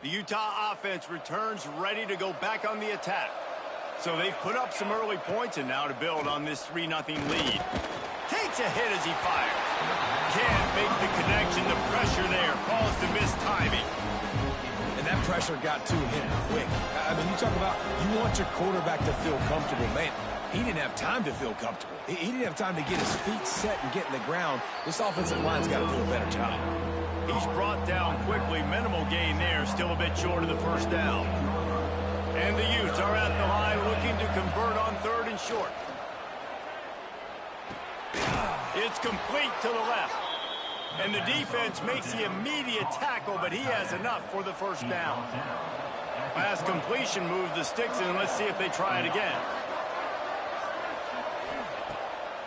The Utah offense returns ready to go back on the attack. So they've put up some early points and now to build on this 3-0 lead. Takes a hit as he fires. Can't make the connection. The pressure there caused the missed timing. And that pressure got to him quick. I mean, you talk about you want your quarterback to feel comfortable. Man, he didn't have time to feel comfortable. He didn't have time to get his feet set and get in the ground. This offensive line's got to do a better job. He's brought down quickly. Minimal gain there. Still a bit short of the first down. And the Utes are at the line looking to convert on 3rd and short. It's complete to the left. And the defense makes the immediate tackle, but he has enough for the first down. Pass completion moves the sticks in. Let's see if they try it again.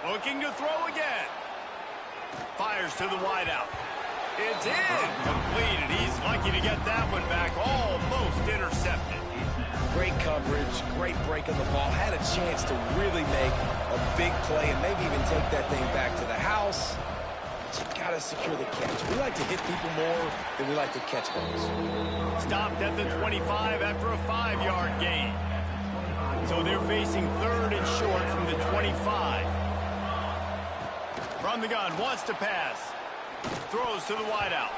Looking to throw again. Fires to the wideout. It's in. Completed. He's lucky to get that one back. Almost intercepted. Great coverage, great break on the ball. Had a chance to really make a big play and maybe even take that thing back to the house. But you got to secure the catch. We like to hit people more than we like to catch balls. Stopped at the 25 after a 5-yard gain. So they're facing 3rd and short from the 25. From the gun, wants to pass. Throws to the wideout.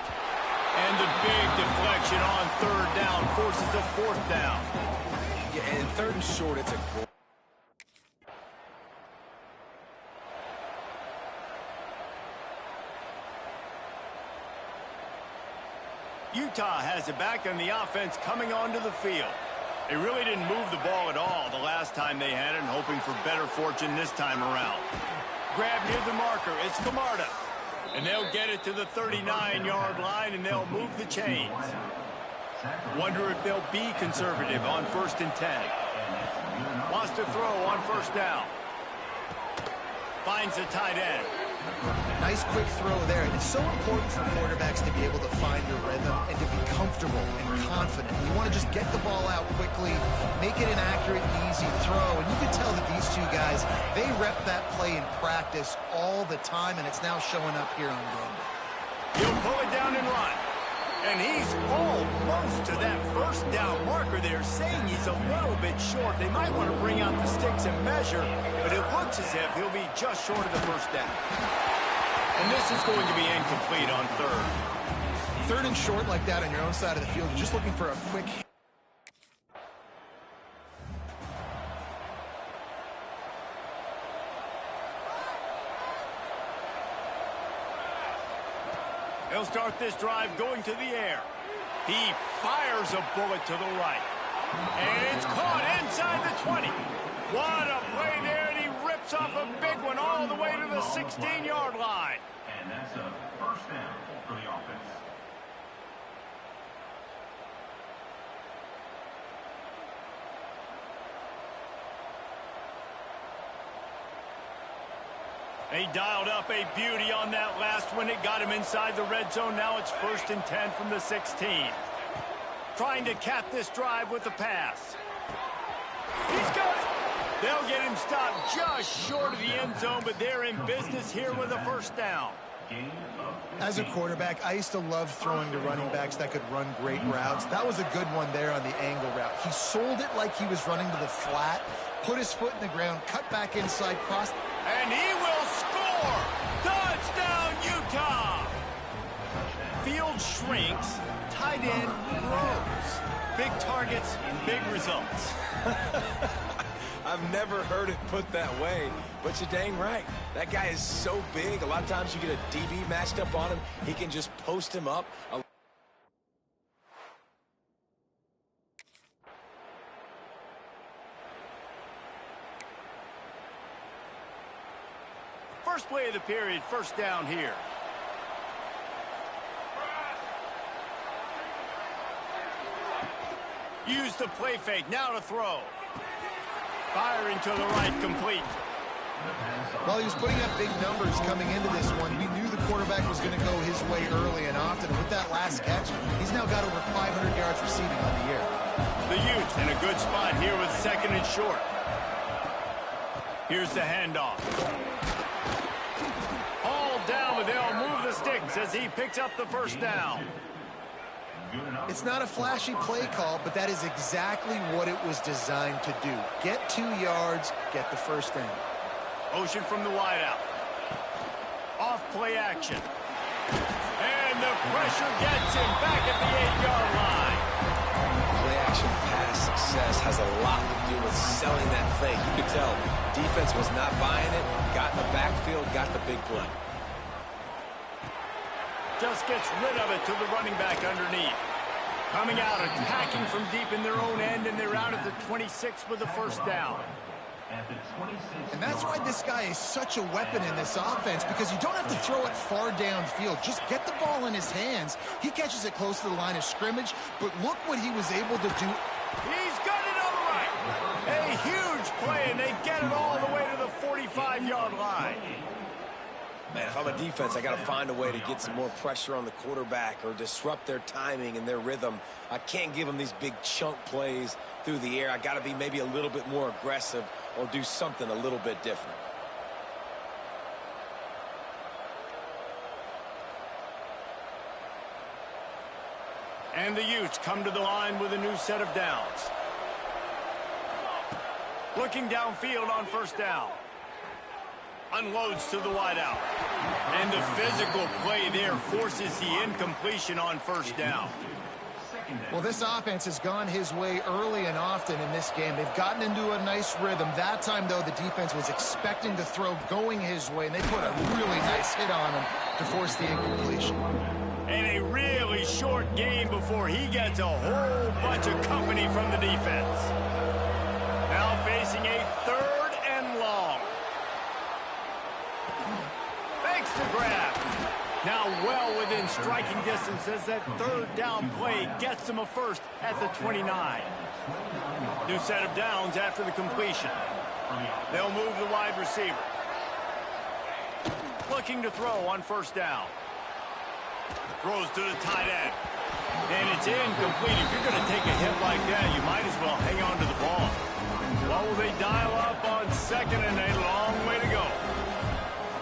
And the big deflection on 3rd down forces a 4th down. Yeah, and 3rd and short, it's a goal. Utah has it back on the offense coming onto the field. They really didn't move the ball at all the last time they had it, and hoping for better fortune this time around. Grab near the marker. It's Camarda. And they'll get it to the 39-yard line, and they'll move the chains. Wonder if they'll be conservative on 1st and 10. Wants to throw on 1st down. Finds the tight end. Nice quick throw there. And it's so important for quarterbacks to be able to find your rhythm and to be comfortable and confident. You want to just get the ball out quickly, make it an accurate, easy throw. And you can tell that these two guys, they rep that play in practice all the time, and it's now showing up here on game. He'll pull it down and run. And he's almost to that 1st down marker there, saying he's a little bit short. They might want to bring out the sticks and measure, but it looks as if he'll be just short of the 1st down. And this is going to be incomplete on 3rd. 3rd and short like that on your own side of the field, you're just looking for a quick hit. They'll start this drive going to the air. He fires a bullet to the right. And it's caught inside the 20. What a play there, and he rips off a big one all the way to the 16-yard line. And that's a 1st down for the offense. He dialed up a beauty on that last one. It got him inside the red zone. Now it's 1st and 10 from the 16. Trying to cap this drive with the pass. He's got it. They'll get him stopped just short of the end zone, but they're in business here with a 1st down. As a quarterback, I used to love throwing to running backs that could run great routes. That was a good one there on the angle route. He sold it like he was running to the flat, put his foot in the ground, cut back inside, crossed. And he will score! Touchdown, Utah! Field shrinks, tight end grows. Big targets, big results. I've never heard it put that way, but you're dang right. That guy is so big. A lot of times you get a DB matched up on him. He can just post him up. First play of the period, 1st down here. Use the play fake, now to throw. Firing to the right, complete. While he was putting up big numbers coming into this one, we knew the quarterback was going to go his way early and often. With that last catch, he's now got over 500 yards receiving on the year. The Utes in a good spot here with 2nd and short. Here's the handoff. All down, but they'll move the sticks as he picks up the 1st down. It's not a flashy play call, but that is exactly what it was designed to do. Get 2 yards, get the first down. Motion from the wideout. Off play action. And the pressure gets him back at the 8-yard line. Play action pass success has a lot to do with selling that fake. You could tell defense was not buying it, got in the backfield, got the big play. Just gets rid of it to the running back underneath. Coming out, attacking from deep in their own end, and they're out at the 26 with the first down. And that's why this guy is such a weapon in this offense, because you don't have to throw it far downfield. Just get the ball in his hands. He catches it close to the line of scrimmage, but look what he was able to do. He's got it all right. A huge play, and they get it all the way to the 45-yard line. Man, if I'm a defense, I got to find a way to get some more pressure on the quarterback or disrupt their timing and their rhythm. I can't give them these big chunk plays through the air. I got to be maybe a little bit more aggressive or do something a little bit different. And the Utes come to the line with a new set of downs. Looking downfield on first down. Unloads to the wideout. And the physical play there forces the incompletion on first down. Well, this offense has gone his way early and often in this game. They've gotten into a nice rhythm. That time, though, the defense was expecting the throw going his way, and they put a really nice hit on him to force the incompletion. And a really short game before he gets a whole bunch of company from the defense. Now facing a 3rd and long. Makes the grab. Now well within striking distance as that 3rd down play gets him a first at the 29. New set of downs after the completion. They'll move the wide receiver. Looking to throw on first down. Throws to the tight end. And it's incomplete. If you're going to take a hit like that, you might as well hang on to the ball. Well, will they dial up on second, and a long way to go.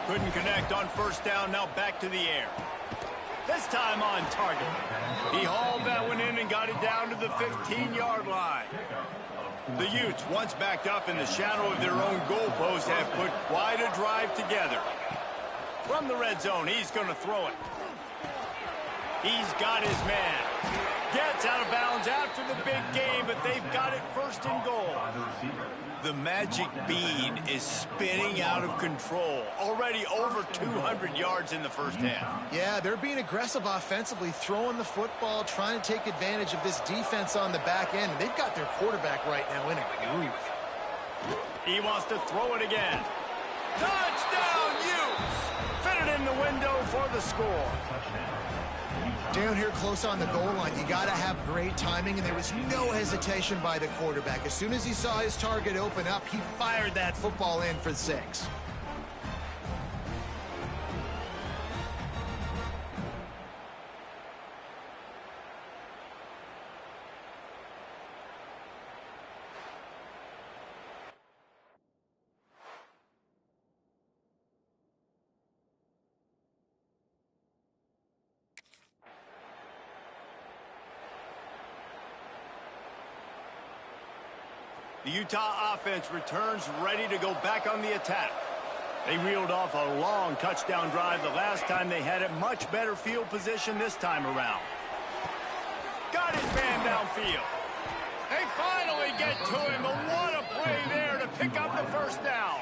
Couldn't connect on first down, now back to the air. This time on target. He hauled that one in and got it down to the 15-yard line. The Utes, once backed up in the shadow of their own goalpost, have put quite a drive together. From the red zone, he's going to throw it. He's got his man. Gets out of bounds after the big game, but they've got it first and goal. The magic bean is spinning out of control. Already over 200 yards in the first half. Yeah, they're being aggressive offensively, throwing the football, trying to take advantage of this defense on the back end. They've got their quarterback right now in a groove. He wants to throw it again. Touchdown, Utes! Fit it in the window for the score. Down here close on the goal line, you got to have great timing, and there was no hesitation by the quarterback. As soon as he saw his target open up, he fired that football in for 6. The Utah offense returns ready to go back on the attack. They reeled off a long touchdown drive the last time they had it. Much better field position this time around. Got his man downfield. They finally get to him, but what a play there to pick up the first down.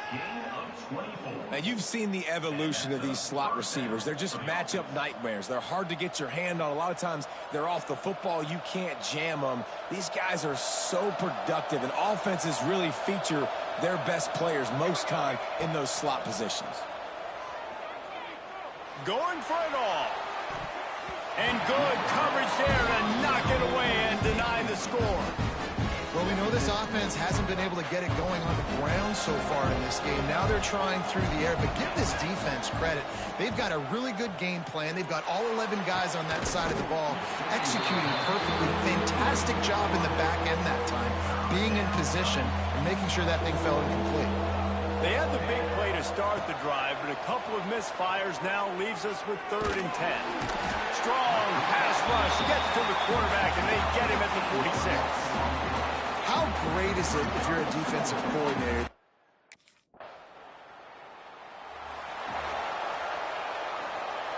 Now, you've seen the evolution of these slot receivers. They're just matchup nightmares. They're hard to get your hand on. A lot of times, they're off the football. You can't jam them. These guys are so productive, and offenses really feature their best players most time in those slot positions. Going for it all. And good coverage there to knock it away and deny the score. Well, we know this offense hasn't been able to get it going on the ground so far in this game. Now they're trying through the air, but give this defense credit. They've got a really good game plan. They've got all 11 guys on that side of the ball executing perfectly. Fantastic job in the back end that time, being in position and making sure that thing fell incomplete. They had the big play to start the drive, but a couple of misfires now leaves us with 3rd and 10. Strong pass rush gets to the quarterback, and they get him at the 46. How great is it if you're a defensive coordinator?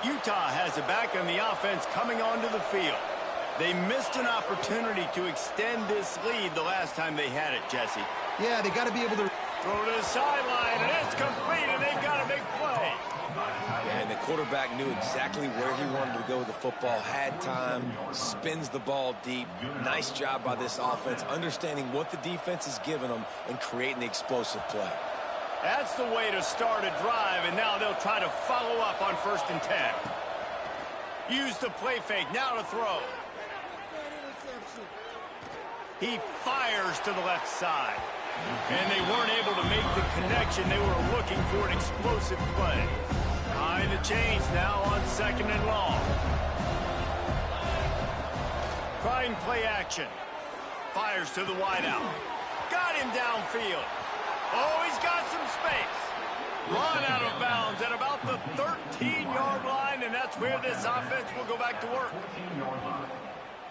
Utah has it back on the offense coming onto the field. They missed an opportunity to extend this lead the last time they had it, Jesse. Yeah, they got to be able to throw to the sideline, and it's complete, and they've got a big play. Yeah, and the quarterback knew exactly where he wanted to go with the football, had time, spins the ball deep. Nice job by this offense, understanding what the defense is giving them and creating the explosive play. That's the way to start a drive, and now they'll try to follow up on 1st and 10. Use the play fake, now to throw. He fires to the left side. And they weren't able to make the connection. They were looking for an explosive play. Behind the chains now on 2nd and long. Trying play action. Fires to the wideout. Got him downfield. Oh, he's got some space. Run out of bounds at about the 13-yard line, and that's where this offense will go back to work.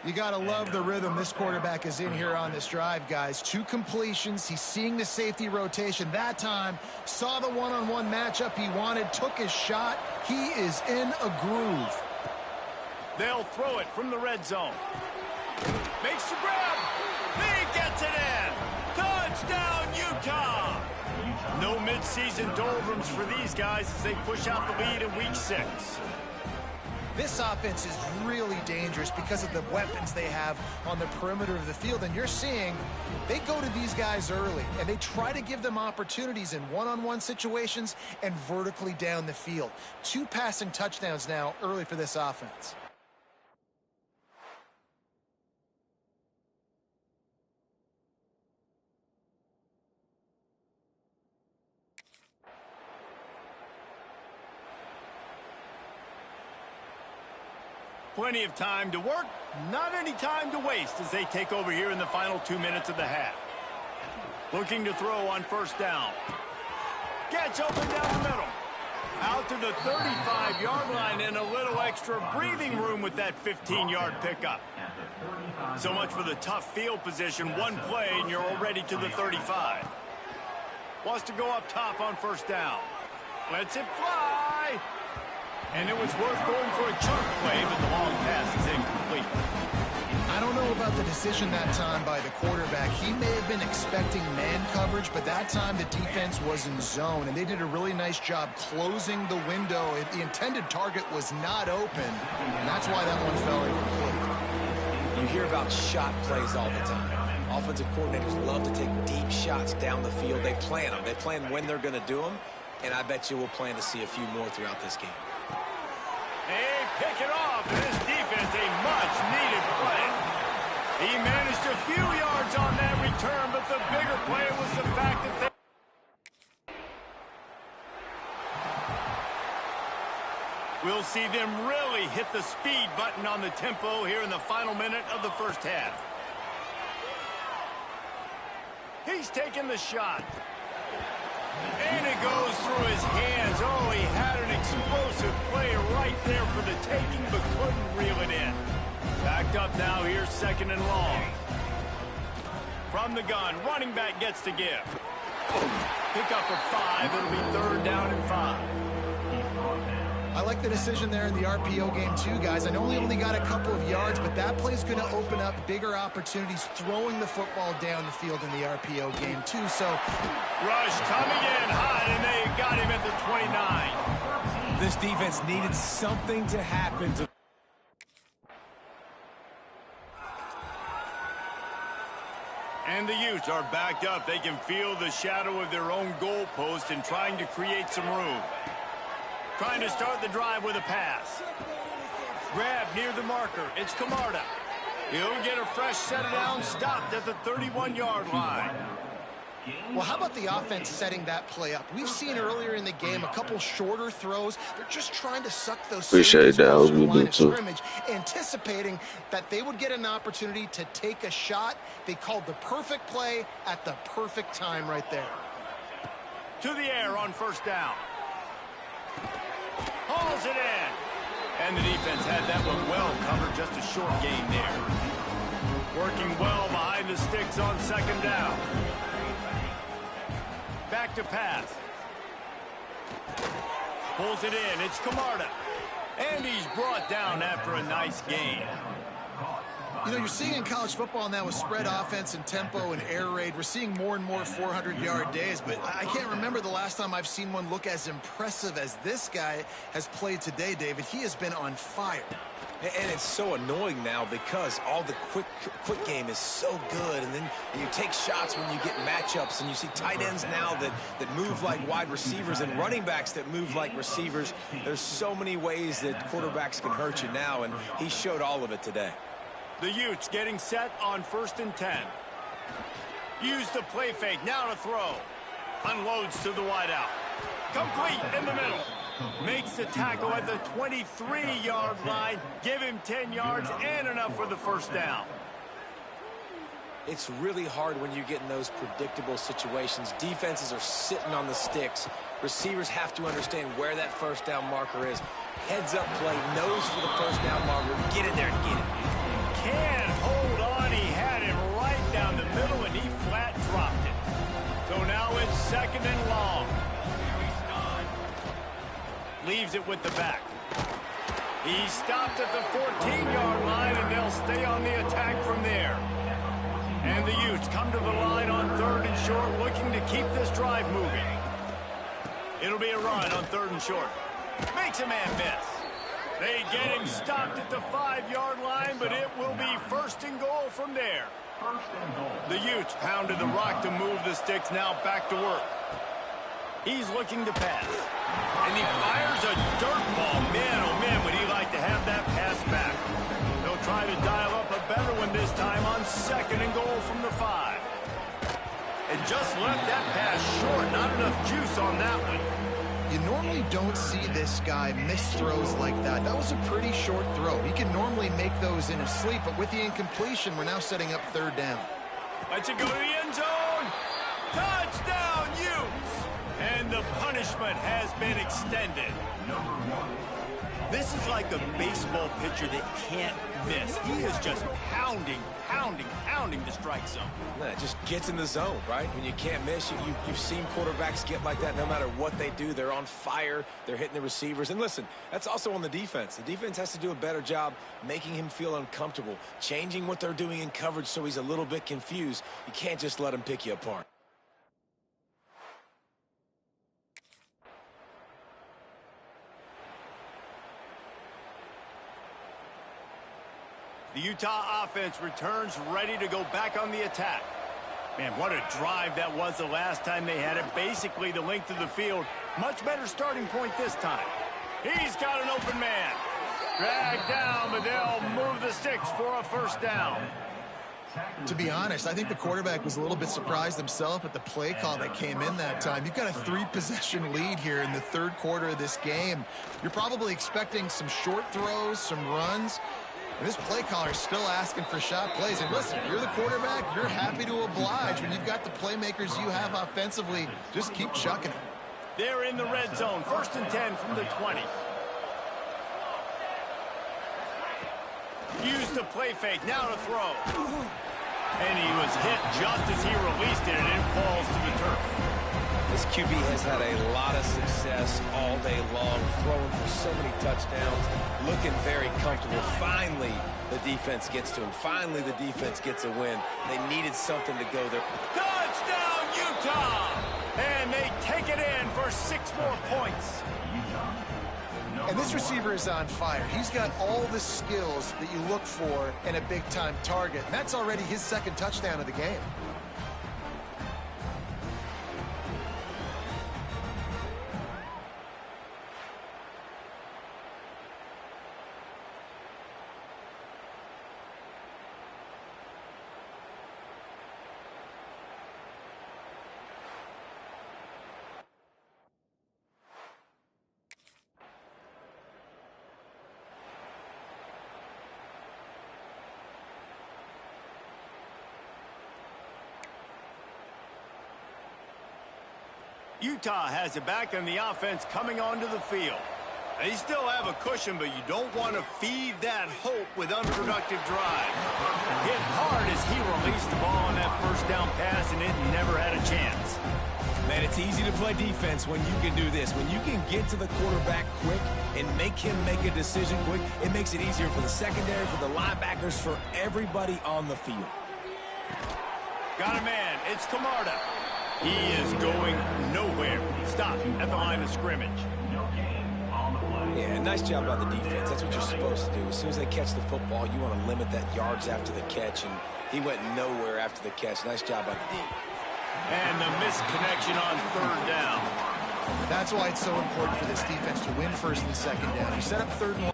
You got to love the rhythm this quarterback is in here on this drive, guys. 2 completions. He's seeing the safety rotation. That time, saw the one-on-one matchup he wanted, took his shot. He is in a groove. They'll throw it from the red zone. Makes the grab. He gets it in. Touchdown, Utah. No midseason doldrums for these guys as they push out the lead in week 6. This offense is really dangerous because of the weapons they have on the perimeter of the field. And you're seeing they go to these guys early, and they try to give them opportunities in one-on-one situations and vertically down the field. 2 passing touchdowns now early for this offense. Plenty of time to work, not any time to waste as they take over here in the final 2 minutes of the half. Looking to throw on 1st down. Gets open down the middle. Out to the 35-yard line and a little extra breathing room with that 15-yard pickup. So much for the tough field position. One play and you're already to the 35. Wants to go up top on 1st down. Lets it fly. And it was worth going for a chunk play, but the long pass is incomplete. I don't know about the decision that time by the quarterback. He may have been expecting man coverage, but that time the defense was in zone, and they did a really nice job closing the window. The intended target was not open, and that's why that one fell incomplete. You hear about shot plays all the time. Offensive coordinators love to take deep shots down the field. They plan them. They plan when they're going to do them, and I bet you we'll plan to see a few more throughout this game. They pick it off, and this defense a much-needed play. He managed a few yards on that return, but the bigger play was the fact that we'll see them really hit the speed button on the tempo here in the final minute of the 1st half. He's taking the shot. And it goes through his hands. Oh, he had an explosive play right there for the taking, but couldn't reel it in. Backed up now, here's 2nd and long. From the gun, running back gets to give. Pick up for 5. It'll be 3rd down and 5. I like the decision there in the RPO game too, guys. I know he only got a couple of yards, but that play's going to open up bigger opportunities throwing the football down the field in the RPO game too. So, rush coming in hot, and they got him at the 29. This defense needed something to happen to... And the Utes are backed up. They can feel the shadow of their own goalpost and trying to create some room. Trying to start the drive with a pass. Grab near the marker. It's Camarda. He'll get a fresh set of downs, stopped at the 31-yard line. Well, how about the offense setting that play up? We've seen earlier in the game a couple shorter throws. They're just trying to suck those Appreciate that. I was line good of too. scrimmage, anticipating that they would get an opportunity to take a shot. They called the perfect play at the perfect time right there. To the air on first down. Hauls it in. And the defense had that one well covered, just a short gain there. Working well behind the sticks on second down. Back to pass. Pulls it in. It's Camarda. And he's brought down after a nice gain. You know, you're seeing in college football now with spread offense and tempo and air raid, we're seeing more and more 400-yard days, but I can't remember the last time I've seen one look as impressive as this guy has played today, David. He has been on fire. And it's so annoying now because all the quick game is so good, and then you take shots when you get matchups, and you see tight ends now that move like wide receivers and running backs that move like receivers. There's so many ways that quarterbacks can hurt you now, and he showed all of it today. The Utes getting set on 1st and 10. Use the play fake, now to throw. Unloads to the wideout. Complete in the middle. Makes the tackle at the 23-yard line. Give him 10 yards and enough for the first down. It's really hard when you get in those predictable situations. Defenses are sitting on the sticks. Receivers have to understand where that first down marker is. Heads up play, nose for the first down marker. Get in there and get it. Can't hold on. He had him right down the middle, and he flat dropped it. So now it's 2nd and long. Leaves it with the back. He stopped at the 14-yard line, and they'll stay on the attack from there. And the Utes come to the line on 3rd and short, looking to keep this drive moving. It'll be a run on 3rd and short. Makes a man miss. They get him stopped at the 5-yard line, but it will be 1st and goal from there. The Utes pounded the rock to move the sticks, now back to work. He's looking to pass. And he fires a dirt ball. Man, oh man, would he like to have that pass back. They'll try to dial up a better one this time on 2nd and goal from the 5. And just left that pass short. Not enough juice on that one. You normally don't see this guy miss throws like that. That was a pretty short throw. He can normally make those in his sleep, but with the incompletion, we're now setting up 3rd down. Lets it go to the end zone. Touchdown, Utes! And the punishment has been extended. This is like a baseball pitcher that can't miss. He is just pounding the strike zone. It just gets in the zone, right? When you can't miss, you've seen quarterbacks get like that no matter what they do. They're on fire. They're hitting the receivers. And listen, that's also on the defense. The defense has to do a better job making him feel uncomfortable, changing what they're doing in coverage so he's a little bit confused. You can't just let him pick you apart. The Utah offense returns ready to go back on the attack. Man, what a drive that was the last time they had it. Basically the length of the field. Much better starting point this time. He's got an open man. Dragged down, but they'll move the sticks for a 1st down. To be honest, I think the quarterback was a little bit surprised himself at the play call that came in that time. You've got a 3-possession lead here in the 3rd quarter of this game. You're probably expecting some short throws, some runs. And this play caller is still asking for shot plays. And listen, you're the quarterback. You're happy to oblige. When you've got the playmakers you have offensively, just keep chucking it. They're in the red zone. 1st and 10 from the 20. Use the play fake. Now to throw. And he was hit just as he released it, and it falls to the turf. This QB has had a lot of success all day long, throwing for so many touchdowns, looking very comfortable. Finally, the defense gets to him. Finally, the defense gets a win. They needed something to go there. Touchdown, Utah! And they take it in for 6 more points. And this receiver is on fire. He's got all the skills that you look for in a big-time target. And that's already his 2nd touchdown of the game. Utah has it back and the offense coming onto the field. They still have a cushion, but you don't want to feed that hope with unproductive drive. Hit hard as he released the ball on that first down pass, and it never had a chance. Man, it's easy to play defense when you can do this. When you can get to the quarterback quick and make him make a decision quick, it makes it easier for the secondary, for the linebackers, for everybody on the field. Got a man. It's Camarda. He is going nowhere. Stop at the line of scrimmage. Yeah, nice job by the defense. That's what you're supposed to do. As soon as they catch the football, you want to limit that yards after the catch, and he went nowhere after the catch. Nice job by the D. And the missed connection on third down. That's why it's so important for this defense to win first and second down. You set up third and long.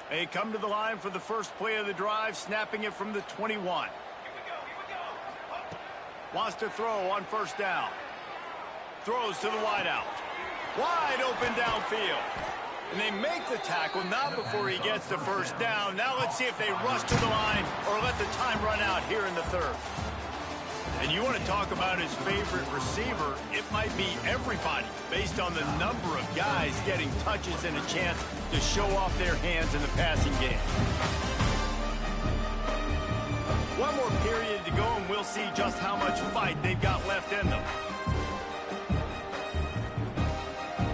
They come to the line for the first play of the drive, snapping it from the 21. Wants to throw on first down. Throws to the wideout. Wide open downfield. And they make the tackle, not before he gets the first down. Now let's see if they rush to the line or let the time run out here in the third. And you want to talk about his favorite receiver, it might be everybody, based on the number of guys getting touches and a chance to show off their hands in the passing game. One more period to go, and we'll see just how much fight they've got left in them.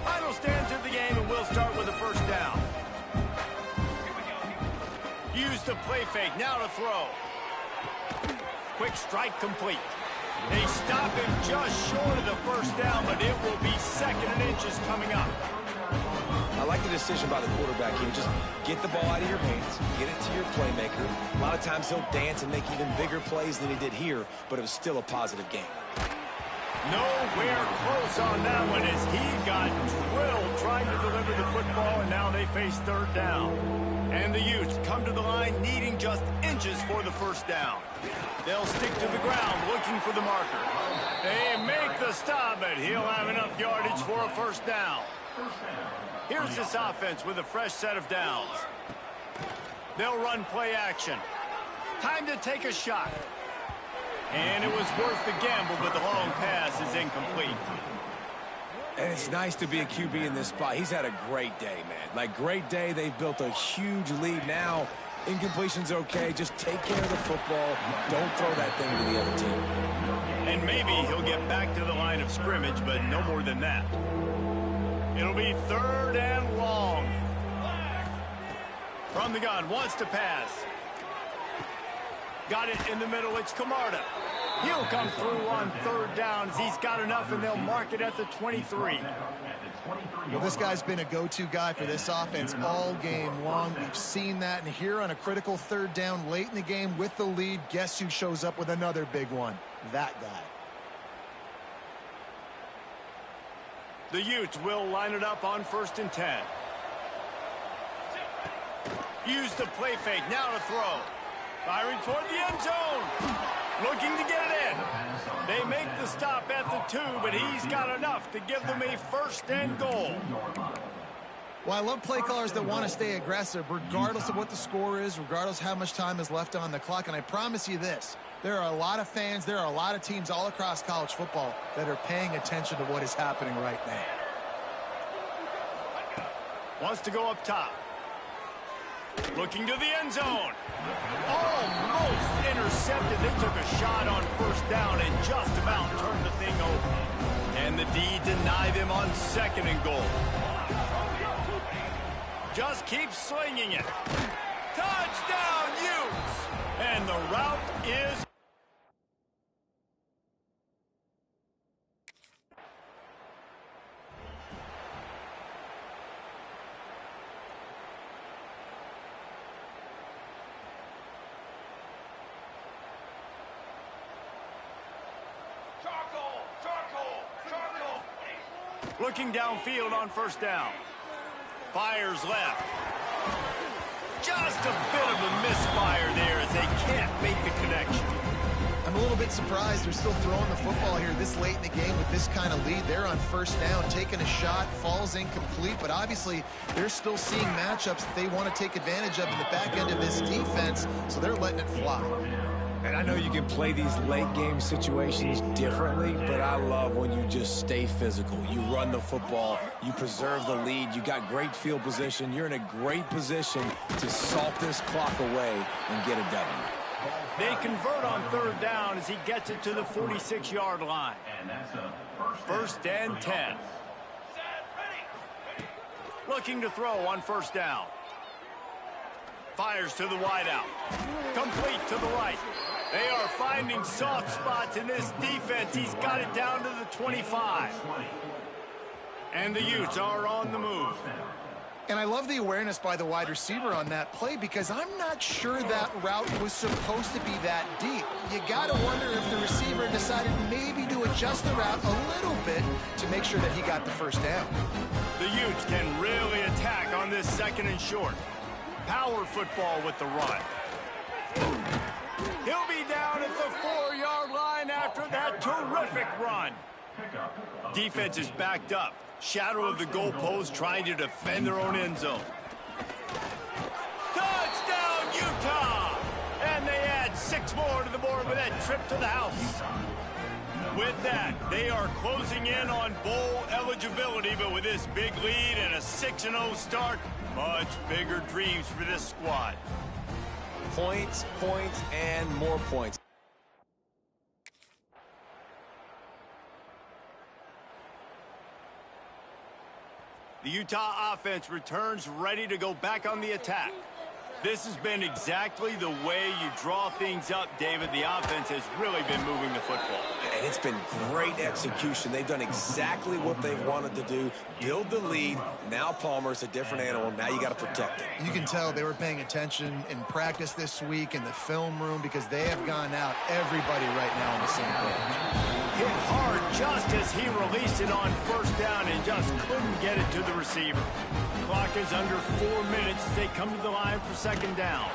Final stands of the game, and we'll start with the first down. Use the play fake, now to throw. Quick strike complete. They stop him just short of the first down, but it will be second and inches coming up. I like the decision by the quarterback here. Just get the ball out of your hands, get it to your playmaker. A lot of times he'll dance and make even bigger plays than he did here, but it was still a positive game. Nowhere close on that one as he got drilled trying to deliver the football, and now they face third down. And the Utes come to the line needing just inches for the first down. They'll stick to the ground looking for the marker. They make the stop, but he'll have enough yardage for a first down. Here's this offense with a fresh set of downs. They'll run play action. Time to take a shot. And it was worth the gamble, but the long pass is incomplete. And it's nice to be a QB in this spot. He's had a great day, man. Like, great day. They've built a huge lead now. Incompletion's okay. Just take care of the football. Don't throw that thing to the other team. And maybe he'll get back to the line of scrimmage, but no more than that. It'll be third and long. From the gun, wants to pass. Got it in the middle, it's Camarda. He'll come through on third down as he's got enough, and they'll mark it at the 23. Well, this guy's been a go-to guy for this offense all game long. We've seen that, and here on a critical third down late in the game with the lead, guess who shows up with another big one? That guy. The Utes will line it up on 1st and 10. Use the play fake, now to throw. Firing toward the end zone. Looking to get it in. They make the stop at the 2, but he's got enough to give them a 1st and goal. Well, I love play callers that want to stay aggressive, regardless of what the score is, regardless of how much time is left on the clock. And I promise you this, there are a lot of fans, there are a lot of teams all across college football that are paying attention to what is happening right now. Wants to go up top. Looking to the end zone. Almost intercepted. They took a shot on 1st down and just about turned the thing over. And the D deny them on 2nd and goal. Just keep slinging it. Touchdown, Utes! And the route is... Looking downfield on 1st down. Fires left. Just a bit of a misfire there as they can't make the connection. I'm a little bit surprised they're still throwing the football here this late in the game with this kind of lead. They're on first down, taking a shot, falls incomplete, but obviously they're still seeing matchups that they want to take advantage of in the back end of this defense, so they're letting it fly. And I know you can play these late game situations differently, but I love when you just stay physical. You run the football, you preserve the lead, you got great field position, you're in a great position to salt this clock away and get a W. They convert on third down as he gets it to the 46-yard line. And that's a First and 10. Looking to throw on first down. Fires to the wideout. Complete to the right. They are finding soft spots in this defense. He's got it down to the 25. And the Utes are on the move. And I love the awareness by the wide receiver on that play because I'm not sure that route was supposed to be that deep. You got to wonder if the receiver decided maybe to adjust the route a little bit to make sure that he got the first down. The Utes can really attack on this second and short. Power football with the run. He'll be down at the 4-yard line after that terrific run. Defense is backed up. Shadow of the goalpost trying to defend their own end zone. Touchdown, Utah! And they add 6 more to the board with that trip to the house. With that, they are closing in on bowl eligibility, but with this big lead and a 6-0 start, much bigger dreams for this squad. Points, points, and more points. The Utah offense returns ready to go back on the attack. This has been exactly the way you draw things up, David. The offense has really been moving the football. And it's been great execution. They've done exactly what they've wanted to do. Build the lead. Now Palmer's a different animal. Now you got to protect it. You can tell they were paying attention in practice this week in the film room because they have gone out everybody right now on the same page. Hit hard just as he released it on first down and just couldn't get it to the receiver. Clock is under 4 minutes as they come to the line for second down.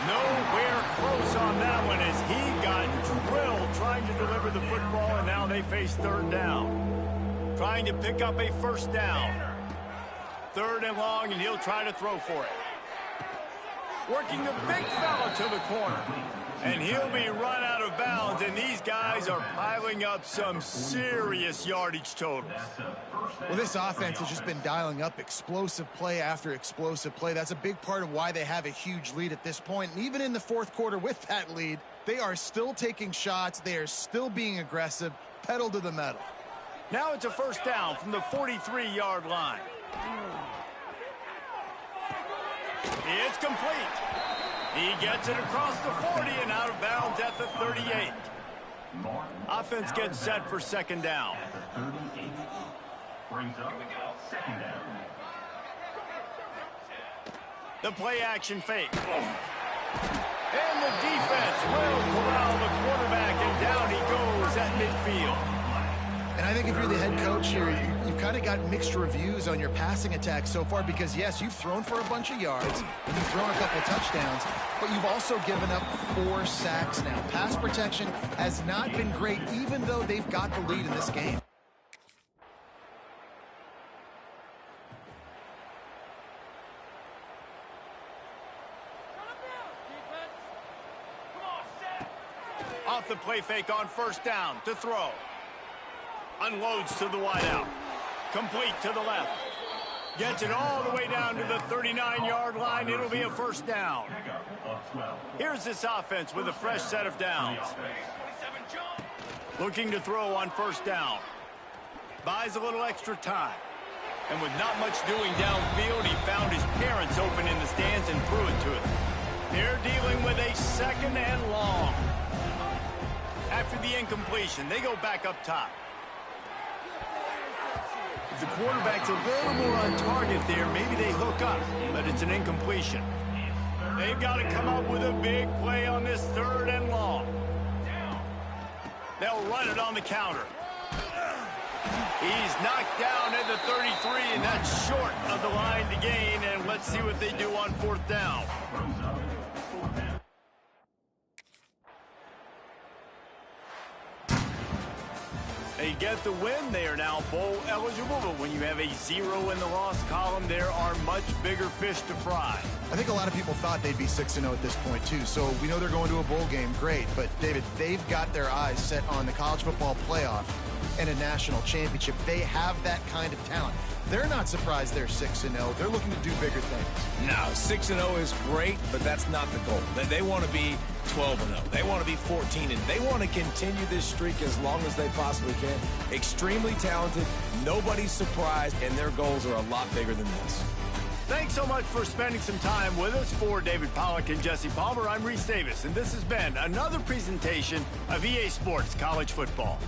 Nowhere close on that one as he got drilled trying to deliver the football, and now they face third down. Trying to pick up a first down. Third and long, and he'll try to throw for it. Working the big fella to the corner. And he'll be run out of bounds, and these guys are piling up some serious yardage totals. Well, this offense has just been dialing up explosive play after explosive play. That's a big part of why they have a huge lead at this point. And even in the fourth quarter with that lead, they are still taking shots. They are still being aggressive, pedal to the metal. Now it's a first down from the 43-yard line. It's complete. He gets it across the 40 and out of bounds at the 38. Offense gets set for second down. Brings up second down. The play action fake. And the defense will corral the quarterback, and down he goes at midfield. And I think if you're the head coach here, you've kind of got mixed reviews on your passing attack so far because, yes, you've thrown for a bunch of yards, and you've thrown a couple touchdowns, but you've also given up 4 sacks now. Pass protection has not been great, even though they've got the lead in this game. Off the play fake on first down to throw. Unloads to the wideout. Complete to the left. Gets it all the way down to the 39-yard line. It'll be a first down. Here's this offense with a fresh set of downs. Looking to throw on first down. Buys a little extra time. And with not much doing downfield, he found his parents open in the stands and threw it to him. They're dealing with a second and long. After the incompletion, they go back up top. If the quarterback's a little more on target there, maybe they hook up, but it's an incompletion. They've got to come up with a big play on this third and long. They'll run it on the counter. He's knocked down at the 33, and that's short of the line to gain, and let's see what they do on fourth down. get the win, they are now bowl eligible, but when you have a 0 in the loss column, there are much bigger fish to fry. I think a lot of people thought they'd be 6-0 at this point, too. So we know they're going to a bowl game. Great. But, David, they've got their eyes set on the college football playoff and a national championship. They have that kind of talent. They're not surprised they're 6-0. They're looking to do bigger things. No, 6-0 is great, but that's not the goal. They want to be 12-0. They want to be 14-0. They want to continue this streak as long as they possibly can. Extremely talented. Nobody's surprised, and their goals are a lot bigger than this. Thanks so much for spending some time with us. For David Pollack and Jesse Palmer, I'm Reese Davis, and this has been another presentation of EA Sports College Football.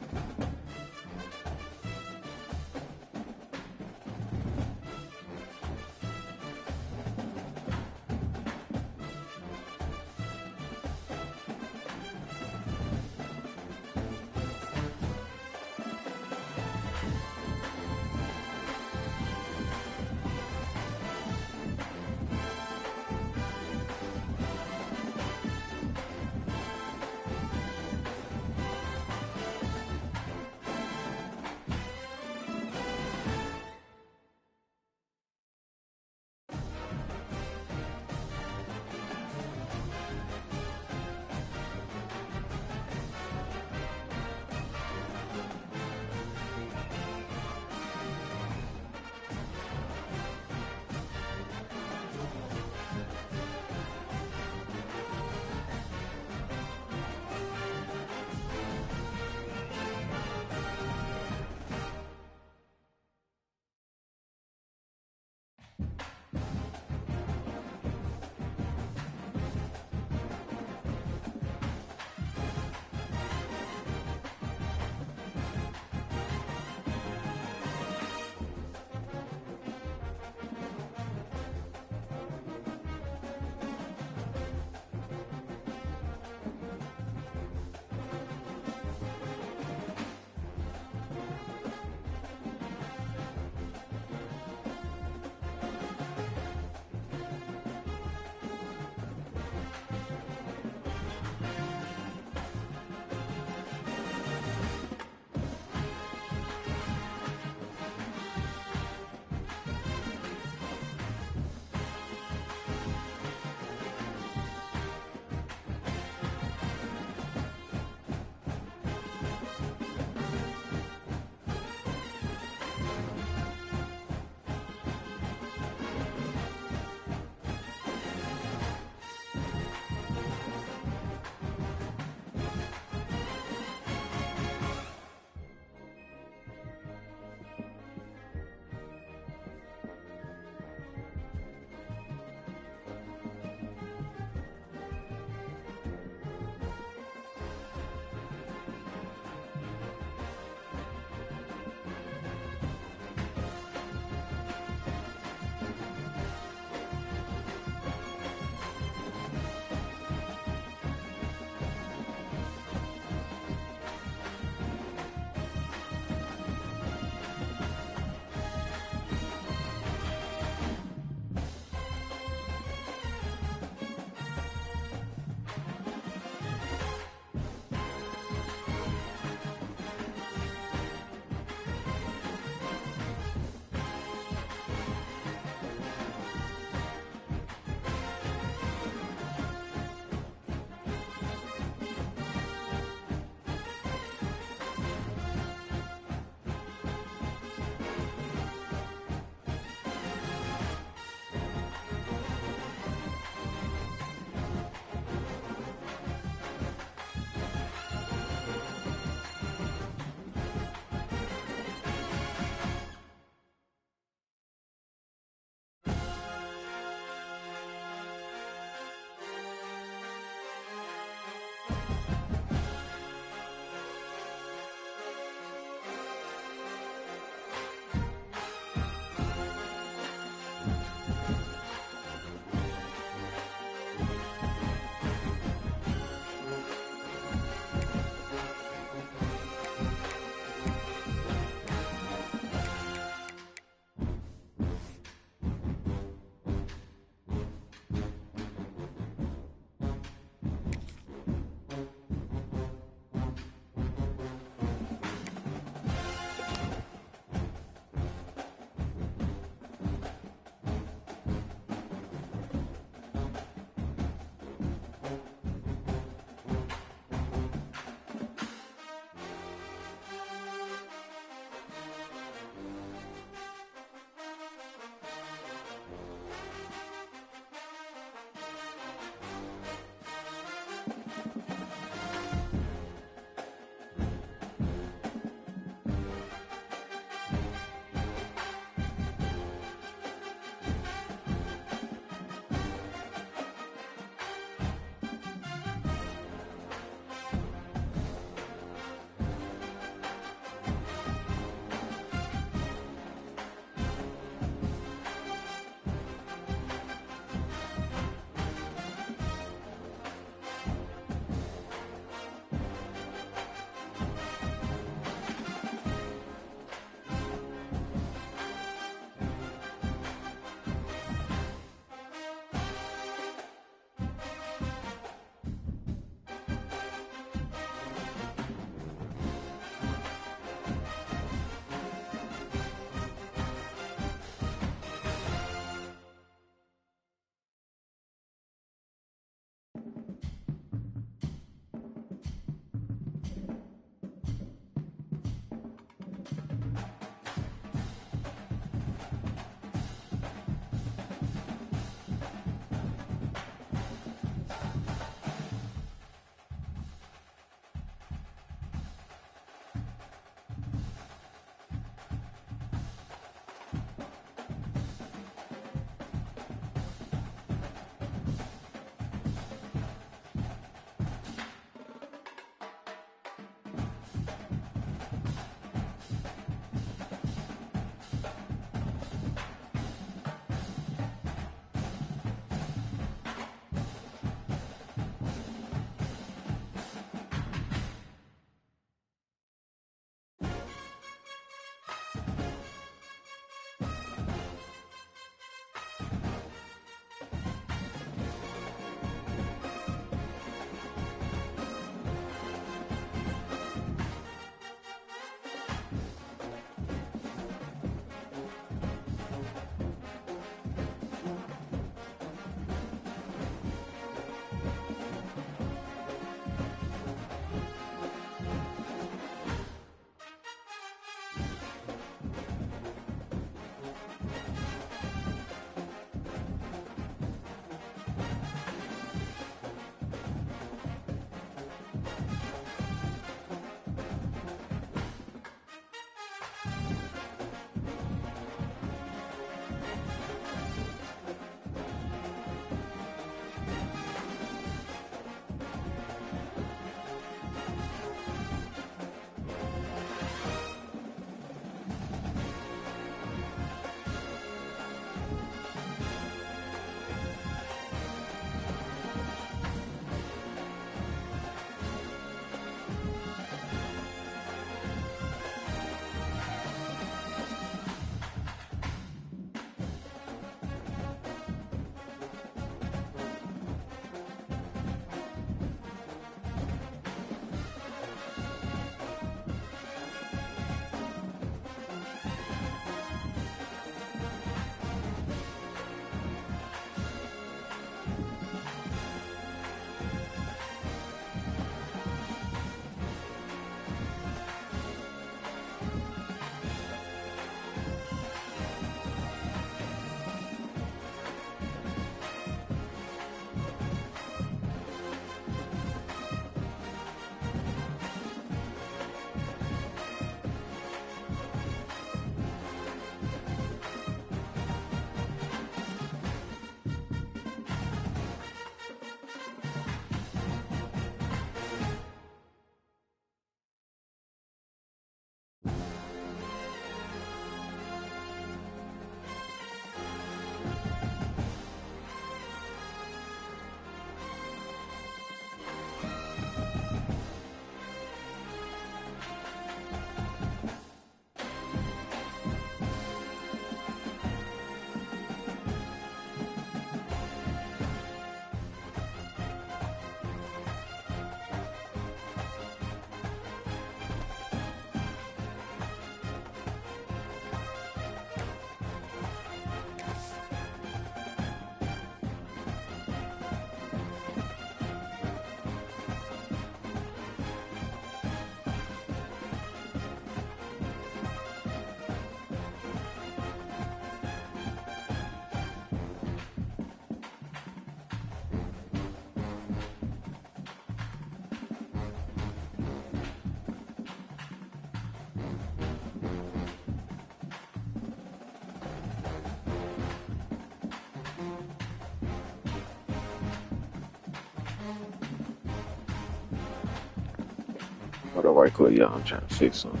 Hold up right quick, y'all. I'm trying to fix something.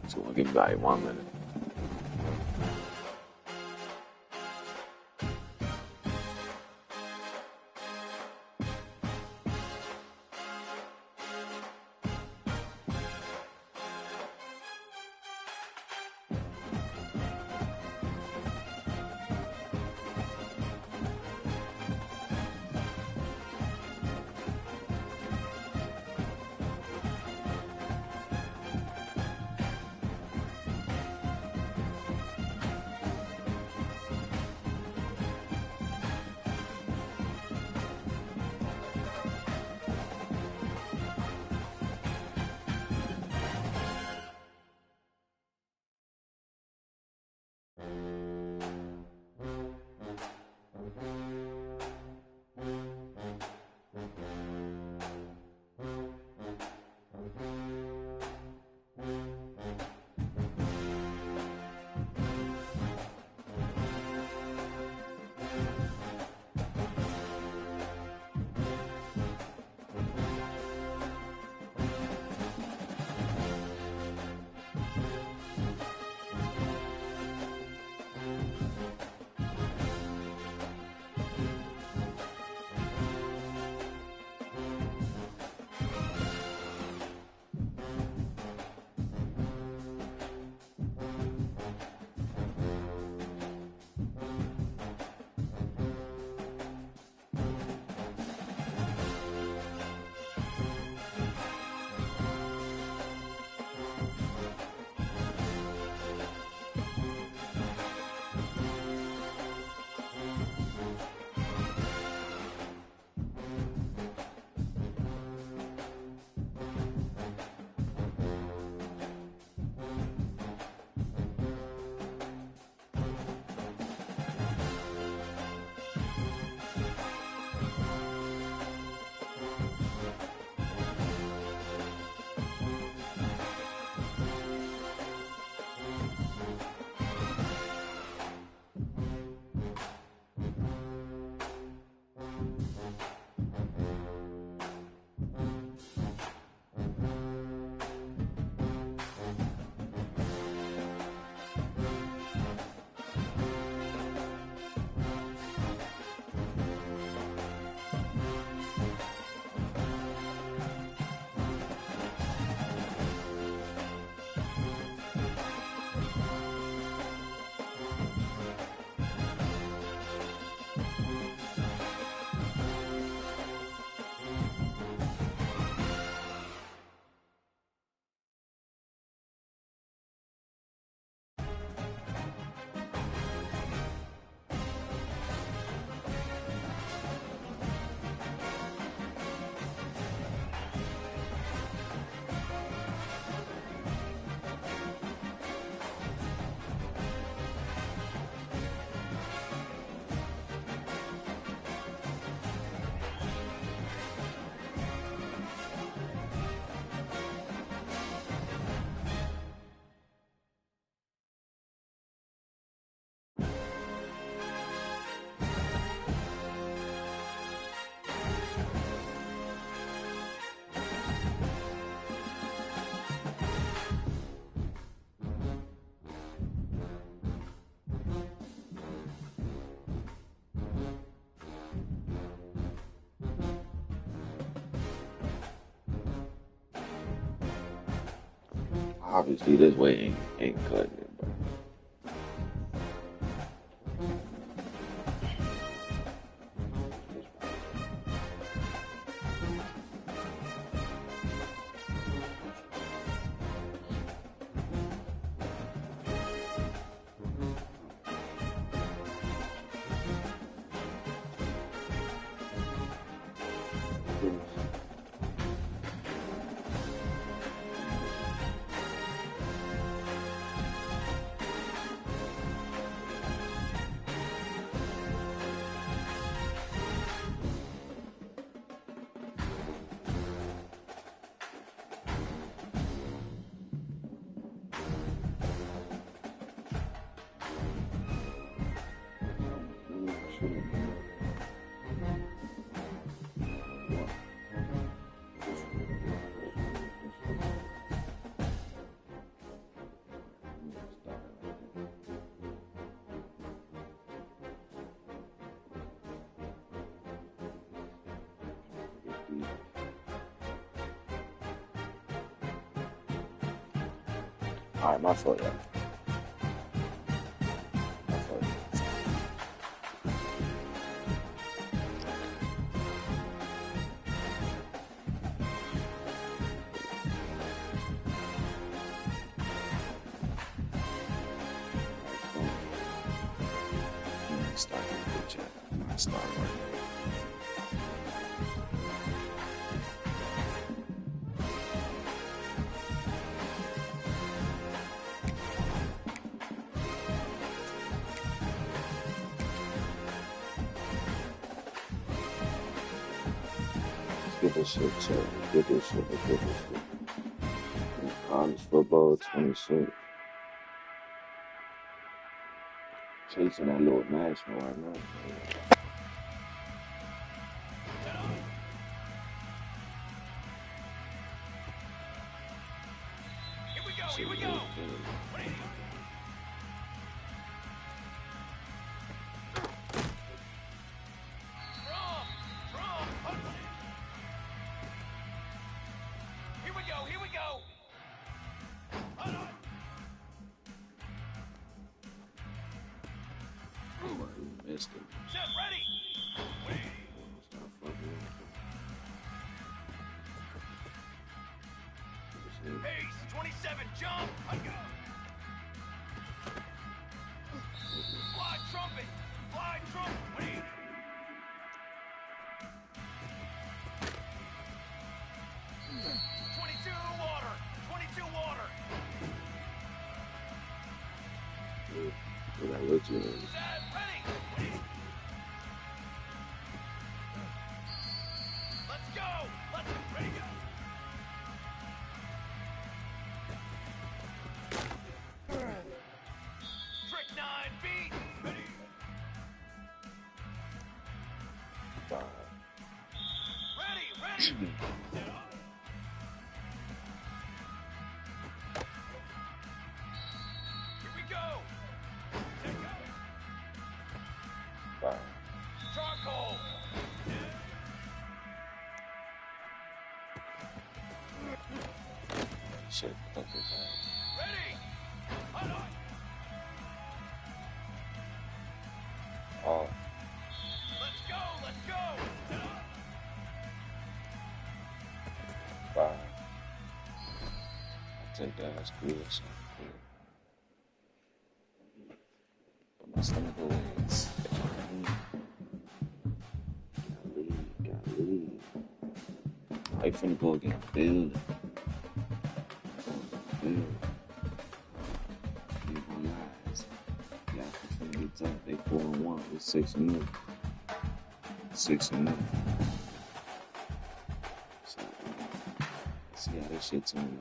So give me like 1 minute. Obviously, this way ain't cutting it, but Alright, my fault, y'all. My fault. Start the chat. Start working. Get this shit checked. Get this shit. College football 26. Chasing that little national right now. Here we go. Here we go. Oh, you missed it. Set ready. Stop fucking with Pace 27. Jump. I go. Fly trumpet. Wait. 22 water. What I look to Set ready. Wait. Let's go. Ready go. Trick 9 beat. Ready. Ready. Set up. Here we go. Take go. Charcoal. Shit, fuck it. Ready. Hot. Oh, Let's go. Set up. fine. I'll take that as good. So but my stomach always. Gotta leave. I finna go against Bill. They 4-1. We're 6-0. 6-0. So, see how this shit's on.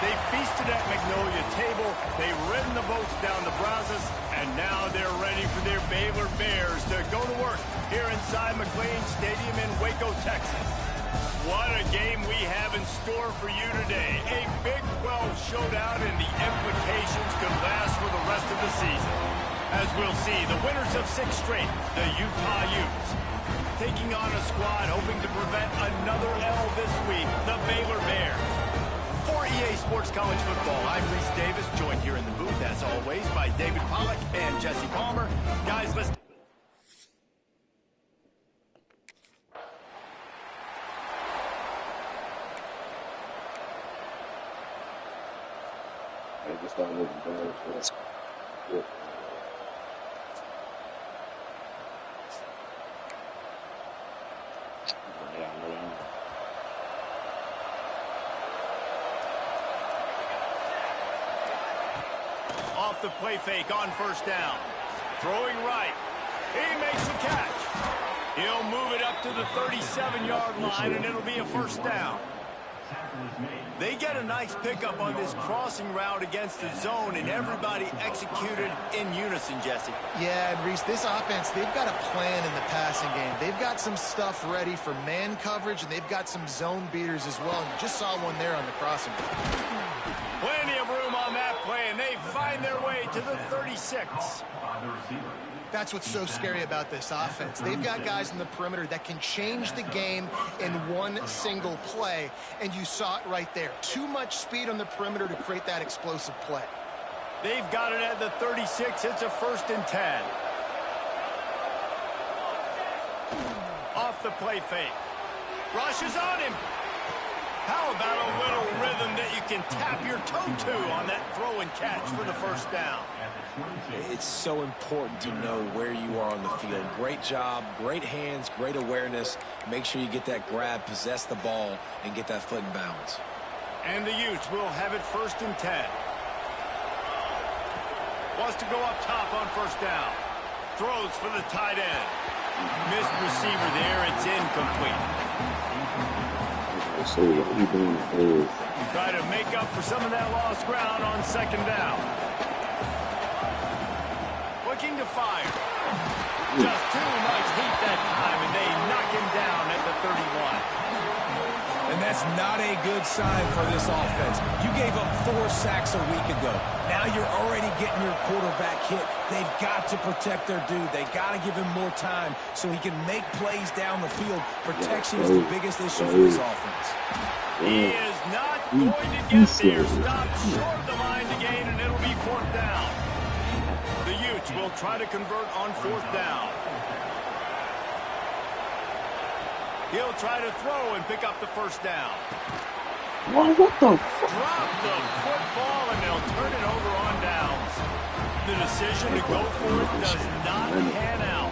They feasted at Magnolia Table, they've ridden the boats down the Brazos, and now they're ready for their Baylor Bears to go to work here inside McLean Stadium in Waco, Texas. What a game we have in store for you today. A Big 12 showdown, and the implications could last for the rest of the season. As we'll see, the winners of 6 straight, the Utah Utes, taking on a squad hoping to prevent another L this week, the Baylor Bears. For EA Sports College Football, I'm Reese Davis, joined here in the booth, as always, by David Pollack and Jesse Palmer. Guys, let's... just started looking bad. So that's good. Yeah, I know that. Off the play fake on first down. Throwing right. He makes the catch. He'll move it up to the 37-yard line, and it'll be a first down. They get a nice pickup on this crossing route against the zone, and everybody executed in unison, Jesse. Yeah, and Reese, this offense, they've got a plan in the passing game. They've got some stuff ready for man coverage, and they've got some zone beaters as well. And you just saw one there on the crossing route. Plenty of room on that play, and they find their way to the 36. That's what's so scary about this offense. They've got guys in the perimeter that can change the game in one single play, and you saw it right there. Too much speed on the perimeter to create that explosive play. They've got it at the 36. It's a 1st and 10. Off the play fake. Rushes on him. How about a little rhythm that you can tap your toe to on that throw and catch for the first down? It's so important to know where you are on the field. Great job, great hands, great awareness. Make sure you get that grab, possess the ball, and get that foot in bounds. And the Utes will have it 1st and 10. Wants to go up top on first down. Throws for the tight end. Missed receiver there. It's incomplete. So what you doing is Try to make up for some of that lost ground on 2nd down. Looking to fire. Just too much heat that time, and they knock him down at the 31. And that's not a good sign for this offense. You gave up 4 sacks a week ago. Now you're already getting your quarterback hit. They've got to protect their dude. They've got to give him more time so he can make plays down the field. Protection is the biggest issue for this offense. He is not going to get there. Stopped short of the line to gain, and it'll be 4th down. The Utes will try to convert on 4th down. He'll try to throw and pick up the first down. what the fuck? Drop the football, and they'll turn it over on downs. The decision to go for it does not pan out.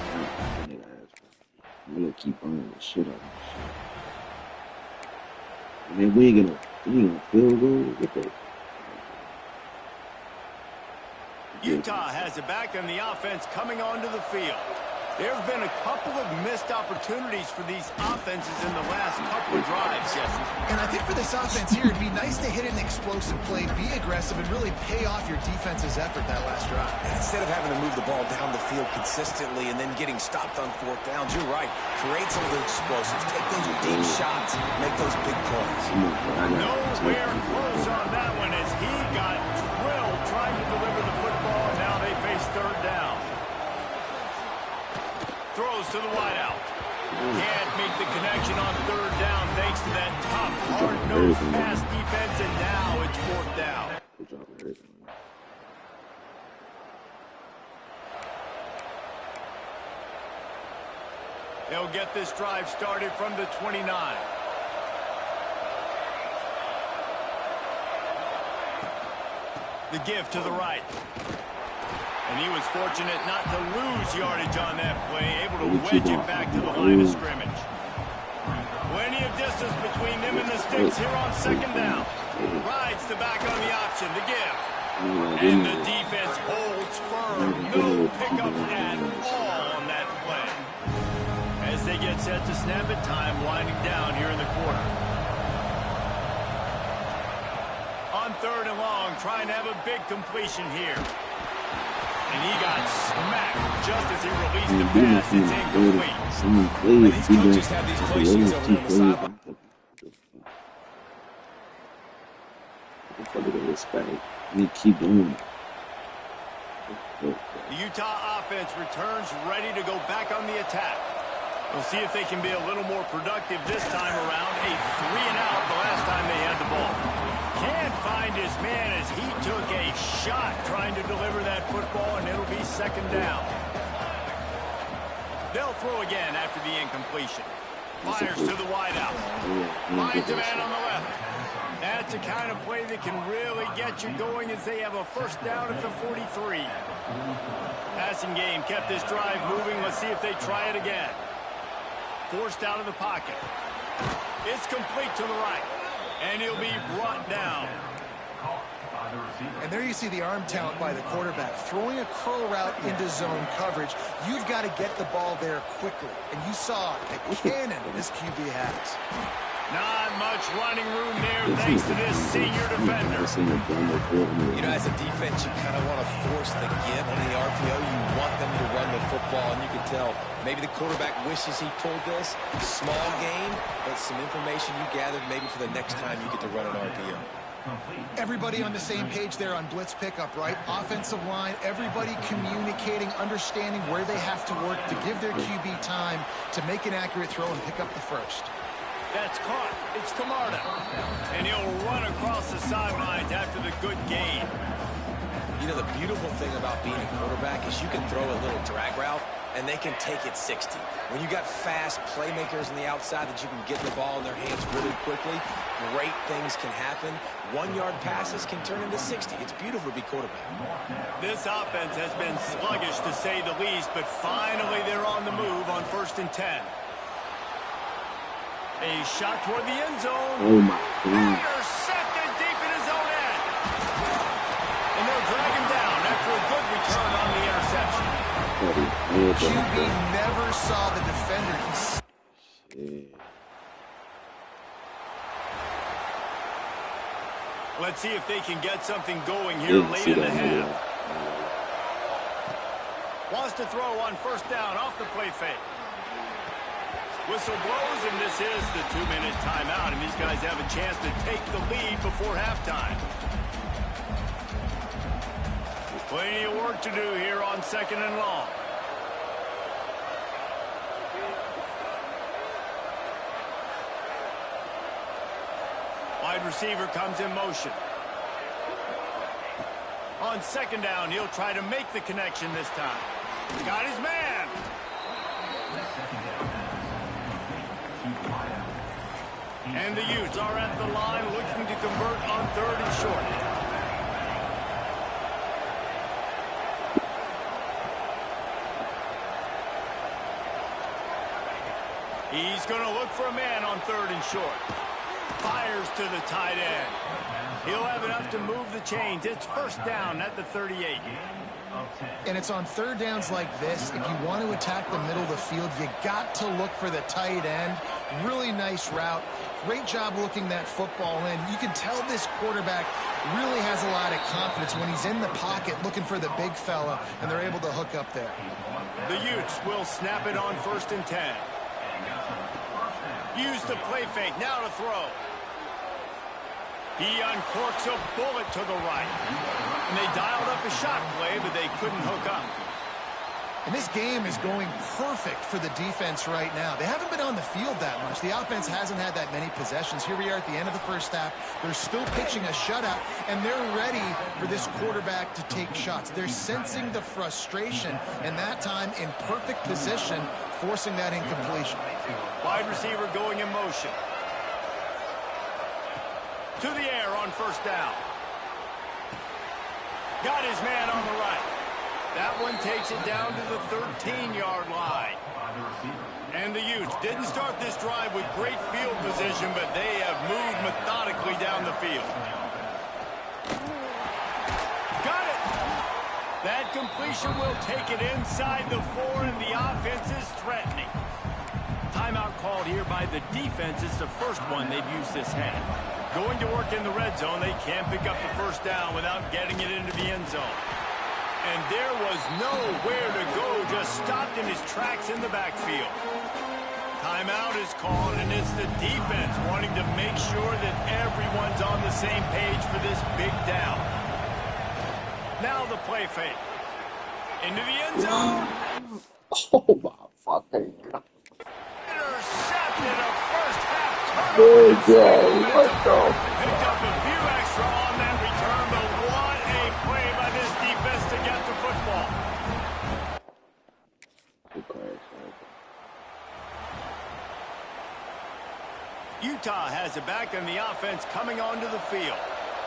I'm gonna keep running the shit out of this shit. And then we ain't gonna field goal. Get that. Utah has it back, and the offense coming onto the field. There have been a couple of missed opportunities for these offenses in the last couple of drives, Jesse. And I think for this offense here, it'd be nice to hit an explosive play, be aggressive, and really pay off your defense's effort that last drive. Instead of having to move the ball down the field consistently and then getting stopped on 4th downs, you're right. Create some of the explosives. Take those deep shots. Make those big plays. Nowhere close on that one as he got drilled trying to deliver the football, and now they face 3rd down. Throws to the wideout. Can't make the connection on 3rd down thanks to that tough, hard-nosed pass defense, and now it's 4th down. Good job, everything. They'll get this drive started from the 29. The give to the right. And he was fortunate not to lose yardage on that play, able to wedge it back to the line of scrimmage. Plenty of distance between them and the sticks here on 2nd down. Rides the back on the option, the give. And the defense holds firm. No pickup at all on that play. As they get set to snap it, time winding down here in the quarter. On 3rd and long, trying to have a big completion here. And he got smacked just as he released the pass. It's incomplete. These coaches have these play sheets over on the sideline. We keep doing it. The Utah offense returns ready to go back on the attack. We'll see if they can be a little more productive this time around. A 3-and-out the last time they had the ball. Can't find his man as he took a shot trying to deliver that football, and it'll be 2nd down. They'll throw again after the incompletion. Fires to the wideout. Finds a man on the left. That's the kind of play that can really get you going as they have a first down at the 43. Passing game kept this drive moving. Let's see if they try it again. Forced out of the pocket. It's complete to the right. And he'll be brought down. And there you see the arm talent by the quarterback. Throwing a curl route into zone coverage, you've got to get the ball there quickly. And you saw the cannon this QB has. Not much running room there thanks to this senior defender. You know, as a defense, you kind of want to force the give on the RPO. You want them to run the football, and you can tell maybe the quarterback wishes he pulled this. Small gain, but some information you gathered maybe for the next time you get to run an RPO. Everybody on the same page there on blitz pickup, right? Offensive line, everybody communicating, understanding where they have to work to give their QB time to make an accurate throw and pick up the first. That's caught. It's Camarda. And he'll run across the sidelines after the good gain. You know, the beautiful thing about being a quarterback is you can throw a little drag route, and they can take it 60. When you got fast playmakers on the outside that you can get the ball in their hands really quickly, great things can happen. 1-yard passes can turn into 60. It's beautiful to be quarterback. This offense has been sluggish, to say the least, but finally they're on the move on 1st and 10. A shot toward the end zone. Oh, my God. Intercepted deep in his own end. And they'll drag him down after a good return on the interception. QB never saw the defender. Shit. Let's see if they can get something going here late in the half. Wants to throw on 1st down off the play fake. Whistle blows, and this is the 2-minute timeout, and these guys have a chance to take the lead before halftime. Plenty of work to do here on 2nd and long. Wide receiver comes in motion. On 2nd down, he'll try to make the connection this time. Got his man. And the Utes are at the line looking to convert on 3rd and short. He's going to look for a man on 3rd and short. Fires to the tight end. He'll have enough to move the chains. It's 1st down at the 38. And it's on 3rd downs like this. If you want to attack the middle of the field, you got to look for the tight end. Really nice route. Great job looking that football in. You can tell this quarterback really has a lot of confidence when he's in the pocket looking for the big fella, and they're able to hook up there. The Utes will snap it on 1st and 10. Use the play fake, now to throw. He uncorks a bullet to the right. And they dialed up a shot play, but they couldn't hook up. And this game is going perfect for the defense right now. They haven't been on the field that much. The offense hasn't had that many possessions. Here we are at the end of the 1st half. They're still pitching a shutout, and they're ready for this quarterback to take shots. They're sensing the frustration, and that time in perfect position, forcing that incompletion. Wide receiver going in motion. To the air on 1st down. Got his man on the right. That one takes it down to the 13-yard line. And the Utes didn't start this drive with great field position, but they have moved methodically down the field. Got it! That completion will take it inside the 4, and the offense is threatening. Timeout called here by the defense. It's the first one they've used this half. Going to work in the red zone. They can't pick up the 1st down without getting it into the end zone. And there was nowhere to go, just stopped in his tracks in the backfield. Timeout is called, and it's the defense wanting to make sure that everyone's on the same page for this big down. Now the play fake. Into the end zone. Oh, my fucking God. Intercepted a 1st half turnover. Good job. Let's go. Picked up a few extra on that return, but what a play by this defense to get the football. Utah has it back, and the offense coming onto the field.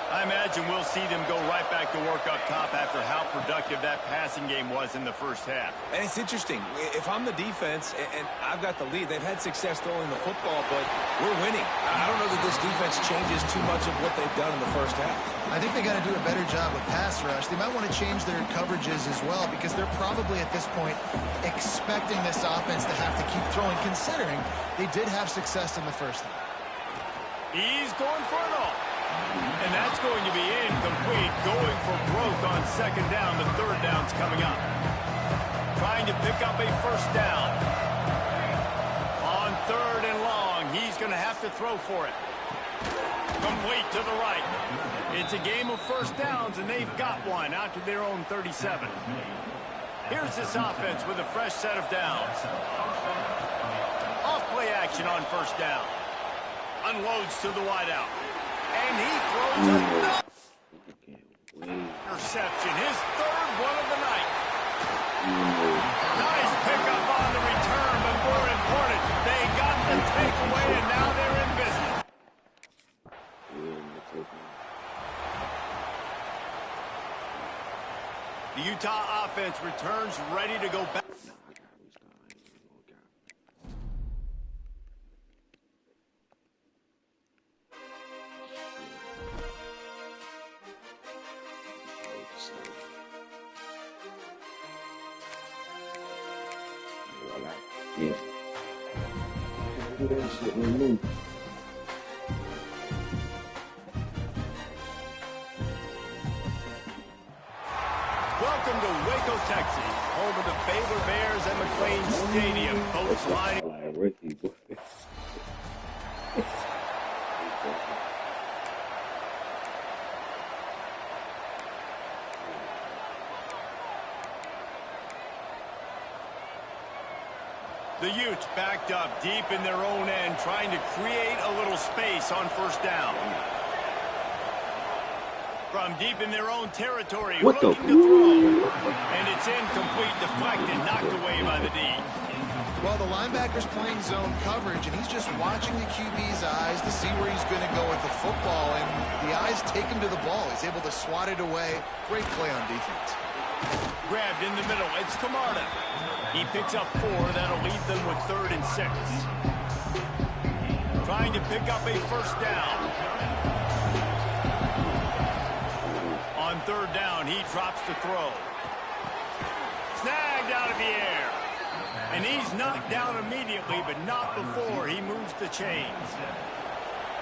I imagine we'll see them go right back to work up top after how productive that passing game was in the first half. And it's interesting. If I'm the defense and I've got the lead, they've had success throwing the football, but we're winning. I don't know that this defense changes too much of what they've done in the first half. I think they got to do a better job with pass rush. They might want to change their coverages as well because they're probably at this point expecting this offense to have to keep throwing, considering they did have success in the first half. He's going for it all. And that's going to be incomplete, going for broke on second down. The third down's coming up. Trying to pick up a first down. On third and long, he's going to have to throw for it. Complete to the right. It's a game of first downs, and they've got one out to their own 37. Here's this offense with a fresh set of downs. Off play action on first down. Unloads to the wideout. And he throws another interception, his third one of the night. Nice pickup on the return, but more important, they got the takeaway, and now they're in business. The Utah offense returns ready to go back. Yeah. Do that shit and move. Welcome to Waco, Texas, home of the Baylor Bears and McLean Stadium. Both lining. The Utes backed up deep in their own end, trying to create a little space on first down. From deep in their own territory, looking to throw. And it's incomplete, deflected, knocked away by the D. Well, the linebacker's playing zone coverage, and he's just watching the QB's eyes to see where he's going to go with the football, and the eyes take him to the ball. He's able to swat it away. Great play on defense. Grabbed in the middle. It's Camarda. He picks up 4. That'll leave them with 3rd and 6. Trying to pick up a first down. On 3rd down, he drops the throw. Snagged out of the air. And he's knocked down immediately, but not before he moves the chains.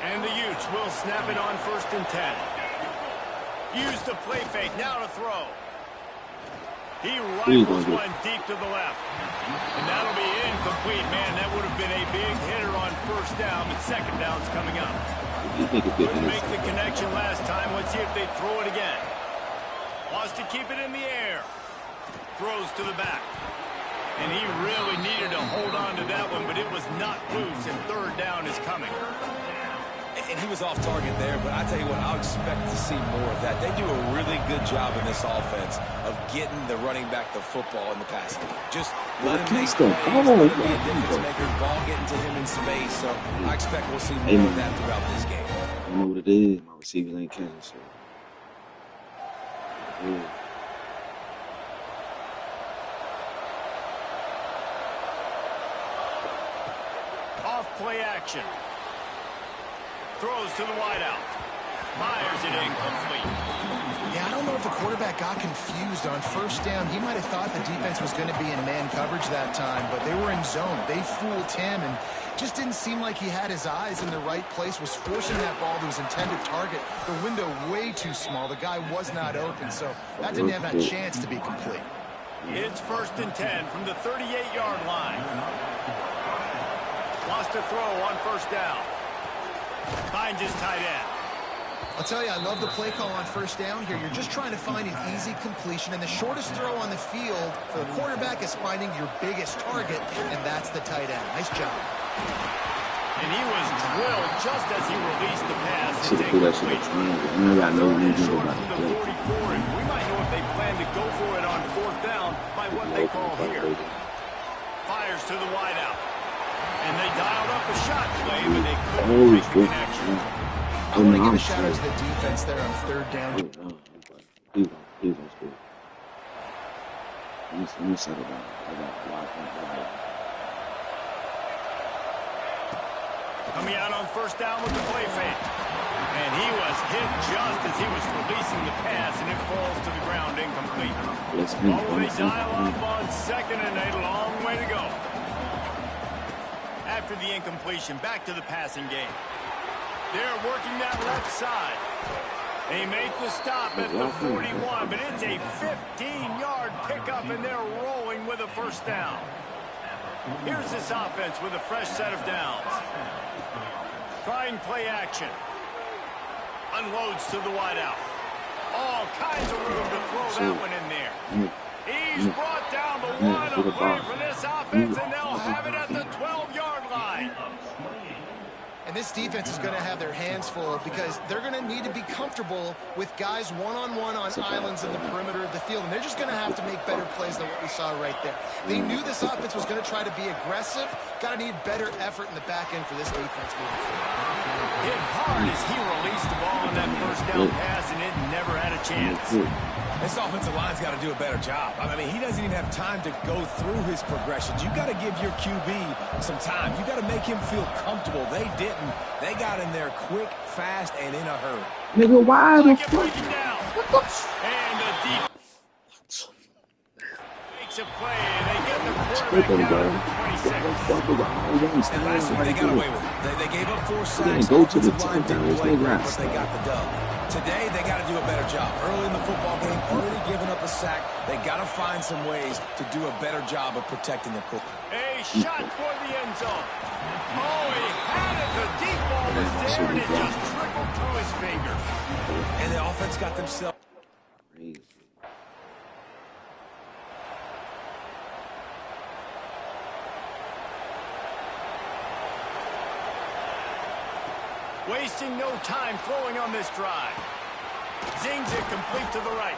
And the Utes will snap it on 1st and 10. Use the play fake. Now to throw. He rifles one deep to the left. And that'll be incomplete. Man, that would have been a big hitter on first down, but second down's coming up. Couldn't make the connection last time. Let's see if they throw it again. Wants to keep it in the air. Throws to the back. And he really needed to hold on to that one, but it was not loose, and 3rd down is coming. And he was off target there, but I tell you what, I'll expect to see more of that. They do a really good job in this offense of getting the running back the football in the passing game. Just let him make plays, let him be a difference maker, ball getting to him in space. So I expect we'll see more of that throughout this game. I know what it is. My receivers ain't catching, so. Yeah. Off play action. Throws to the wideout. Fires it incomplete. Yeah, I don't know if the quarterback got confused on first down. He might have thought the defense was going to be in man coverage that time, but they were in zone. They fooled him and just didn't seem like he had his eyes in the right place, was forcing that ball to his intended target. The window way too small. The guy was not open, so that didn't have that chance to be complete. It's 1st and 10 from the 38-yard line. Lost a throw on first down. Finds his tight end. I'll tell you, I love the play call on first down here. You're just trying to find an easy completion, and the shortest throw on the field for the quarterback is finding your biggest target, and that's the tight end. Nice job. And he was drilled just as he released the pass. Should have put that shit in. I know we do about the 44, and we might know if they plan to go for it on 4th down by what they call here. Fires to the wideout. And they dialed up up a shot play, but they couldn't make the connection. I want to give a shout out to the defense there on third down. Please don't score. Let me settle down. I got a lot of Coming out on first down with the play fake. And he was hit just as he was releasing the pass, and it falls to the ground incomplete. Oh, they dial up on second and a long way to go. After the incompletion, back to the passing game. They're working that left side. They make the stop at the 41, but it's a 15-yard pickup, and they're rolling with a first down. Here's this offense with a fresh set of downs. Trying play action. Unloads to the wideout. All kinds of room to throw that one in there. He's brought down the one away for this offense, and they'll have it at the 12-yard line. And this defense is going to have their hands full because they're going to need to be comfortable with guys one-on-one on islands in the perimeter of the field. And they're just going to have to make better plays than what we saw right there. They knew this offense was going to try to be aggressive. Got to need better effort in the back end for this defense moving forward. Hit hard as he released the ball on that first down pass, and it never had a chance. This offensive line's got to do a better job. I mean, he doesn't even have time to go through his progressions. You got to give your QB some time. You got to make him feel comfortable. They didn't. They got in there quick, fast, and in a hurry. Nigga, why the fuck? And the deep makes a play, and they get the quarterback down to 26. And last week they got away with it. They gave up 4 sacks. Go to the line top. didn't play great, but they got the dub. Today, they got to do a better job. Early in the football game, already giving up a sack. They got to find some ways to do a better job of protecting their quarterback. A shot for the end zone. Oh, he had it. The deep ball was there, and it just trickled through his fingers. And the offense got themselves. Crazy. Wasting no time throwing on this drive. Zings it complete to the right.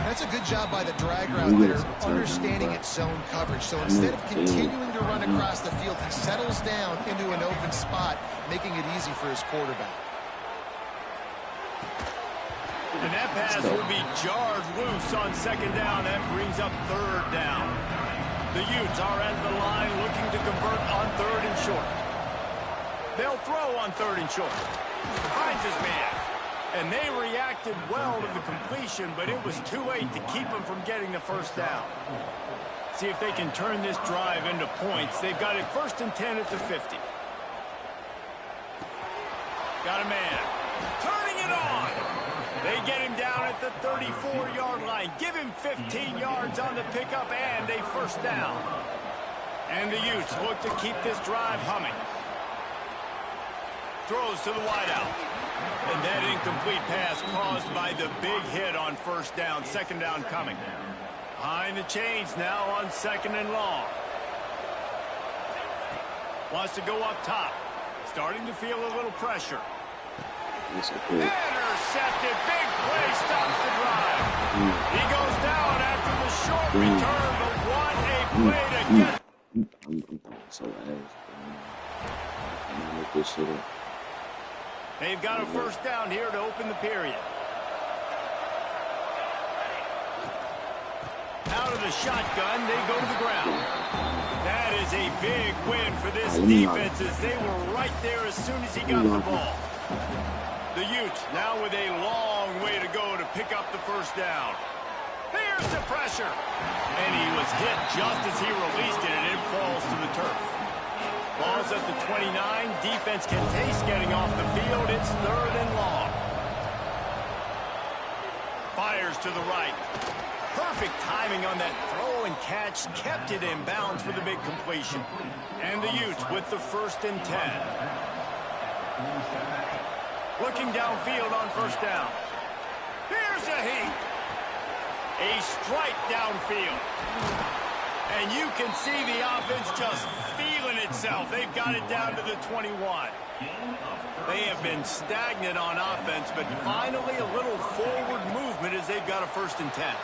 That's a good job by the drag route there, understanding its zone coverage. So instead of continuing to run across the field, he settles down into an open spot, making it easy for his quarterback. And that pass will be jarred loose on second down. That brings up third down. The Utes are at the line looking to convert on third and short. They'll throw on third and short. Finds his man. And they reacted well to the completion, but it was too late to keep them from getting the first down. See if they can turn this drive into points. They've got it 1st and 10 at the 50. Got a man. Turning it on. They get him down at the 34-yard line. Give him 15 yards on the pickup and a first down. And the Utes look to keep this drive humming. Throws to the wideout. And that incomplete pass caused by the big hit on first down. Second down coming. Behind the chains now on second and long. Wants to go up top. Starting to feel a little pressure. Intercepted. Big play stops the drive. He goes down after the short return, but what a play to get. I'm so ass. I'm gonna look this shit up. They've got a first down here to open the period. Out of the shotgun, they go to the ground. That is a big win for this defense as they were right there as soon as he got the ball. The Utes now with a long way to go to pick up the first down. Here's the pressure. And he was hit just as he released it, and it falls to the turf. Ball's at the 29. Defense can taste getting off the field. It's third and long. Fires to the right. Perfect timing on that throw and catch. Kept it in bounds for the big completion. And the Utes with the 1st and 10. Looking downfield on first down. Here's a heat. A strike downfield. And you can see the offense just feeling itself. They've got it down to the 21. They have been stagnant on offense, but finally a little forward movement as they've got a 1st and 10.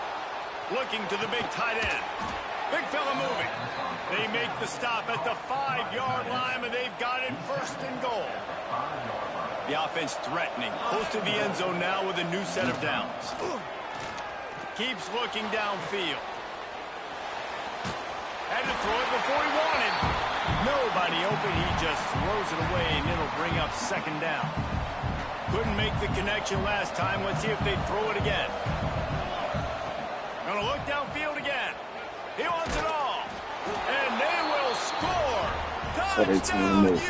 Looking to the big tight end. Big fella moving. They make the stop at the 5-yard line, and they've got it first and goal. The offense threatening, close to the end zone now with a new set of downs. Keeps looking downfield. Had to throw it before he wanted. Nobody open. He just throws it away, and it'll bring up second down. Couldn't make the connection last time. Let's see if they throw it again. Gonna look downfield again. He wants it all. And they will score. Touchdown, Utes.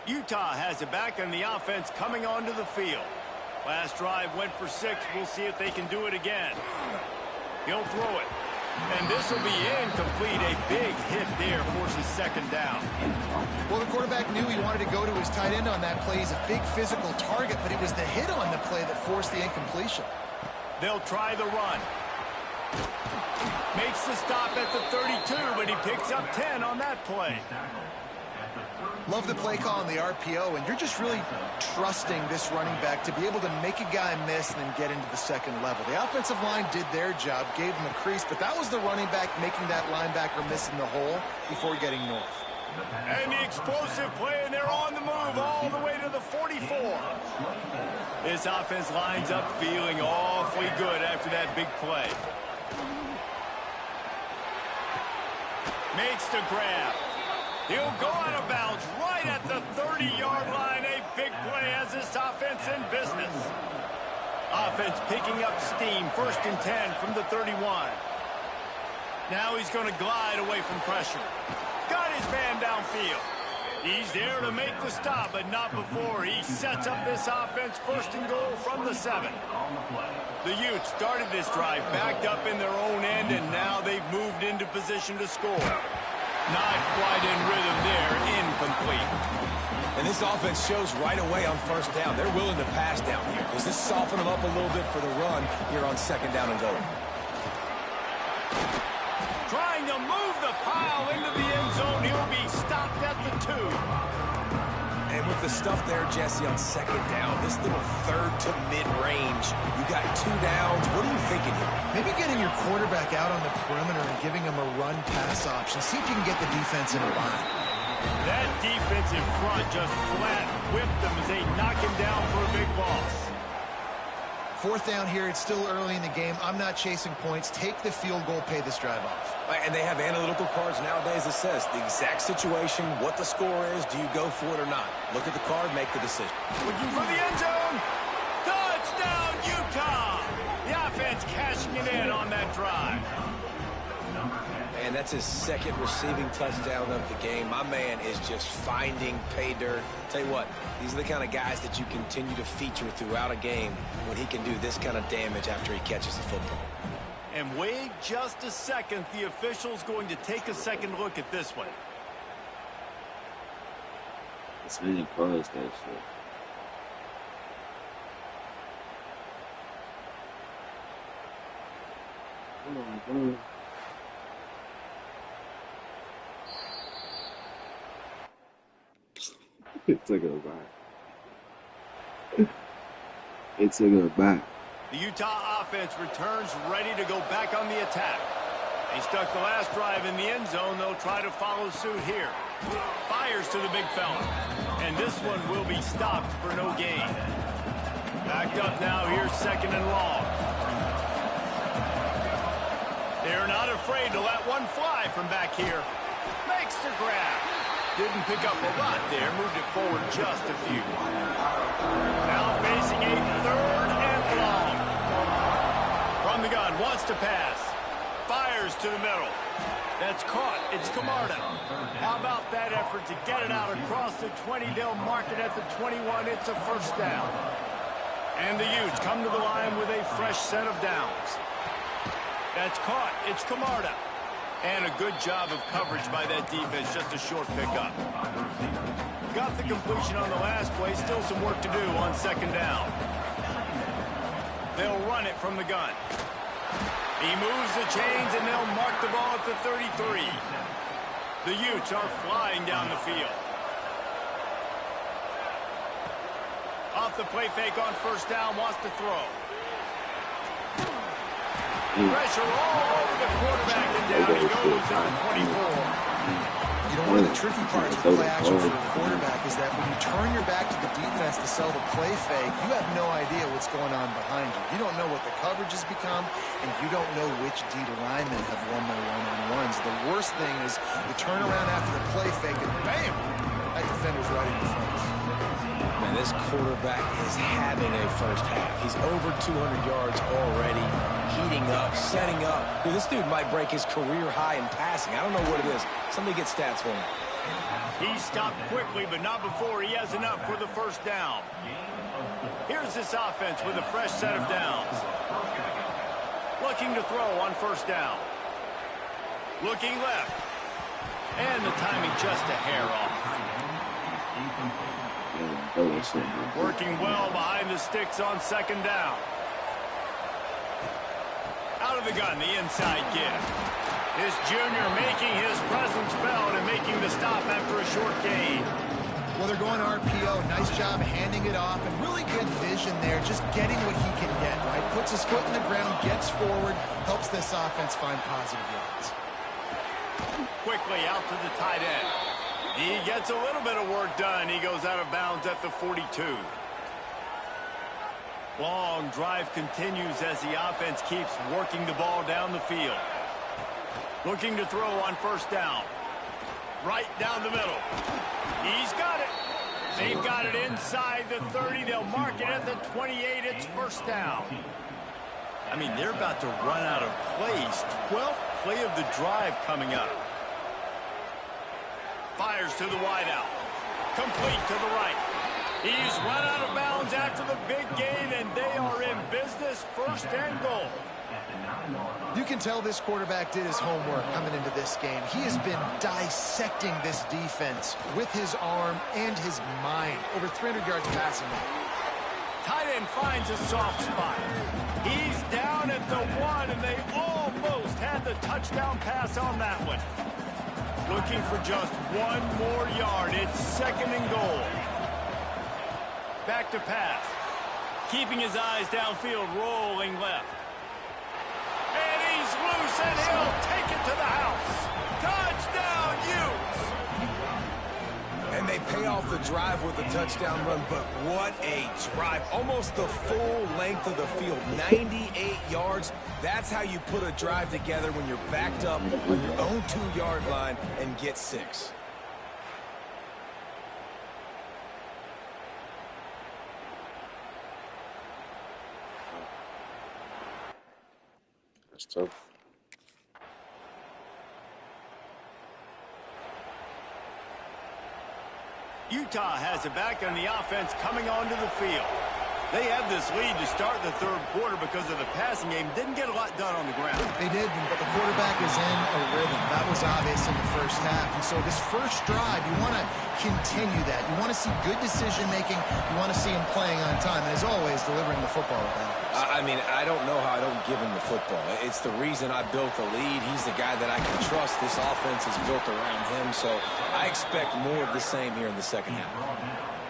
Utah has it back, and the offense coming onto the field. Last drive went for 6. We'll see if they can do it again. He'll throw it. And this will be incomplete. A big hit there forces second down. Well, the quarterback knew he wanted to go to his tight end on that play. He's a big physical target, but it was the hit on the play that forced the incompletion. They'll try the run. Makes the stop at the 32, but he picks up 10 on that play. Love the play call on the RPO, and you're just really trusting this running back to be able to make a guy miss and then get into the second level. The offensive line did their job, gave him a crease, but that was the running back making that linebacker miss in the hole before getting north. And the explosive play, and they're on the move all the way to the 44. This offense lines up feeling awfully good after that big play. Makes the grab. He'll go out of bounds right at the 30-yard line. A big play as this offense in business. Offense picking up steam. 1st and 10 from the 31. Now he's going to glide away from pressure. Got his man downfield. He's there to make the stop, but not before he sets up this offense. 1st and goal from the 7. The Utes started this drive backed up in their own end, and now they've moved into position to score. Not quite in rhythm there. Incomplete. And this offense shows right away on 1st down. They're willing to pass down here. Does this soften them up a little bit for the run here on 2nd down and goal? Trying to move the pile into the end zone. He'll be stopped at the 2. And with the stuff there, Jesse, on 2nd down, this little 3rd to mid-range, you got 2 downs. What are you thinking here? Maybe getting your quarterback out on the perimeter and giving him a run-pass option. See if you can get the defense in a line. That defensive front just flat whipped them as they knock him down for a big loss. 4th down here. It's still early in the game. I'm not chasing points. Take the field goal, pay this drive off. And they have analytical cards nowadays that says the exact situation, what the score is, do you go for it or not? Look at the card, make the decision. Looking for the end zone. Touchdown, Utah! The offense cashing it in on that drive. And that's his 2nd receiving touchdown of the game. My man is just finding pay dirt. Tell you what, these are the kind of guys that you continue to feature throughout a game when he can do this kind of damage after he catches the football. And wait just a second. The official's going to take a second look at this one. It's really close, that shit. Come on, come on. It took her back. It took her back. The Utah offense returns ready to go back on the attack. They stuck the last drive in the end zone. They'll try to follow suit here. Fires to the big fella. And this one will be stopped for no gain. Backed up now. Here's 2nd and long. They're not afraid to let one fly from back here. Makes the grab. Didn't pick up a lot there. Moved it forward just a few. Now facing a 3rd and long. From the gun. Wants to pass. Fires to the middle. That's caught. It's Camarda. How about that effort to get it out across the 20? They'll mark it at the 21. It's a 1st down. And the Utes come to the line with a fresh set of downs. That's caught. It's Camarda. And a good job of coverage by that defense. Just a short pickup. Got the completion on the last play. Still some work to do on second down. They'll run it from the gun. He moves the chains, and they'll mark the ball at the 33. The Utes are flying down the field. Off the play fake on first down, wants to throw. Pressure all over the quarterback, and down he goes at the 24. You know, one of the tricky parts with play action for a quarterback is that when you turn your back to the defense to sell the play fake, you have no idea what's going on behind you. You don't know what the coverage has become, and you don't know which D linemen have won their one-on-ones. The worst thing is you turn around after the play fake, and bam! That defender's right in your face. Man, this quarterback is having a first half. He's over 200 yards already, heating up, setting up. Dude, this dude might break his career high in passing. I don't know what it is. Somebody get stats for him. He stopped quickly, but not before he has enough for the first down. Here's this offense with a fresh set of downs. Looking to throw on first down. Looking left. And the timing just a hair off. Working well behind the sticks on second down. Out of the gun, the inside give. This junior making his presence felt and making the stop after a short gain. Well, they're going RPO. Nice job handing it off, and really good vision there, just getting what he can get, right? Puts his foot in the ground, gets forward, helps this offense find positive yards. Quickly out to the tight end. He gets a little bit of work done. He goes out of bounds at the 42. Long drive continues as the offense keeps working the ball down the field. Looking to throw on first down. Right down the middle. He's got it. They've got it inside the 30. They'll mark it at the 28. It's first down. I mean, they're about to run out of plays. 12th play of the drive coming up. Fires to the wideout. Complete to the right. He's run out of bounds after the big gain, and they are in business. First and goal. You can tell this quarterback did his homework coming into this game. He has been dissecting this defense with his arm and his mind. Over 300 yards passing now. Tight end finds a soft spot. He's down at the 1, and they almost had the touchdown pass on that one. Looking for just one more yard. It's second and goal. Back to pass. Keeping his eyes downfield, rolling left. And he's loose, and he'll take it to the house. Touchdown, Utes! And they pay off the drive with a touchdown run, but what a drive. Almost the full length of the field, 98 yards. That's how you put a drive together when you're backed up on your own 2-yard line and get 6. That's tough. Utah has it back on the offense coming onto the field. They had this lead to start the third quarter because of the passing game. Didn't get a lot done on the ground. They did, but the quarterback is in a rhythm. That was obvious in the first half. And so this first drive, you want to continue that. You want to see good decision-making. You want to see him playing on time. And as always, delivering the football with that. I mean, I don't know how I don't give him the football. It's the reason I built the lead. He's the guy that I can trust. This offense is built around him. So I expect more of the same here in the second half.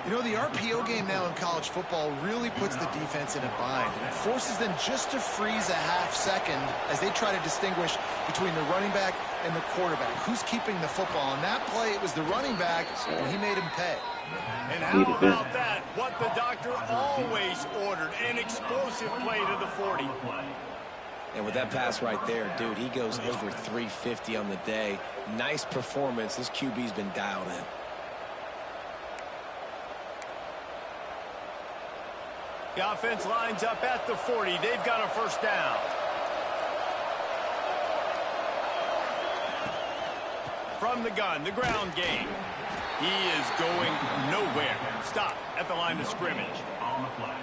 You know, the RPO game now in college football really puts the defense in a bind, and it forces them just to freeze a half second as they try to distinguish between the running back and the quarterback. Who's keeping the football? On that play, it was the running back, and he made him pay. And how about that? What the doctor always ordered, an explosive play to the 40. And with that pass right there, dude, he goes over 350 on the day. Nice performance. This QB's been dialed in. The offense lines up at the 40. They've got a first down. From the gun, the ground game. He is going nowhere. Stop at the line of scrimmage. On the play.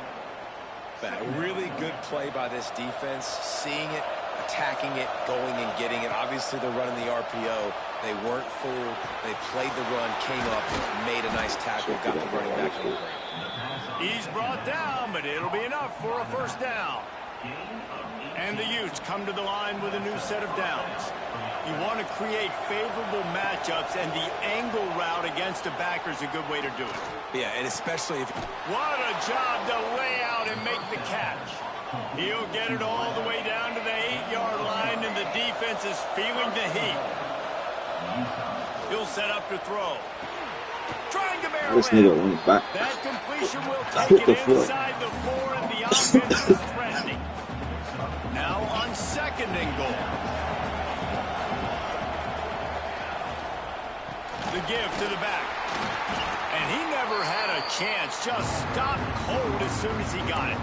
A really good play by this defense, seeing it, attacking it, going and getting it. Obviously, they're running the RPO. They weren't fooled. They played the run, came up, made a nice tackle, got the running back on the ground. He's brought down, but it'll be enough for a first down. And the Utes come to the line with a new set of downs. You want to create favorable matchups, and the angle route against a backer is a good way to do it. Yeah, and especially if... What a job to lay out and make the catch. He'll get it all the way down to the 8-yard line, and the defense is feeling the heat. He'll set up to throw. Trying to barrel This nigga in. went back. That completion will take it inside the 4, and the offense is threatening. Now on 2nd and goal. The give to the back. And he never had a chance. Just stopped cold as soon as he got it.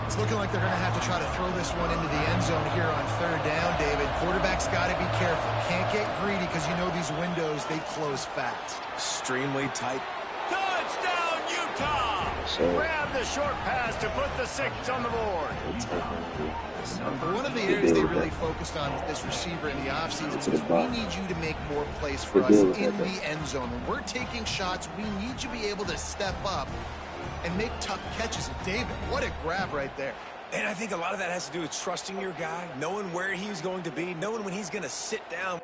It's looking like they're going to have to try to throw this one into the end zone here on 3rd down, David. Quarterback's got to be careful. Can't get greedy because you know these windows, they close fast. Extremely tight. Touchdown, Utah! Grab the short pass to put the 6 on the board. One of the areas they really focused on with this receiver in the offseason was we need you to make more plays for us in the end zone. When we're taking shots, we need you to be able to step up and make tough catches. And David, what a grab right there. And I think a lot of that has to do with trusting your guy, knowing where he's going to be, knowing when he's going to sit down.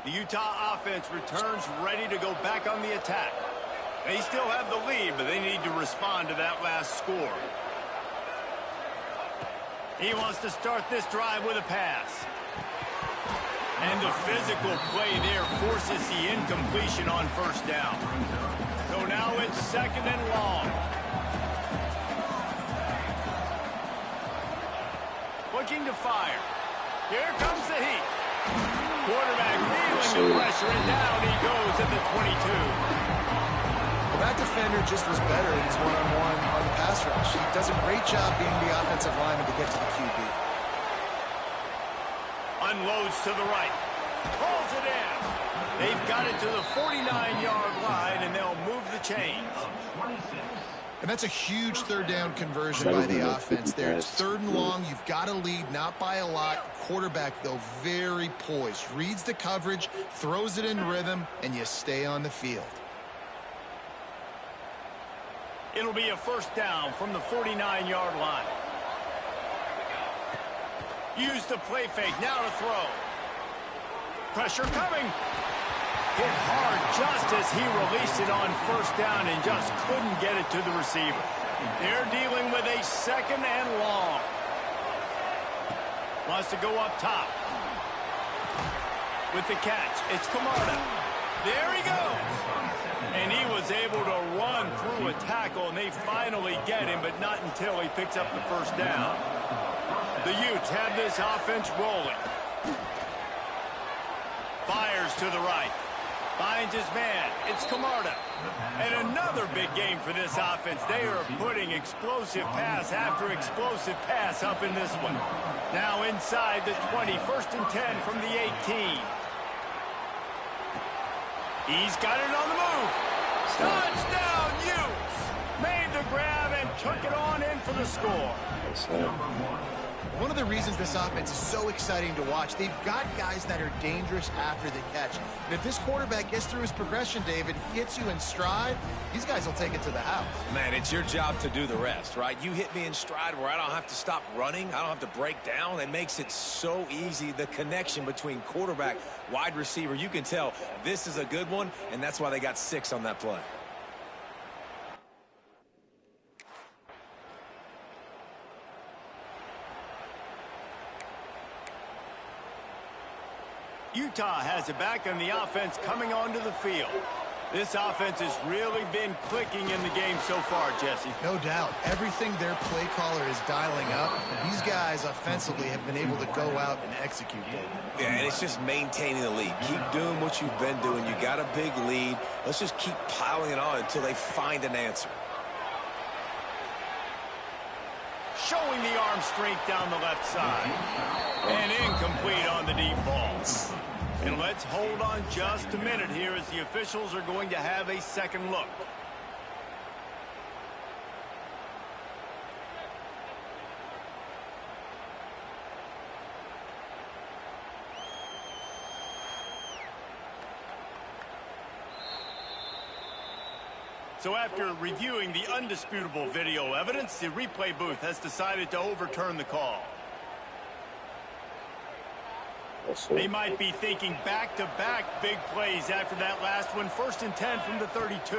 The Utah offense returns ready to go back on the attack. They still have the lead, but they need to respond to that last score. He wants to start this drive with a pass. And the physical play there forces the incompletion on 1st down. So now it's 2nd and long. Looking to fire. Here comes the heat. Quarterback feeling the pressure, and down he goes at the 22. Well, that defender just was better in his one-on-one on the pass rush. He does a great job being the offensive lineman to get to the QB. Unloads to the right. Pulls it in. They've got it to the 49-yard line, and they'll move the chains. And that's a huge 3rd down conversion by the offense there. It's 3rd and long. You've got to lead, not by a lot. Quarterback, though, very poised. Reads the coverage, throws it in rhythm, and you stay on the field. It'll be a 1st down from the 49-yard line. Use the play fake, now to throw. Pressure coming. Hit hard just as he released it on 1st down and just couldn't get it to the receiver. They're dealing with a 2nd and long. Wants to go up top. With the catch, it's Camarda. There he goes. And he was able to run through a tackle, and they finally get him, but not until he picks up the 1st down. The Utes have this offense rolling. Fires to the right. Finds his man. It's Camarda. And another big game for this offense. They are putting explosive pass after explosive pass up in this one. Now inside the 20. 1st and 10 from the 18. He's got it on the move. Touchdown, Utes. Made the grab and took it on in for the score. One of the reasons this offense is so exciting to watch, they've got guys that are dangerous after the catch. And if this quarterback gets through his progression, David, gets you in stride, these guys will take it to the house. Man, it's your job to do the rest, right? You hit me in stride where I don't have to stop running. I don't have to break down. It makes it so easy, the connection between quarterback, wide receiver. You can tell this is a good one, and that's why they got 6 on that play. Utah has it back, and the offense coming onto the field. This offense has really been clicking in the game so far, Jesse. No doubt. Everything their play caller is dialing up, these guys offensively have been able to go out and execute it. Yeah, and it's just maintaining the lead. Keep doing what you've been doing. You got a big lead. Let's just keep piling it on until they find an answer. Showing the arm strength down the left side. And incomplete on the deep ball. And let's hold on just a minute here as the officials are going to have a second look. So after reviewing the undisputable video evidence, the replay booth has decided to overturn the call. They might be thinking back-to-back big plays after that last one. 1st and 10 from the 32.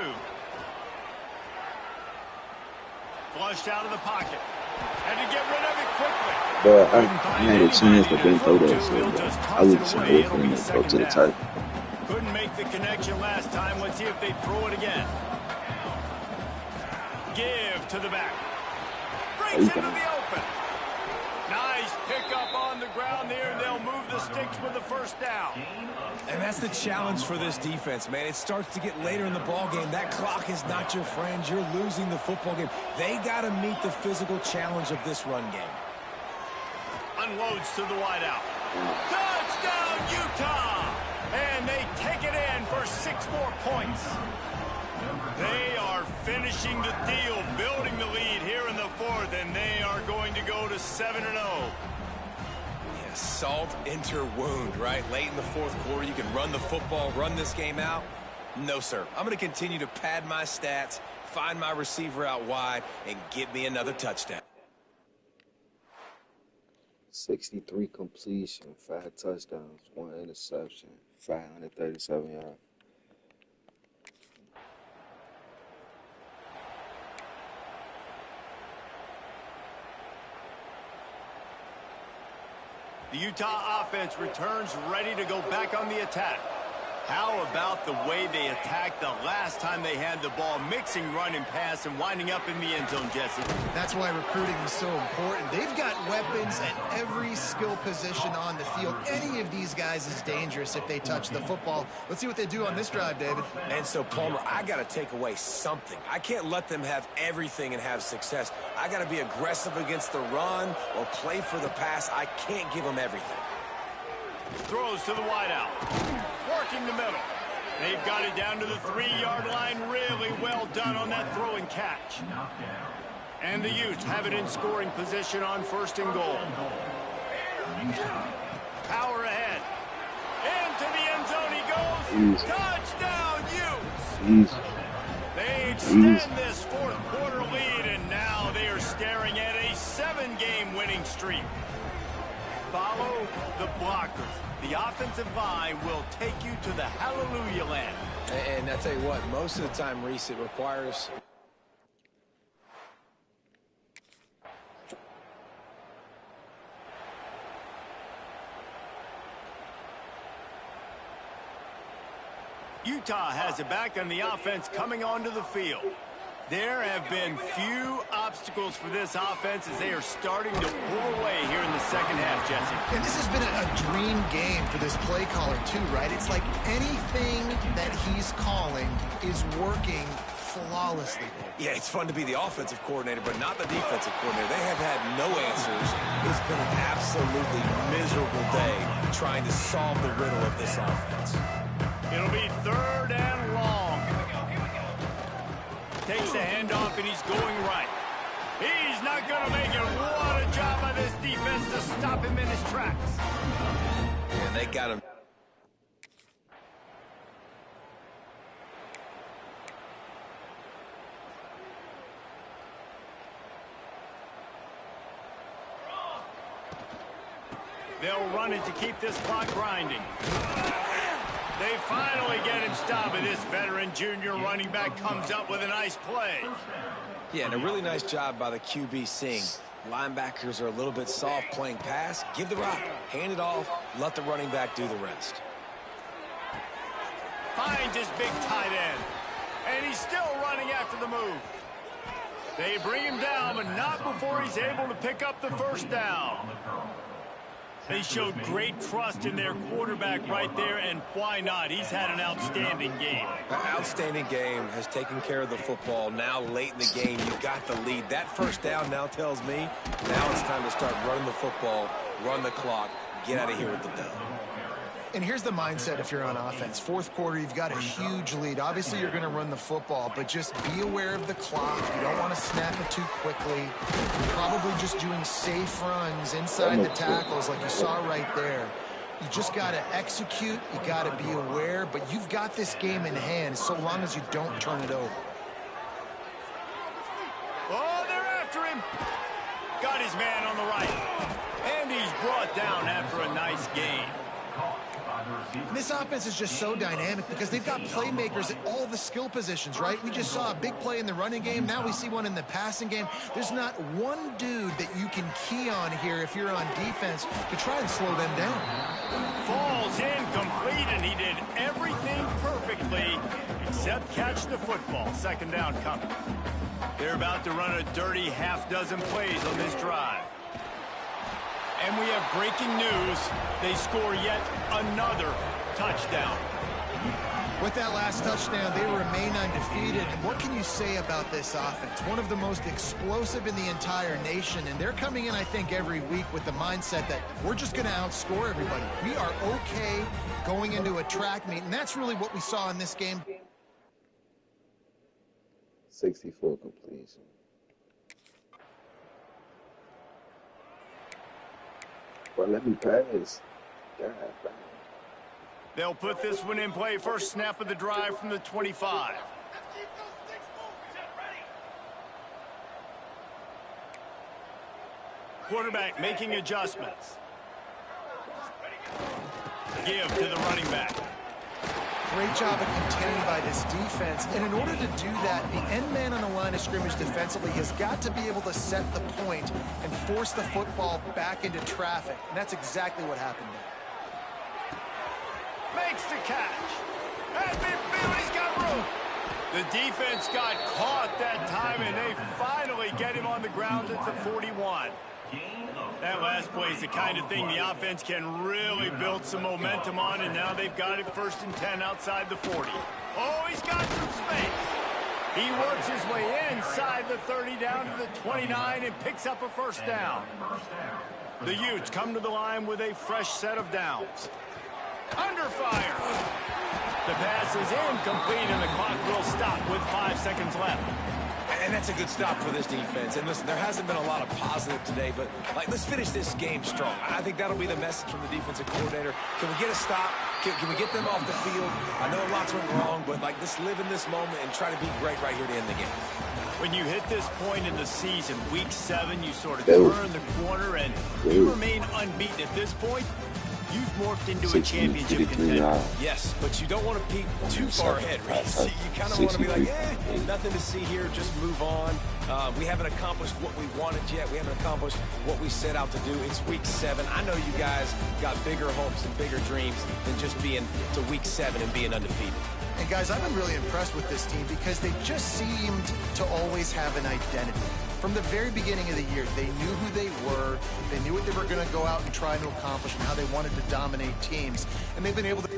Flushed out of the pocket. And to get rid of it quickly. But I had a chance to bend throw that shit. I was trying to wait for him to go to the turf. Couldn't make the connection last time. Let's see if they throw it again. Give to the back. Brings into the open. Nice pickup on the ground there, and they'll move the sticks with the 1st down. And that's the challenge for this defense, man. It starts to get later in the ball game. That clock is not your friend. You're losing the football game. They got to meet the physical challenge of this run game. Unloads to the wideout. Touchdown, Utah! And they take it in for 6 more points. They are finishing the deal, building the lead here in the 4th, and they are going to go to 7-0. Yeah, salt enter wound, right? Late in the 4th quarter, you can run the football, run this game out. No, sir. I'm going to continue to pad my stats, find my receiver out wide, and get me another touchdown. 63 completion, 5 touchdowns, 1 interception, 537 yards. The Utah offense returns ready to go back on the attack. How about the way they attacked the last time they had the ball, mixing run and pass and winding up in the end zone, Jesse? That's why recruiting is so important. They've got weapons at every skill position on the field. Any of these guys is dangerous if they touch the football. Let's see what they do on this drive, David. And so, Palmer, I got to take away something. I can't let them have everything and have success. I got to be aggressive against the run or play for the pass. I can't give them everything. Throws to the wideout. Working the middle. They've got it down to the 3-yard line. Really well done on that throw and catch. And the Utes have it in scoring position on 1st and goal. Power ahead. Into the end zone he goes. Touchdown, Utes. They extend this 4th quarter lead, and now they are staring at a 7-game winning streak. Follow the blockers. The offensive line will take you to the hallelujah land. And I tell you what, most of the time, Reese, it requires... Utah has it back on the offense coming onto the field. There have been few obstacles for this offense as they are starting to pull away here in the 2nd half, Jesse. And this has been a dream game for this play caller, too, right? It's like anything that he's calling is working flawlessly. Yeah, it's fun to be the offensive coordinator, but not the defensive coordinator. They have had no answers. It's been an absolutely miserable day trying to solve the riddle of this offense. It'll be 3rd and long. Takes the handoff, and he's going right. He's not going to make it. What a job by this defense to stop him in his tracks. And they got him. They'll run it to keep this clock grinding. They finally get him stopped, and this veteran junior running back comes up with a nice play. Yeah, and a really nice job by the QB seeing. Linebackers are a little bit soft playing pass. Give the rock, hand it off, let the running back do the rest. Finds his big tight end, and he's still running after the move. They bring him down, but not before he's able to pick up the 1st down. They showed great trust in their quarterback right there, and why not? He's had an outstanding game. An outstanding game, has taken care of the football. Now late in the game, you got the lead. That 1st down now tells me now it's time to start running the football, run the clock, get out of here with the dub. And here's the mindset if you're on offense. Fourth quarter, you've got a huge lead. Obviously, you're going to run the football, but just be aware of the clock. You don't want to snap it too quickly. You're probably just doing safe runs inside the tackles like you saw right there. You just got to execute. You got to be aware, but you've got this game in hand so long as you don't turn it over. Oh, they're after him. Got his man on the right. And he's brought down after a nice gain. And this offense is just so dynamic because they've got playmakers at all the skill positions, right? We just saw a big play in the running game. Now we see one in the passing game. There's not one dude that you can key on here if you're on defense to try and slow them down. Falls incomplete, and he did everything perfectly except catch the football. Second down coming. They're about to run a dirty half-dozen plays on this drive. And we have breaking news. They score yet another touchdown. With that last touchdown, they remain undefeated. And what can you say about this offense? One of the most explosive in the entire nation. And they're coming in, I think, every week with the mindset that we're just going to outscore everybody. We are okay going into a track meet. And that's really what we saw in this game. 64 completion. Well, let me pass. God, man. They'll put this one in play. First snap of the drive from the 25. Quarterback making adjustments. Give to the running back. Great job of containing by this defense. And in order to do that, the end man on the line of scrimmage defensively has got to be able to set the point and force the football back into traffic. And that's exactly what happened there. Makes the catch. At midfield, he's got room. The defense got caught that time, and they finally get him on the ground at the 41. That last play is the kind of thing the offense can really build some momentum on, and now they've got it 1st and 10 outside the 40. Oh, he's got some space. He works his way inside the 30 down to the 29 and picks up a first down. The Utes come to the line with a fresh set of downs. Under fire. The pass is incomplete, and the clock will stop with 5 seconds left. And that's a good stop for this defense. And listen, there hasn't been a lot of positive today, but let's finish this game strong. I think that'll be the message from the defensive coordinator. Can we get a stop? Can we get them off the field? I know lots went wrong, but let's live in this moment and try to be great right here to end the game. When you hit this point in the season, week 7, you sort of turn the corner and you remain unbeaten at this point. You've morphed into a championship contender. Yes, but you don't want to peek too far ahead, right? You kind of want to be like, nothing to see here, just move on. We haven't accomplished what we wanted yet. We haven't accomplished what we set out to do. It's week 7. I know you guys got bigger hopes and bigger dreams than just being to week 7 and being undefeated. And guys, I've been really impressed with this team because they just seemed to always have an identity. From the very beginning of the year, they knew who they were, they knew what they were going to go out and try to accomplish and how they wanted to dominate teams. And they've been able to...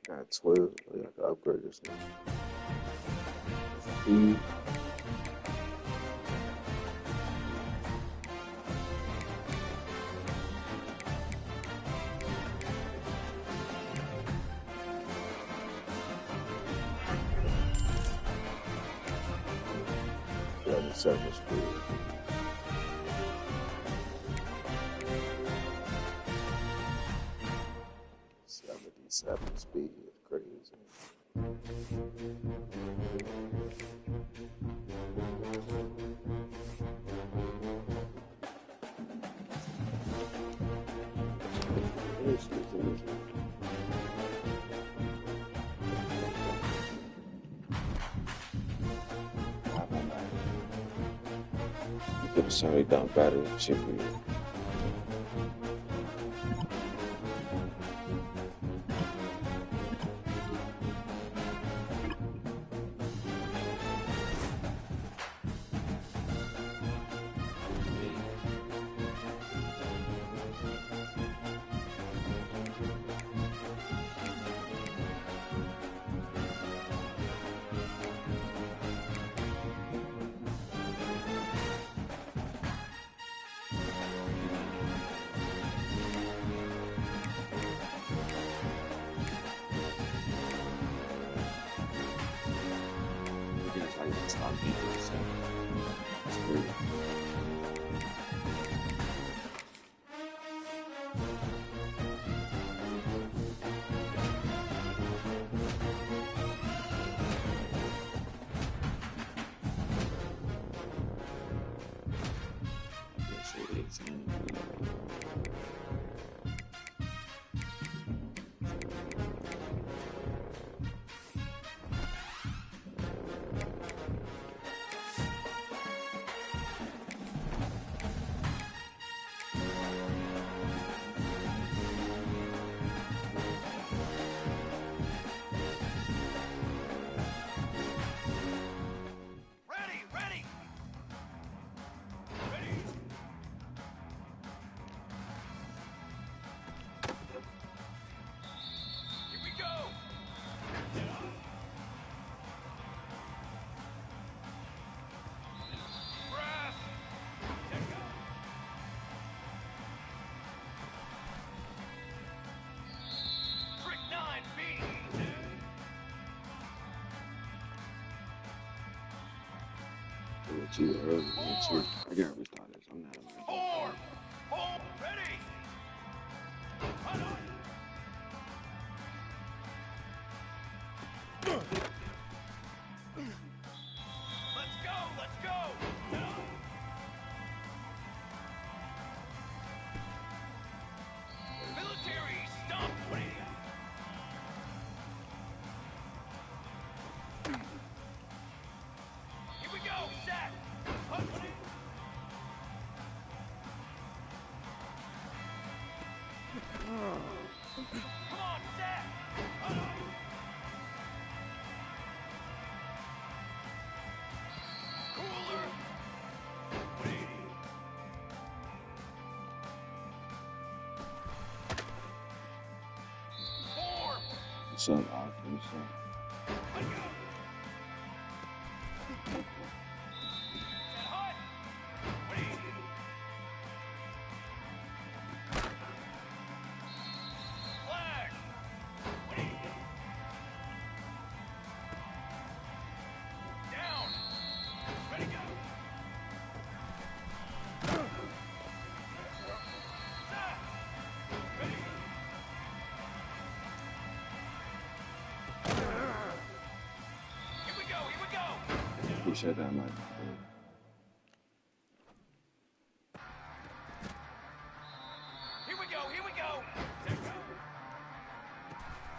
Got 12. I got to upgrade this now. Speed. Yeah, 7 speed. Seven speed is crazy. You could have certainly done better than Chippy. top defense. So that's great. Too early. I gotta restart this. I'm not a man. Ready. Let's go. Military, stop. Here we go, set. Come on, set. Cooler. Form. What's up, Arthur? What's up? Appreciate that, Mike. Here we go.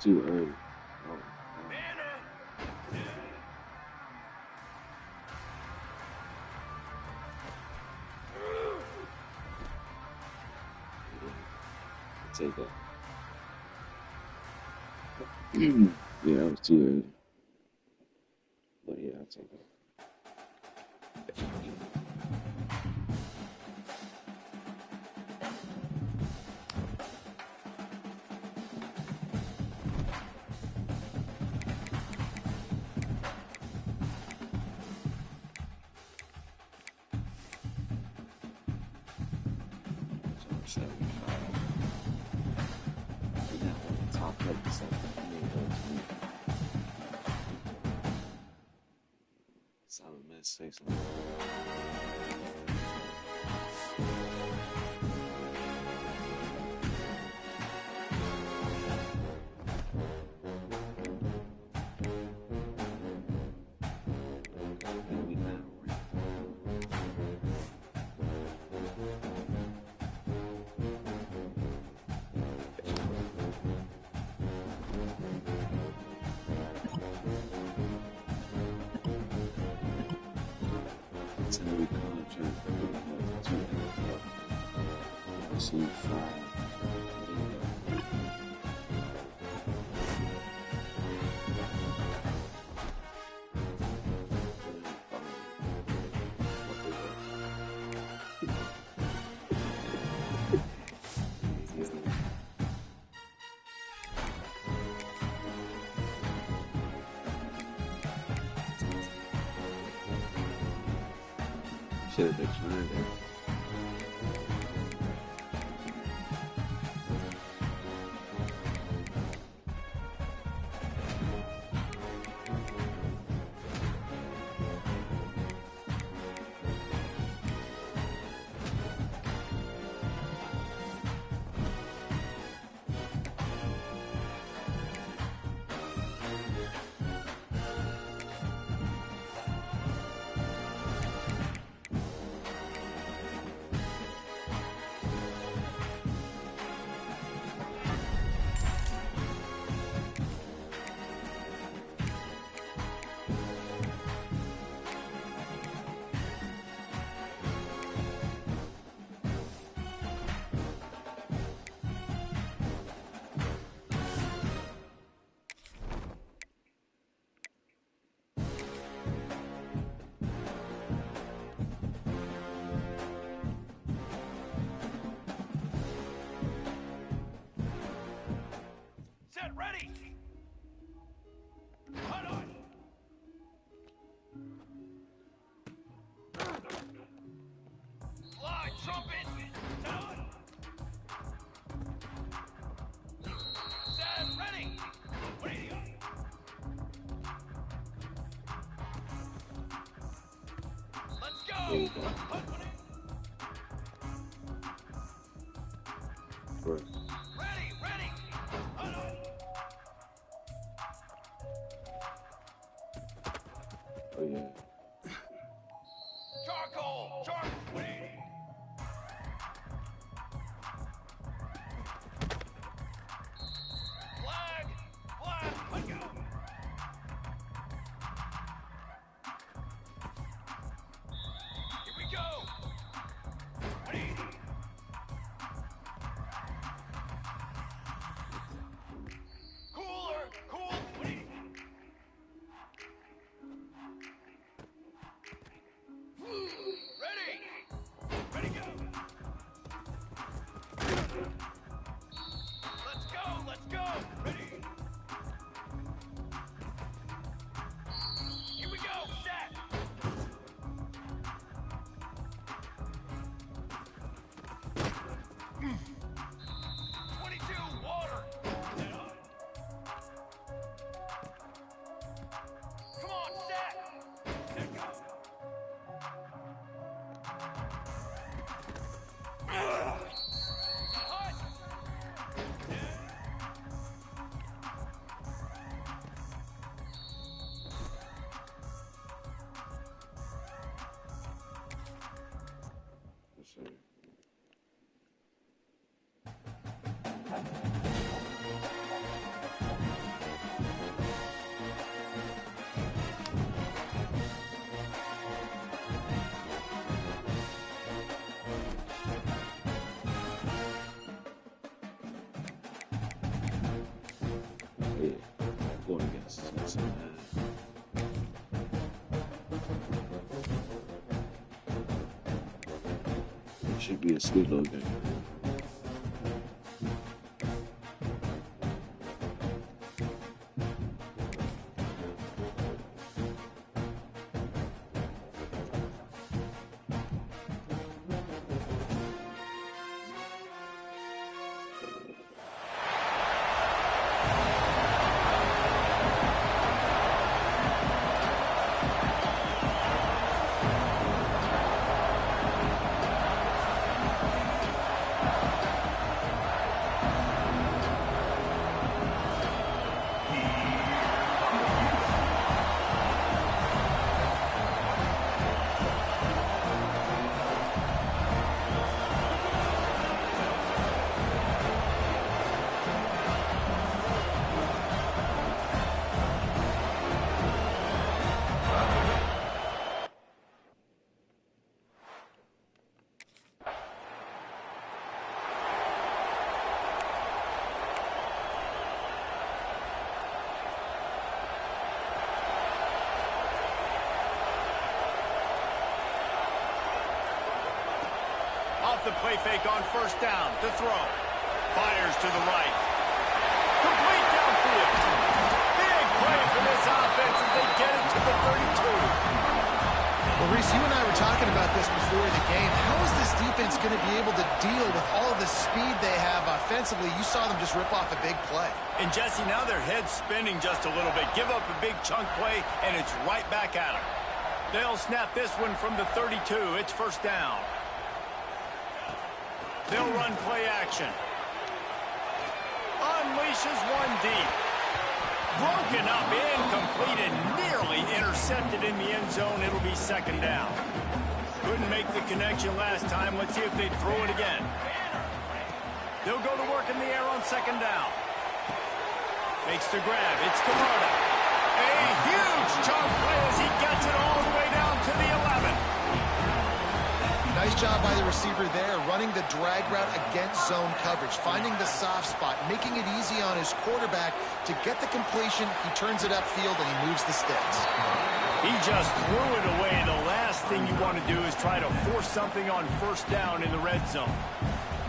Too early. Oh, Banner. Take that. Yeah, that was too early. But yeah, I'll take it. Say something. Should have declined it. There you go. First. Oh yeah. Charcoal! Flag! Let go! Here we go! Cooler! Cool! Ready, go! Let's go! Ready! Here we go! Set! 22, water! Come on, set! Let go! Yes, sir. Yeah, going against Cincinnati. It should be a sweet little game. Off the play fake on first down to throw. Fires to the right. Complete downfield. Big play for this offense as they get it to the 32. Well, Reese, you and I were talking about this before the game. How is this defense going to be able to deal with all the speed they have offensively? You saw them just rip off a big play. And Jesse, now their head's spinning just a little bit. Give up a big chunk play, and it's right back at them. They'll snap this one from the 32. It's first down. They'll run play action. Unleashes one deep. Broken up, incomplete, and nearly intercepted in the end zone. It'll be second down. Couldn't make the connection last time. Let's see if they throw it again. They'll go to work in the air on second down. Makes the grab. It's Kamara. A huge chunk play as he gets it all the way down to the 11. Nice job by the receiver there, running the drag route against zone coverage, finding the soft spot, making it easy on his quarterback to get the completion. He turns it upfield and he moves the sticks. He just threw it away. The last thing you want to do is try to force something on first down in the red zone.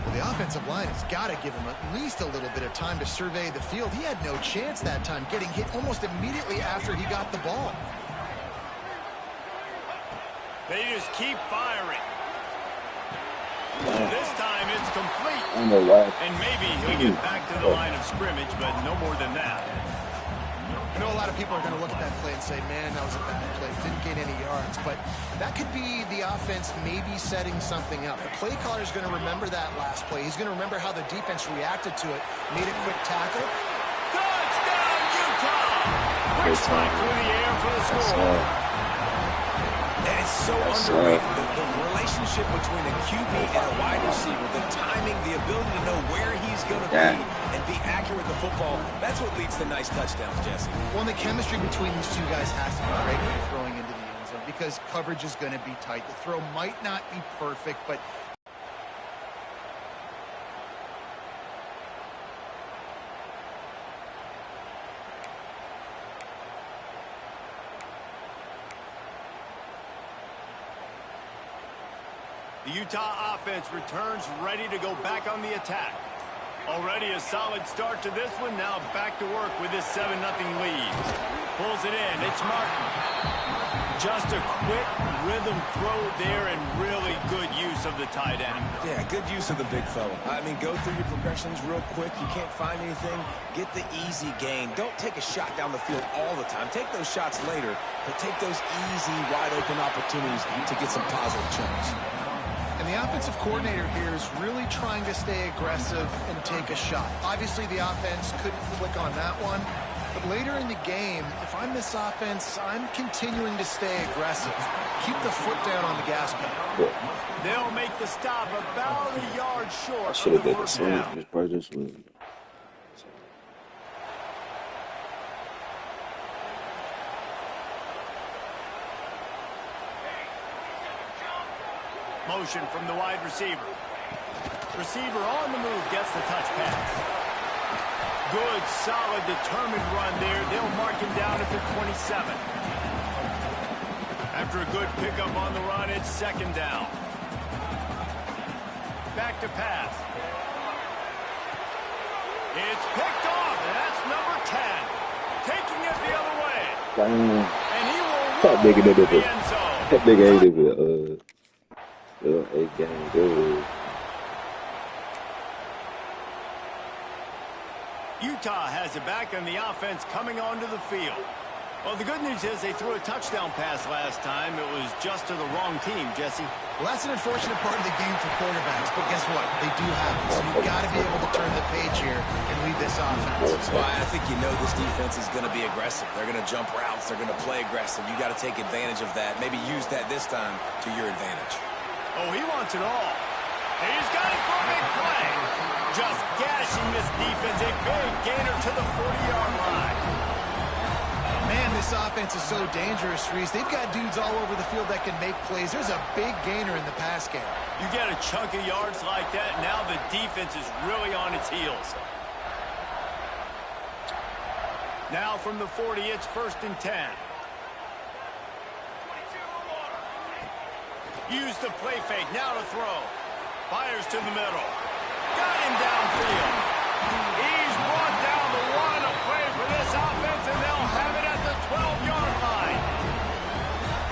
Well, the offensive line has got to give him at least a little bit of time to survey the field. He had no chance that time, getting hit almost immediately after he got the ball. They just keep firing. This time it's complete. I know why. And maybe he'll get back to the line of scrimmage, but no more than that. I know a lot of people are going to look at that play and say, man, that was a bad play. Didn't gain any yards. But that could be the offense maybe setting something up. The play caller is going to remember that last play. He's going to remember how the defense reacted to it, made a quick tackle. Touchdown, Utah! Quick spike through the air for the score. And it's so underrated. The relationship between a QB and a wide receiver, the timing, the ability to know where he's going to be and be accurate with the football, that's what leads to nice touchdowns, Jesse. Well, and the chemistry between these two guys has to be great when you're throwing into the end zone because coverage is going to be tight. The throw might not be perfect, but the Utah offense returns ready to go back on the attack. Already a solid start to this one. Now back to work with this 7-0 lead. Pulls it in. It's Martin. Just a quick rhythm throw there and really good use of the tight end. Yeah, good use of the big fella. I mean, go through your progressions real quick. You can't find anything. Get the easy gain. Don't take a shot down the field all the time. Take those shots later, but take those easy, wide-open opportunities to get some positive chunks. And the offensive coordinator here is really trying to stay aggressive and take a shot. Obviously, the offense couldn't click on that one. But later in the game, if I'm this offense, I'm continuing to stay aggressive. Keep the foot down on the gas pedal. They'll make the stop about a yard short. I should have did the same. Just probably this one. Motion from the wide receiver. Receiver on the move gets the touch pass. Good, solid, determined run there. They'll mark him down at the 27. After a good pickup on the run, it's second down. Back to pass. It's picked off, and that's number 10. Taking it the other way. And he will roll into the end zone. That nigga ain't even, a game good. Utah has it back, and the offense coming onto the field. Well, the good news is they threw a touchdown pass last time. It was just to the wrong team, Jesse. Well, that's an unfortunate part of the game for quarterbacks, but guess what? They do have it. So you've got to be able to turn the page here and lead this offense. Well, I think you know this defense is going to be aggressive. They're going to jump routes. They're going to play aggressive. You got to take advantage of that. Maybe use that this time to your advantage. Oh, he wants it all. He's got it for a big play. Just gashing this defense. A big gainer to the 40-yard line. Man, this offense is so dangerous, Reese. They've got dudes all over the field that can make plays. There's a big gainer in the pass game. You get a chunk of yards like that, now the defense is really on its heels. Now from the 40, it's 1st and 10. Use the play fake, now to throw. Fires to the middle. Got him downfield. He's brought down the one. A play for this offense, and they'll have it at the 12-yard line.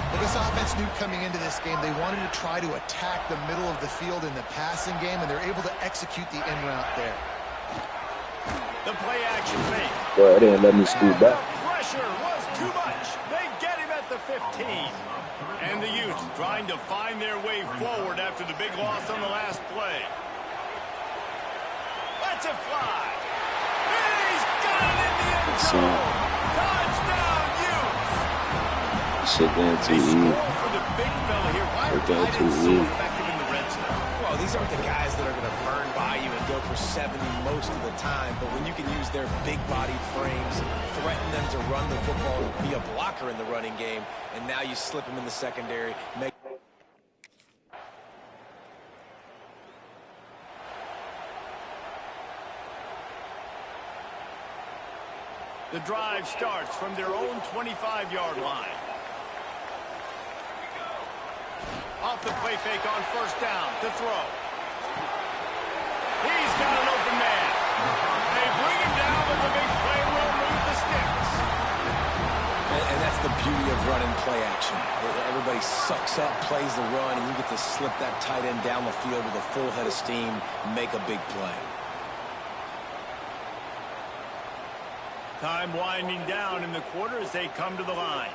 Well, this offense knew coming into this game they wanted to try to attack the middle of the field in the passing game, and they're able to execute the in route there. The play action fake. Boy, they didn't let me scoot back. The pressure was too much. They get him at the 15. And the Utes trying to find their way forward after the big loss on the last play. Lets it fly. He's got it in the end zone. Touchdown, Utes. Shit down too They easy. score for the big fella here. Why are tight ends so effective in the red zone? Well, these aren't the guys that are going to burn by you and go for 70 most of the time, but when you can use their big-bodied frames, threaten them to run the football, be a blocker in the running game, and now you slip them in the secondary, make The drive starts from their own 25-yard line. Off the play fake on 1st down to throw. He's got an open man. They bring him down, but the big play will move the sticks. and that's the beauty of running play action. Everybody sucks up, plays the run, and you get to slip that tight end down the field with a full head of steam, make a big play. Time winding down in the quarter as they come to the line.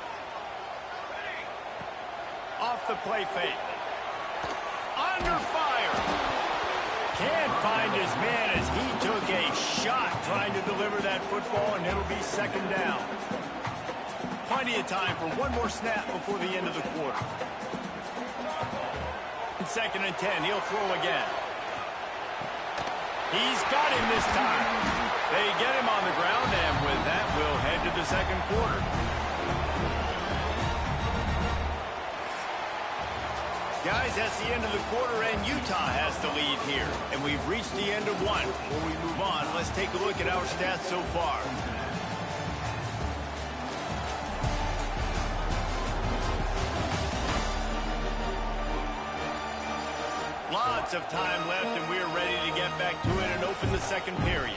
Off the play fake. Under fire. Can't find his man as he took a shot trying to deliver that football, and it'll be second down. Plenty of time for one more snap before the end of the quarter. Second and 10, he'll throw again. He's got him this time. They get him on the ground, and with that, we'll head to the second quarter. Guys, that's the end of the quarter, and Utah has the lead here. And we've reached the end of one. Before we move on, let's take a look at our stats so far. Lots of time left, and we're ready to get back to it and open the second period.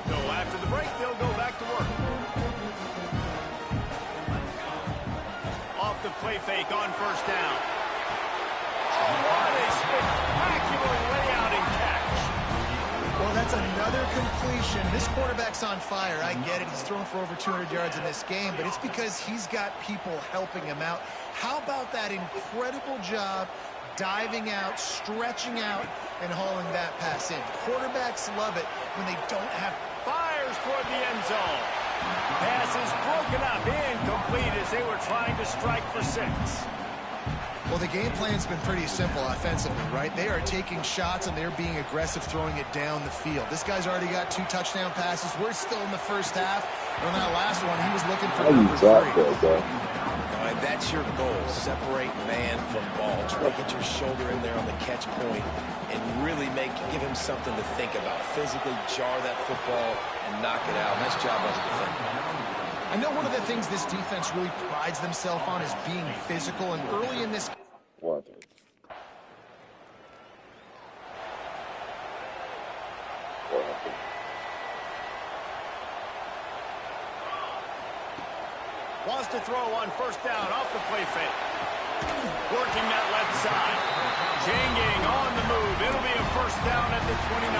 So after the break, they'll go back to work. Off the play fake on first down. Oh, what a spectacular layout and catch. Well, that's another completion. This quarterback's on fire. I get it. He's thrown for over 200 yards in this game, but it's because he's got people helping him out. How about that incredible job diving out, stretching out, and hauling that pass in? Quarterbacks love it when they don't have... Fires toward the end zone. Pass is broken up, incomplete as they were trying to strike for 6. Well, the game plan's been pretty simple offensively, right? They are taking shots, and they're being aggressive, throwing it down the field. This guy's already got 2 touchdown passes. We're still in the first half. And on that last one, he was looking for number 3. And that's your goal. Separate man from ball. Try to get your shoulder in there on the catch point and really give him something to think about. Physically jar that football and knock it out. Nice job as a defender. I know one of the things this defense really prides themselves on is being physical, and early in this... What? Wants to throw on first down off the play fake. Working that left side. Janging on the move. It'll be a first down at the 29.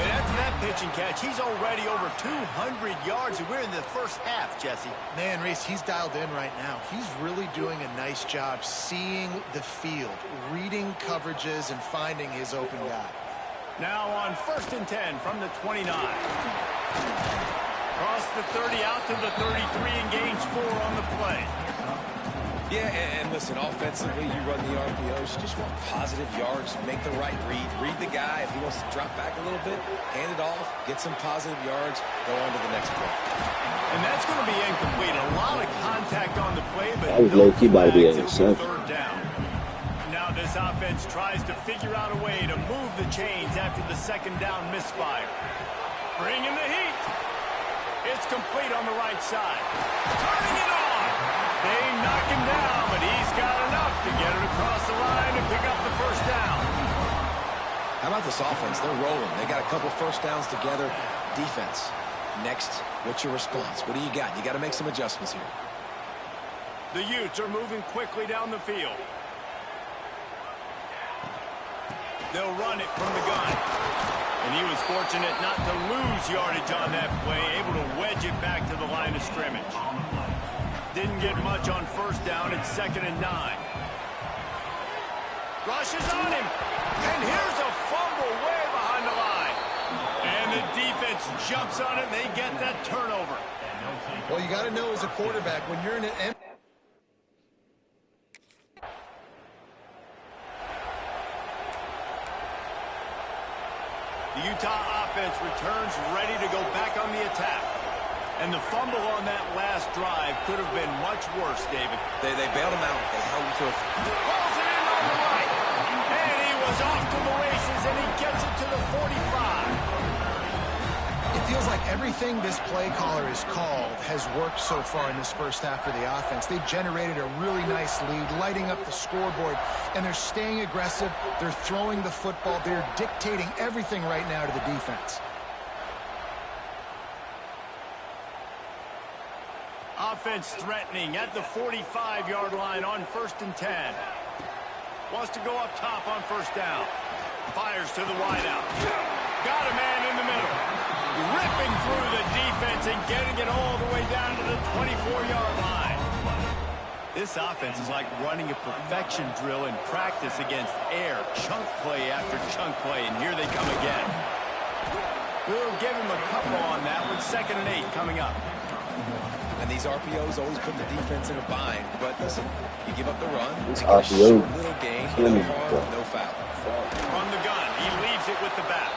And after that pitch and catch, he's already over 200 yards, and we're in the first half, Jesse. Man, Reese, he's dialed in right now. He's really doing a nice job seeing the field, reading coverages, and finding his open guy. Now on first and 10 from the 29. Across the 30 out to the 33 and gains 4 on the play. Yeah, and listen, offensively, you run the RPOs. You just want positive yards, make the right read. Read the guy. If he wants to drop back a little bit, hand it off, get some positive yards, go on to the next play. And that's going to be incomplete. A lot of contact on the play, but that was no low-key about to be an flags. interception. Third down. Now this offense tries to figure out a way to move the chains after the second down misfire. Bringing the heat. It's complete on the right side. Turning it on. They knock him down, but he's got enough to get it across the line and pick up the first down. How about this offense? They're rolling. They got a couple first downs together. Defense. Next, what's your response? What do you got? You got to make some adjustments here. The Utes are moving quickly down the field. They'll run it from the gun. And he was fortunate not to lose yardage on that play, able to wedge it back to the line of scrimmage. Didn't get much on first down. It's 2nd and 9. Rushes on him. And here's a fumble way behind the line. And the defense jumps on it, and they get that turnover. Well, you got to know as a quarterback, when you're in an... The Utah offense returns ready to go back on the attack. And the fumble on that last drive could have been much worse, David. They bailed him out. They held him to a... Rolls it in on the right. And he was off to the races, and he gets it to the 45. It feels like everything this play caller has called has worked so far in this first half for the offense. They've generated a really nice lead, lighting up the scoreboard, and they're staying aggressive. They're throwing the football. They're dictating everything right now to the defense. Offense threatening at the 45-yard line on 1st and 10. Wants to go up top on first down. Fires to the wideout. Got a man in the middle. Ripping through the defense and getting it all the way down to the 24-yard line. This offense is like running a perfection drill in practice against air. Chunk play after chunk play, and here they come again. We'll give him a couple on that with 2nd and 8 coming up. And these RPOs always put the defense in a bind. But listen, you give up the run, This you get a RPO. short little gain, no harm, no foul. From the gun, he leaves it with the back.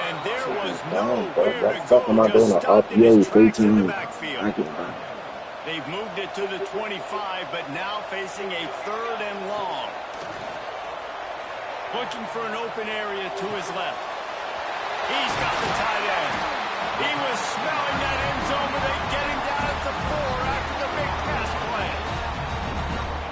And there was Down, bro. nowhere That's to fuck go. am I doing? Just An stopped in RPO his tracks in the 13. backfield. I can buy. They've moved it to the 25, but now facing a 3rd and long. Looking for an open area to his left. He's got the tight end. He was smelling that end zone, but they get him down at the 4 after the big pass play.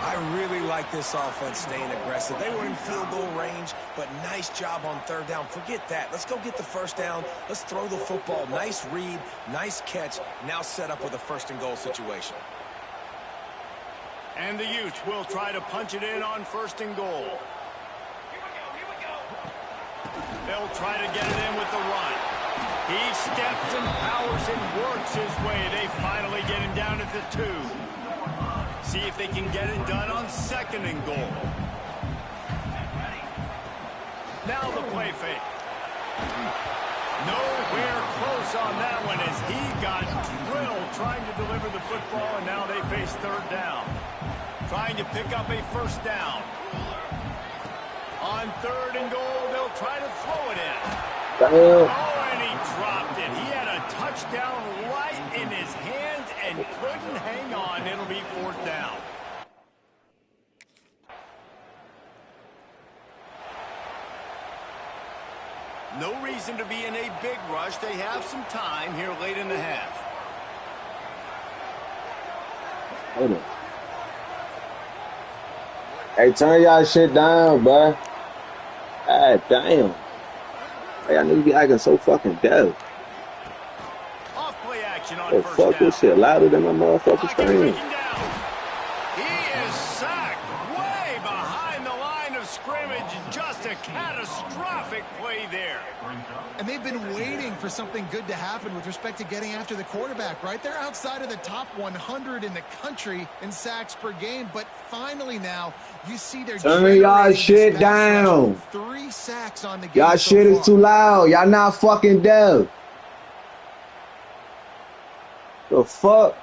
I really like this offense staying aggressive. They were in field goal range, but nice job on 3rd down. Forget that. Let's go get the 1st down. Let's throw the football. Nice read, nice catch. Now set up with a 1st and goal situation. And the Utes will try to punch it in on 1st and goal. They'll try to get it in with the run. He steps and powers and works his way. They finally get him down at the 2. See if they can get it done on 2nd and goal. Now the play fake. Nowhere close on that one as he got drilled trying to deliver the football, and now they face 3rd down. Trying to pick up a 1st down. On 3rd and goal, they'll try to throw it in. Damn. Oh, and he dropped it. He had a touchdown right in his hands and couldn't hang on. It'll be 4th down. No reason to be in a big rush. They have some time here late in the half. Hold on. Hey, turn y'all shit down, bro. God damn. Why y'all niggas be acting so fucking deaf? Off play action on Oh, 1st fuck down. this shit louder than my motherfucking Pocket screen. breaking down. He is sacked way behind the line of scrimmage. Just a catastrophic play there. And they've been waiting for something good to happen with respect to getting after the quarterback, right? They're outside of the top 100 in the country in sacks per game, but finally now you see they're Turn y'all shit down. 3 sacks on the game. Y'all shit is too loud. Y'all not fucking deaf. The fuck?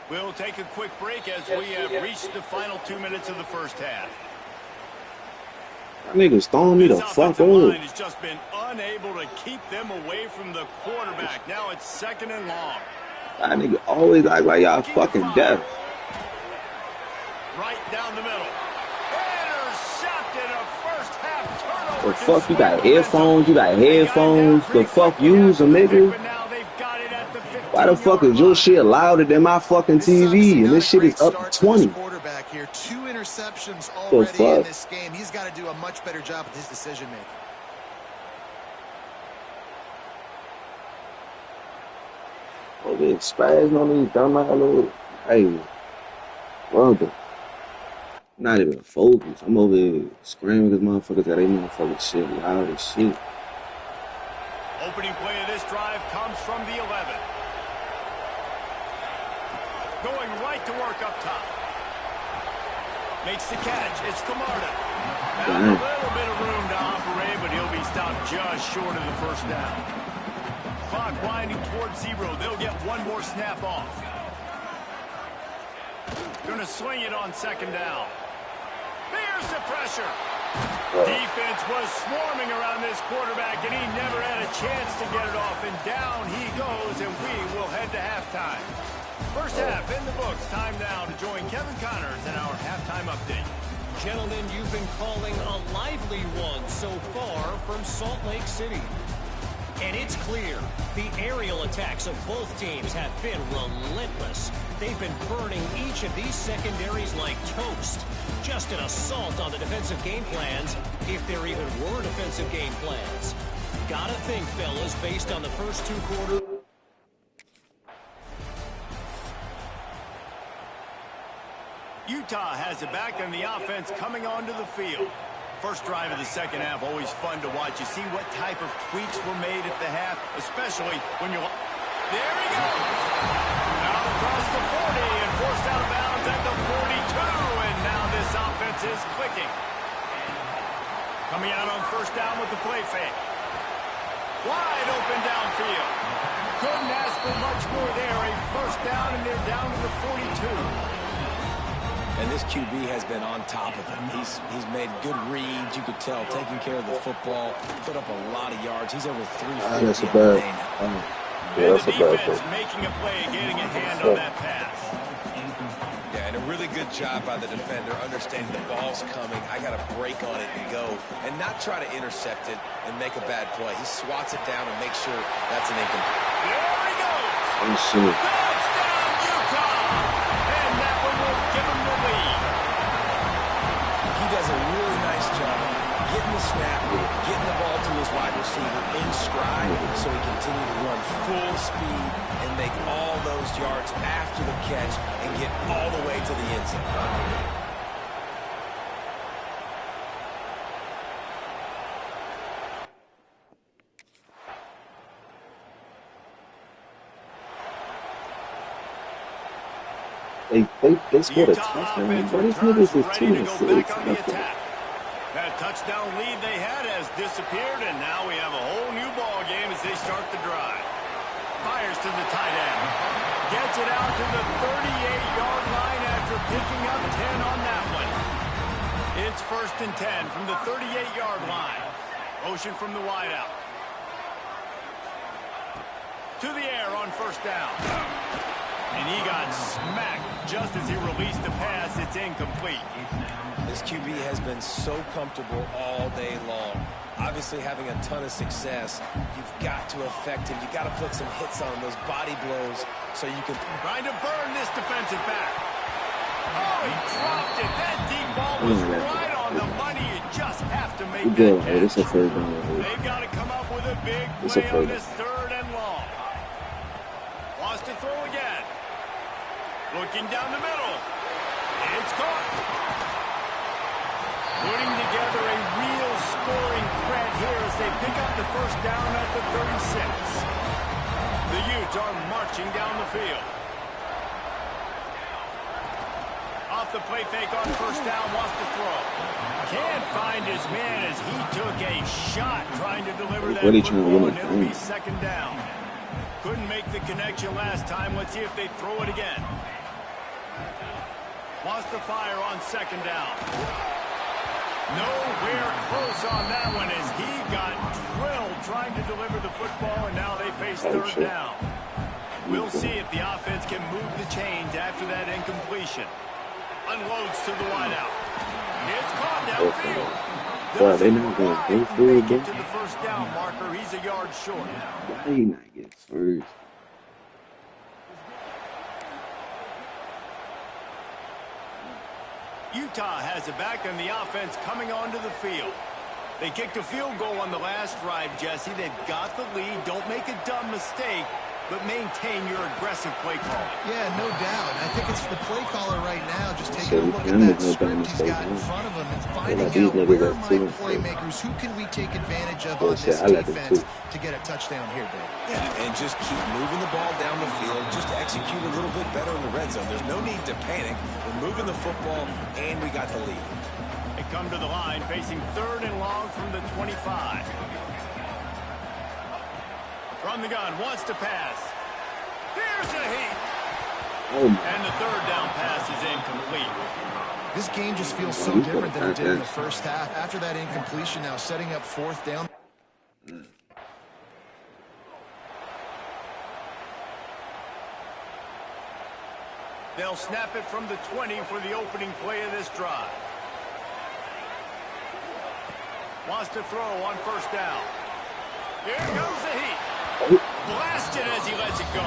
We'll take a quick break as we have reached the final 2 minutes of the 1st half. Y'all niggas throwing me the This fuck offensive line up. has just been unable to keep them away from the quarterback. Now it's 2nd and long. Y'all niggas always act like y'all fucking deaf. Right down the middle. Intercepted, a 1st half turnover. The fuck, you got headphones? You got headphones? The fuck you use them, nigga? But now they've got it at the 15-yard Why the fuck is your shit louder than my fucking TV? And this shit is up to 20. Quarterback here, 2 interceptions The already in fuck? this game. He's got to do a much better job with his decision making. Oh, they spazzing on these dumbass little. Hey, brother. Not even focused. I'm over here screaming because motherfuckers got their motherfucking shit loud as shit. Opening play of this drive comes from the 11. Going right to work up top. Makes the catch. It's Camarda. Now a little bit of room to operate, but he'll be stopped just short of the 1st down. Clock winding towards 0. They'll get one more snap off. Going to swing it on 2nd down. There's the pressure. Defense was swarming around this quarterback, and he never had a chance to get it off. And down he goes, and we will head to halftime. 1st half in the books. Time now to join Kevin Connors in our halftime update. Gentlemen, you've been calling a lively one so far from Salt Lake City. And it's clear, the aerial attacks of both teams have been relentless. They've been burning each of these secondaries like toast. Just an assault on the defensive game plans, if there even were defensive game plans. Gotta think, fellas, based on the first 2 quarters. Utah has it back, and the offense coming onto the field. First drive of the second half, always fun to watch. You see what type of tweaks were made at the half, especially when you're... There he goes! Now across the 40 and forced out of bounds at the 42, and now this offense is clicking. Coming out on first down with the play fake. Wide open downfield. Couldn't ask for much more there. A first down, and they're down to the 42. And this QB has been on top of him. He's made good reads, you could tell, taking care of the football, put up a lot of yards. He's over 350 that's a on the bad. day now. And the defense making a play, getting a hand on that pass. Yeah, and a really good job by the defender, understanding the ball's coming. I got to break on it and go, and not try to intercept it and make a bad play. He swats it down and makes sure that's an incomplete. There he goes. Oh, shit. Touchdown, Utah. And that one will give him the lead. He does a really nice job getting the snap, getting the ball to his wide receiver in stride so he continues to run full speed and make all those yards after the catch and get all the way to the end zone. They scored a touchdown, but these niggas is 2-6. That touchdown lead they had has disappeared, and now we have a whole new ball game as they start the drive. Fires to the tight end. Gets it out to the 38-yard line after picking up 10 on that one. It's 1st and 10 from the 38-yard line. Motion from the wideout. To the air on first down. And he got smacked just as he released the pass. It's incomplete. This QB has been so comfortable all day long. Obviously having a ton of success. You've got to affect him. You've got to put some hits on him, those body blows, so you can... Trying to burn this defensive back. Oh, he dropped it. That deep ball was right on the money. You just have to make that catch. It's a third down. They've got to come up with a big play on this 3rd and long. Wants to throw again. Looking down the middle. It's caught. Putting together a real scoring threat here as they pick up the first down at the 36. The Utes are marching down the field. Off the play fake on first down, wants to throw. Can't find his man as he took a shot trying to deliver that football, and it'll be 2nd down. Couldn't make the connection last time. Let's see if they throw it again. Wants to fire on 2nd down. Nowhere close on that one as he got drilled trying to deliver the football, and now they face 3rd down. We'll see if the offense can move the chains after that incompletion. Unloads to the wideout. It's caught downfield. They not going to go get to the first down marker. He's a yard short. Why he not get first? Utah has it back, and the offense coming onto the field. They kicked a field goal on the last drive, Jesse. They've got the lead. Don't make a dumb mistake, but maintain your aggressive play call. Yeah, no doubt. I think it's the play caller right now just taking a look at that script he's got in front of him and finding out where are my playmakers, who can we take advantage of on this defense to get a touchdown here, Bill. Yeah, and just keep moving the ball down the field. Just execute a little bit better in the red zone. There's no need to panic. We're moving the football, and we got the lead. They come to the line, facing 3rd and long from the 25. From the gun, wants to pass. Here's a heat. And the 3rd down pass is incomplete. This game just feels so different than it did in the first half. After that incompletion, now setting up 4th down. They'll snap it from the 20 for the opening play of this drive. Wants to throw on first down. Here goes the heat. Blasted as he lets it go.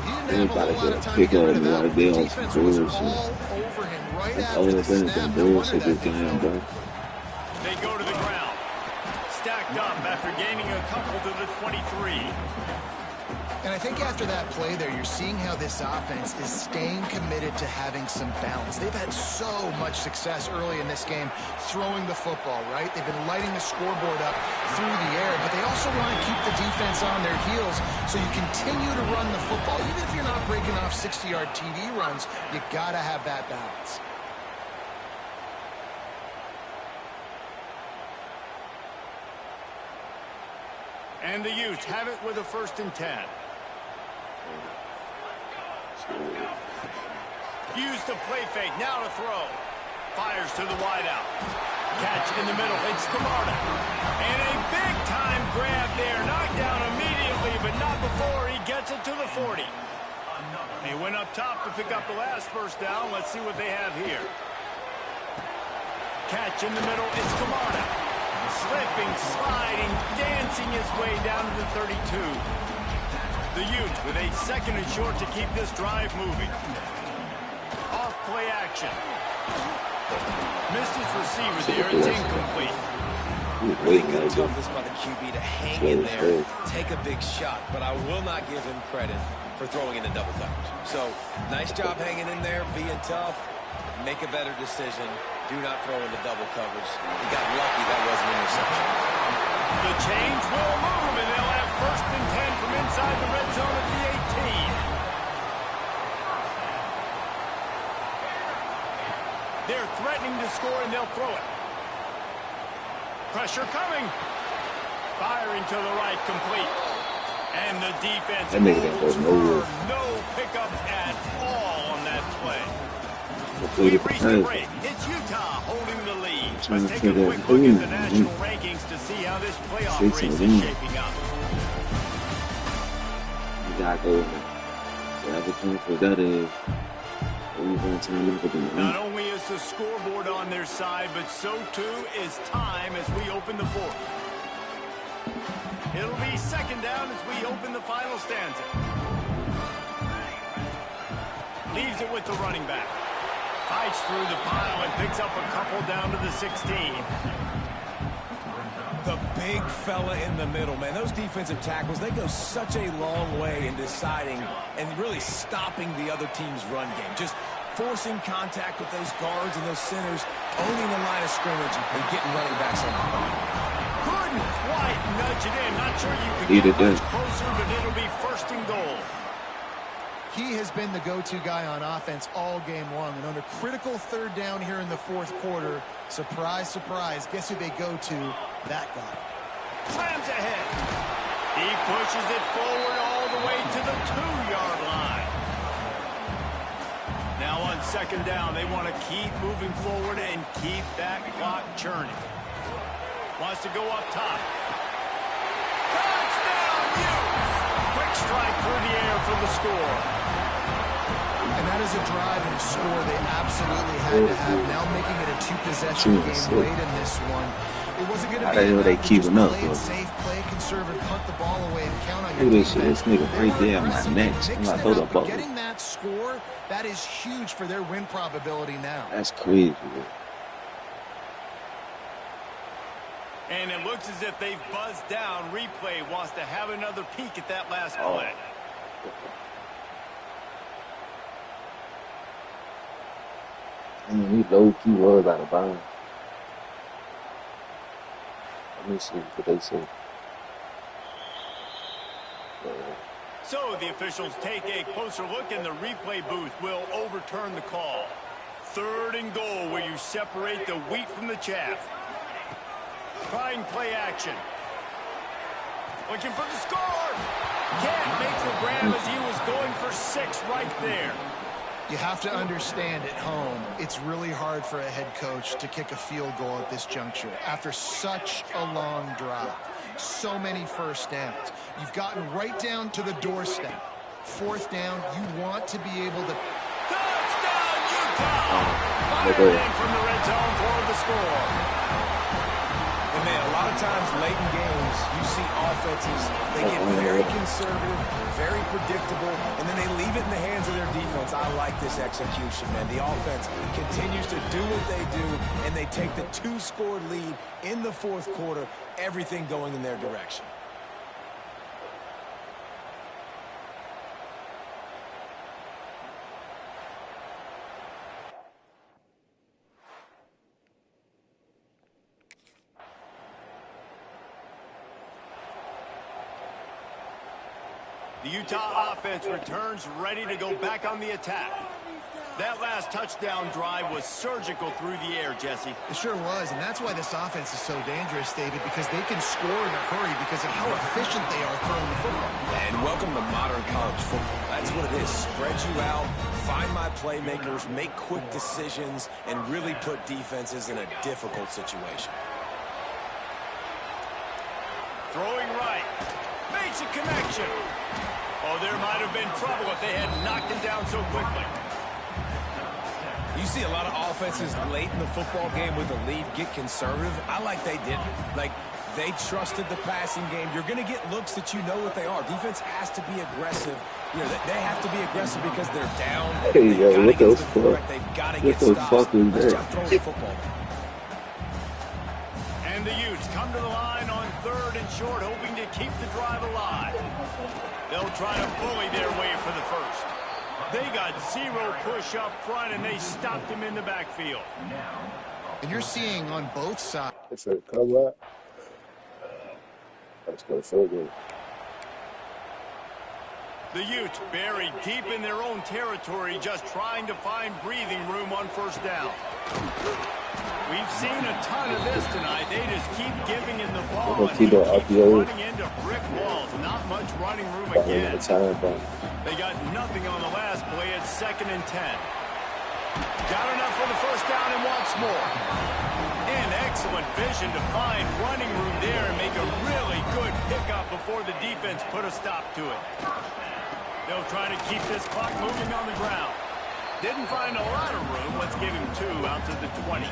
He didn't have a whole lot of time to get rid of that. The defense was all over him right after the snap. No wonder that thing fell. They go to the ground. Stacked up after gaining a couple to the 23. And I think after that play there, you're seeing how this offense is staying committed to having some balance. They've had so much success early in this game throwing the football, right? They've been lighting the scoreboard up through the air, but they also want to keep the defense on their heels so you continue to run the football. Even if you're not breaking off 60-yard TD runs, you got to have that balance. And the Utes have it with a 1st and 10. Use the play fake, now to throw. Fires to the wideout. Catch in the middle, it's Camarda. And a big-time grab there. Knocked down immediately, but not before he gets it to the 40. They went up top to pick up the last 1st down. Let's see what they have here. Catch in the middle, it's Camarda. Slipping, sliding, dancing his way down to the 32. The Utes with a 2nd and short to keep this drive moving. Off play action. Missed his receiver there. It's incomplete. Really good toughness by the QB to hang in there, take a big shot, but I will not give him credit for throwing into double coverage. So, nice job hanging in there, being tough, make a better decision. Do not throw into double coverage. He got lucky that wasn't an interception. The change will move, and they'll have 1st and 10 from inside the red zone at the 18. They're threatening to score, and they'll throw it. Pressure coming. Firing to the right, complete. And the defense holds firm. No pickups at all on that play. We've reached the break. It's Utah holding the lead. Let's take a quick look at the national rankings to see how this playoff race is shaping up. You gotta go with it. Whatever point for that is. Not only is the scoreboard on their side, but so too is time as we open the 4th. It'll be 2nd down as we open the final stanza. Leaves it with the running back. Fights through the pile and picks up a couple down to the 16. The big fella in the middle, man. Those defensive tackles, they go such a long way in deciding and really stopping the other team's run game. Just forcing contact with those guards and those centers, owning the line of scrimmage and getting running backs on the ball. Couldn't quite nudge it in. Not sure you could get much closer, but it'll be 1st and goal. He has been the go-to guy on offense all game long. And on a critical 3rd down here in the 4th quarter, surprise, surprise, guess who they go to? That guy. Slams ahead. He pushes it forward all the way to the 2-yard line. Now on 2nd down, they want to keep moving forward and keep that clock churning. Wants to go up top. Touchdown, Utes! Quick strike through the air for the score. And that is a drive and a score they absolutely had to have. Now making it a 2-possession game late in this one. It wasn't going to be enough. They keep him up, play it safe, play it conservative, punt the ball away, and count on your defense. defense. This nigga right there on my neck. I'm not throw the ball. Getting that score, that is huge for their win probability now. That's crazy, man. And it looks as if they've buzzed down. Replay wants to have another peek at that last play. And he low-key was out of bounds. Let me see what they say. So the officials take a closer look, and the replay booth will overturn the call. 3rd and goal, where you separate the wheat from the chaff. Trying play action. Looking for the score. Can't make the grab as he was going for 6 right there. You have to understand at home, it's really hard for a head coach to kick a field goal at this juncture after such a long drive. So many 1st downs. You've gotten right down to the doorstep. 4th down, you want to be able to... Touchdown, Utah! Fired in from the red zone for the score. And man, a lot of times late in games, you see offenses, they get very conservative, very predictable, and then they leave it in the hands of their defense. I like this execution, man. The offense continues to do what they do, and they take the 2-score lead in the 4th quarter, everything going in their direction. The Utah offense returns ready to go back on the attack. That last touchdown drive was surgical through the air, Jesse. It sure was, and that's why this offense is so dangerous, David, because they can score in a hurry because of how efficient they are throwing the football. And welcome to modern college football. That's what it is. Spread you out, find my playmakers, make quick decisions, and really put defenses in a difficult situation. Throwing right. Makes a connection. Oh, there might have been trouble if they had knocked him down so quickly. You see a lot of offenses late in the football game with the lead get conservative. I like they didn't. Like, they trusted the passing game. You're going to get looks that you know what they are. Defense has to be aggressive. You know, they have to be aggressive because they're down. Hey, yo, what the fuck? They've got to What get the stops. fuck is Let's that? try throwing the football. And the Utes come to the line on 3rd and short, hoping to keep the drive alive. They'll try to bully their way for the first. They got 0 push up front, and they stopped him in the backfield. And you're seeing on both sides. It's a cover up. That's going so good. The Utes buried deep in their own territory, just trying to find breathing room on 1st down. We've seen a ton of this tonight. They just keep giving in the ball and he keeps running into brick walls. Not much running room again. They got nothing on the last play. It's 2nd and 10. Got enough for the 1st down and wants more. And excellent vision to find running room there and make a really good pickup before the defense put a stop to it. They'll try to keep this clock moving on the ground. Didn't find a lot of room. Let's give him 2 out to the 20.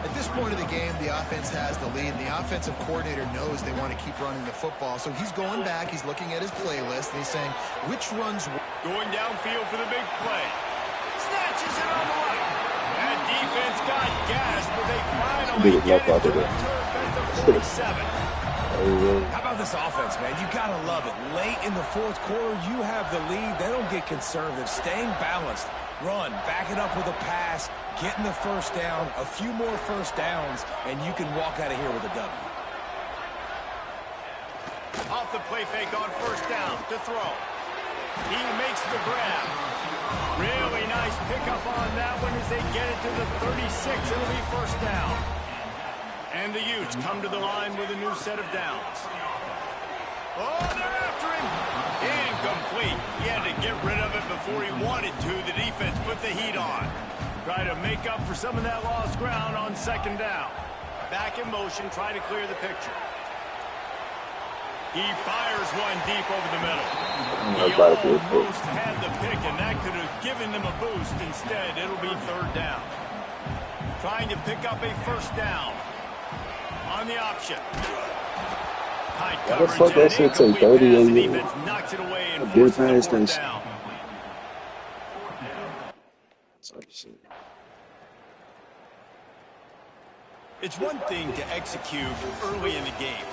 At this point of the game, the offense has the lead, and the offensive coordinator knows they want to keep running the football. So he's going back, he's looking at his playlist, and he's saying, which runs... Going downfield for the big play. Snatches it on the right. That defense got gas, but they finally get it to the turf at the 47. How about this offense, man? You got to love it. Late in the 4th quarter, you have the lead. They don't get conservative. Staying balanced. Run. Back it up with a pass. Getting the 1st down. A few more 1st downs, and you can walk out of here with a W. Off the play fake on 1st down to throw. He makes the grab. Really nice pickup on that one as they get it to the 36. It'll be 1st down. And the Utes come to the line with a new set of downs. Oh, they're after him. Incomplete. He had to get rid of it before he wanted to. The defense put the heat on. Try to make up for some of that lost ground on 2nd down. Back in motion, try to clear the picture. He fires one deep over the middle. He almost had the pick, and that could have given them a boost. Instead, it'll be 3rd down. Trying to pick up a 1st down. On the option. Tight coverage. Fuck that shit take 38 minutes. Knocks it away and forces the 4th down. It's one thing to execute early in the game.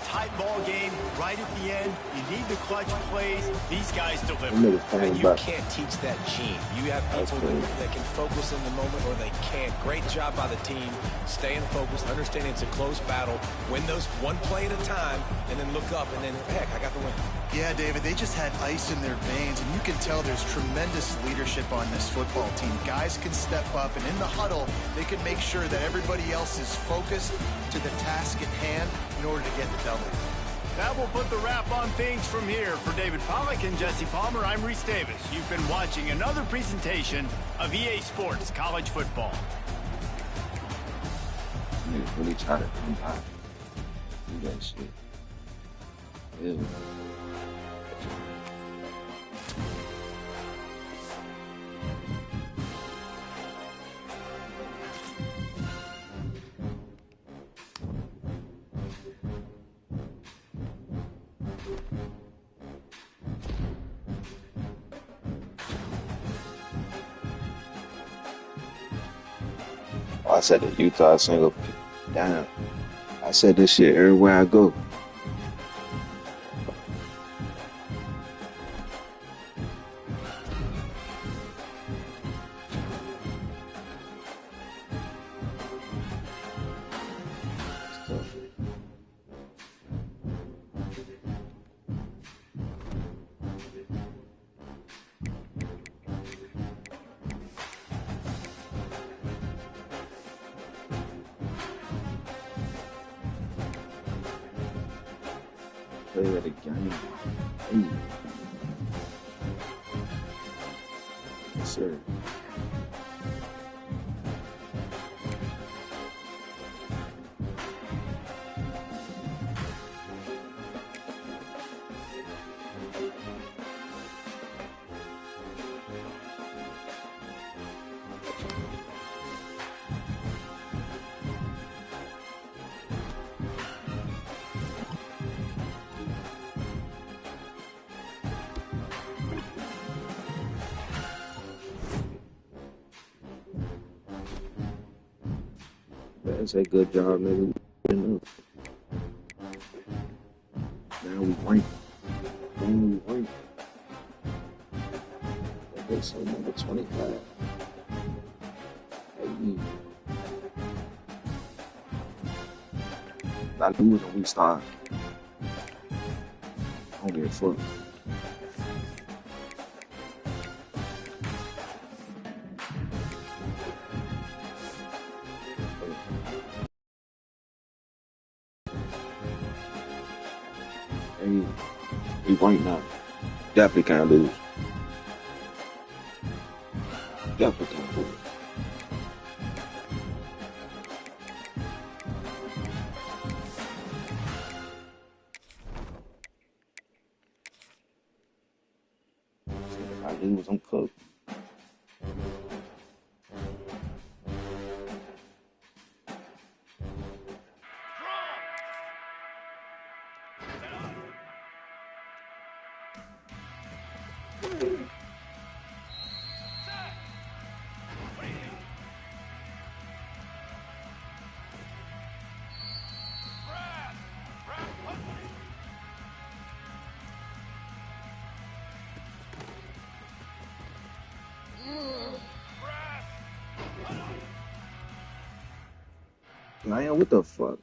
Tight ball game, right at the end. You need the clutch plays. These guys deliver. And you can't teach that gene. You have people that can focus in the moment or they can't. Great job by the team. Staying focused, understanding it's a close battle. Win those one play at a time, and then look up, and then, heck, I got the win. Yeah, David, they just had ice in their veins, and you can tell there's tremendous leadership on this football team. Guys can step up, and in the huddle, they can make sure that everybody else is focused to the task at hand in order to get the double. That will put the wrap on things from here. For David Pollack and Jesse Palmer, I'm Reese Davis. You've been watching another presentation of EA Sports College Football. Really try to come back. Do that shit. Yeah. I said the Utah single. Damn. I said this shit everywhere I go. play at a game. Hey. Yes, sir. That's a good job, nigga. Now we rank. Now we rank. Okay, so number 25. Hey. I lose and we start. I don't give a fuck. Hey, we rank now. Definitely can't lose. Definitely can't lose. If I lose, I'm cooked. Man, what the fuck?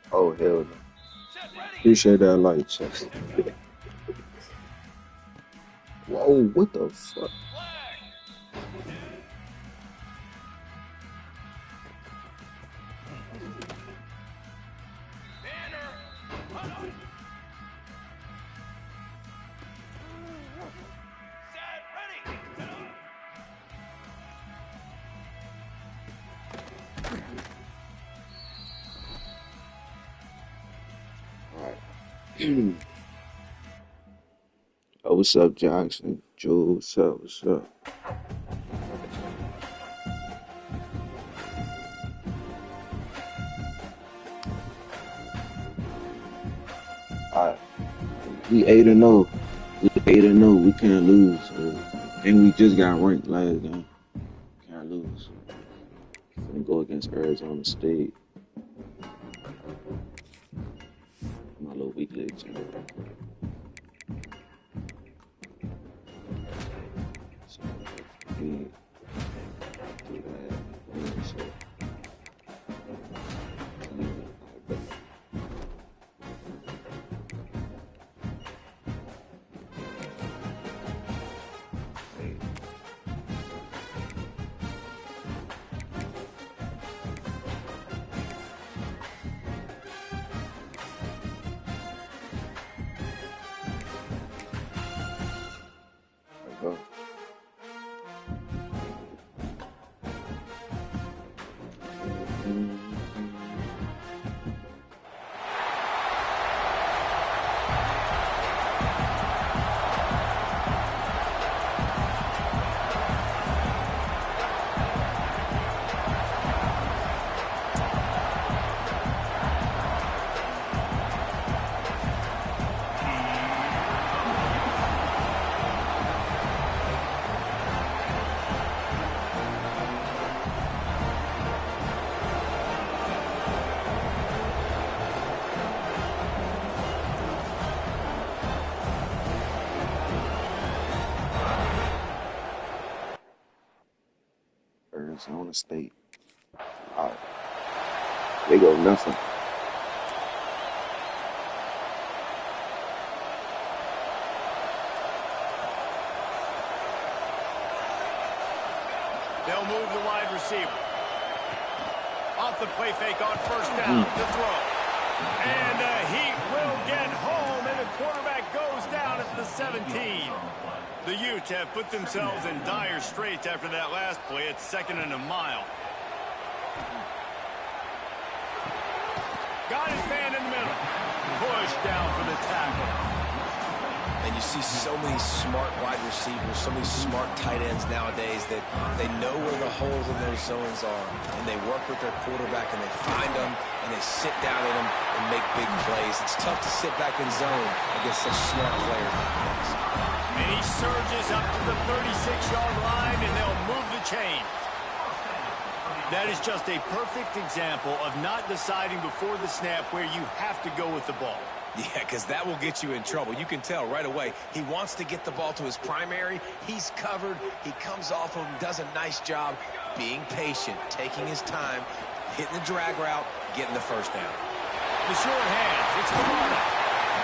Oh, hell no. Appreciate that light check. Whoa, what the fuck? Oh, what's up, Jackson? Joe, what's up? What's up? Alright. We 8-0. We 8-0. We can't lose. And we just got ranked last game. Can't lose. Gonna go against Arizona State. My little weak leg team. So we do that. And so, Arizona State. Wow. They go nothing. They'll move the wide receiver. Off the play fake on first down to throw. And he will get home, and the quarterback goes down at the 17. The Utes have put themselves in dire straits after that last play. It's 2nd and a mile. Got his man in the middle. Push down for the tackle. And you see so many smart wide receivers, so many smart tight ends nowadays that they know where the holes in those zones are, and they work with their quarterback, and they find them, and they sit down in them and make big plays. It's tough to sit back in zone against such smart players nowadays. And he surges up to the 36-yard line, and they'll move the chains. That is just a perfect example of not deciding before the snap where you have to go with the ball. Yeah, because that will get you in trouble. You can tell right away. He wants to get the ball to his primary. He's covered. He comes off of him, does a nice job being patient, taking his time, hitting the drag route, getting the first down. The short hands, it's the runner.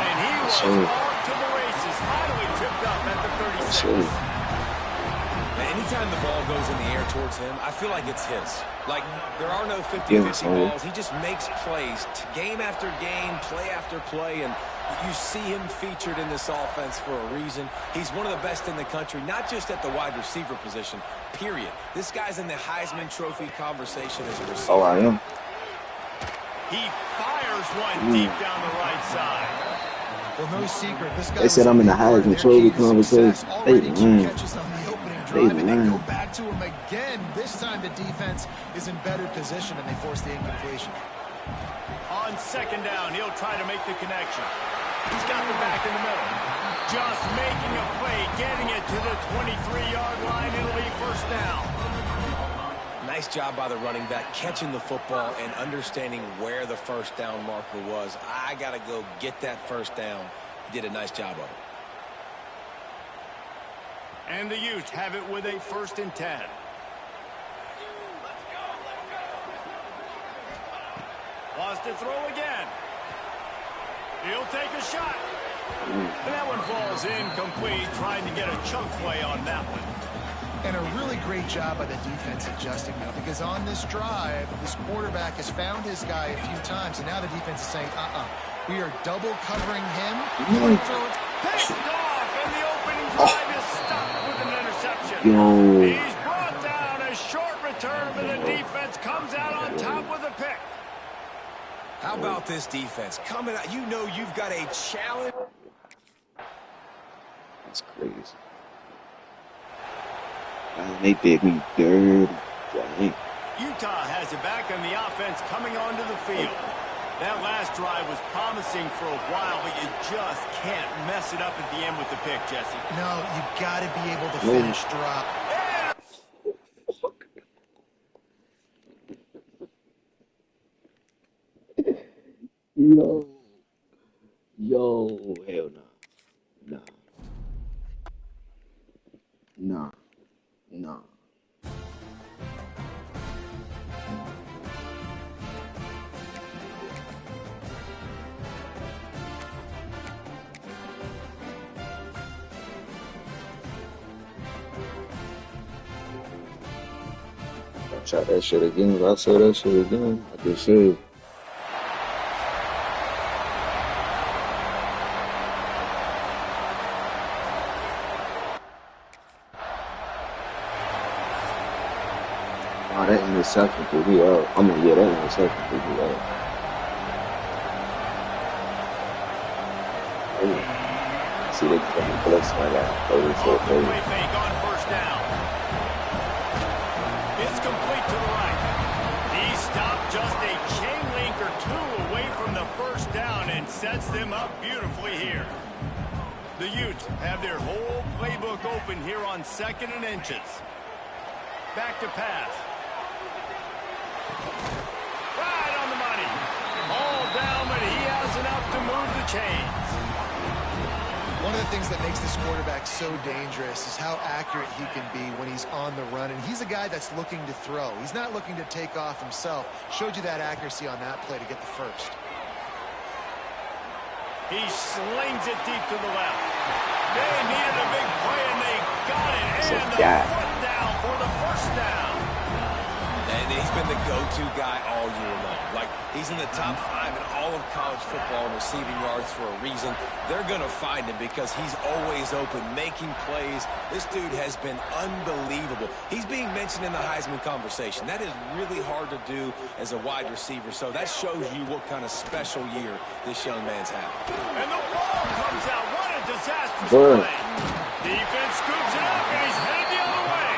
And he was off to the races, finally tripped up at the 36. Anytime the ball goes in the air towards him, I feel like it's his. Like, there are no 50-50 balls. He just makes plays, game after game, play after play, and you see him featured in this offense for a reason. He's one of the best in the country, not just at the wide receiver position, period. This guy's in the Heisman Trophy conversation as a receiver. Oh, I am. He fires one deep down the right side. Well, no secret. This guy They said I'm in the Heisman Trophy conversation. They lying. And they go back to him again. This time the defense is in better position, and they force the incompletion. On 2nd down, he'll try to make the connection. He's got the back in the middle. Just making a play, getting it to the 23-yard line. It'll be first down. Nice job by the running back, catching the football and understanding where the first down marker was. I got to go get that first down. He did a nice job of it. And the Utes have it with a 1st and 10. Wants to throw again. He'll take a shot. And that one falls incomplete, trying to get a chunk play on that one. And a really great job by the defense adjusting now, because on this drive, this quarterback has found his guy a few times, and now the defense is saying, we are double covering him. Picked off, and the opening drive is stopped with an interception. He's brought down. A short return, but the defense comes out on top with a pick. How about this defense coming out? You know you've got a challenge. That's crazy. They did me dirty. Dang. Utah has it back on the offense coming onto the field. That last drive was promising for a while, but you just can't mess it up at the end with the pick, Jesse. No, you got to be able to finish drop. Hell no. Nah. I'll try that shit again. If I say that shit again, I can say. Oh, that interception could be up. I mean, yeah, that interception could be up. See, they can be blessed by that. Play fake on first down. It's complete to the right. He stopped just a chain link or two away from the first down and sets them up beautifully here. The Utes have their whole playbook open here on 2nd and inches. Back to pass. Right on the money. All down, but he has enough to move the chains. One of the things that makes this quarterback so dangerous is how accurate he can be when he's on the run. And he's a guy that's looking to throw. He's not looking to take off himself. Showed you that accuracy on that play to get the first. He slings it deep to the left. They needed a big play, and they got it. And the foot down for the first down. And he's been the go-to guy all year long. Like, he's in the top 5 in all of college football in receiving yards for a reason. They're going to find him because he's always open, making plays. This dude has been unbelievable. He's being mentioned in the Heisman conversation. That is really hard to do as a wide receiver, so that shows you what kind of special year this young man's having. And the ball comes out. What a disastrous play. Defense scoops it up, and he's headed the other way.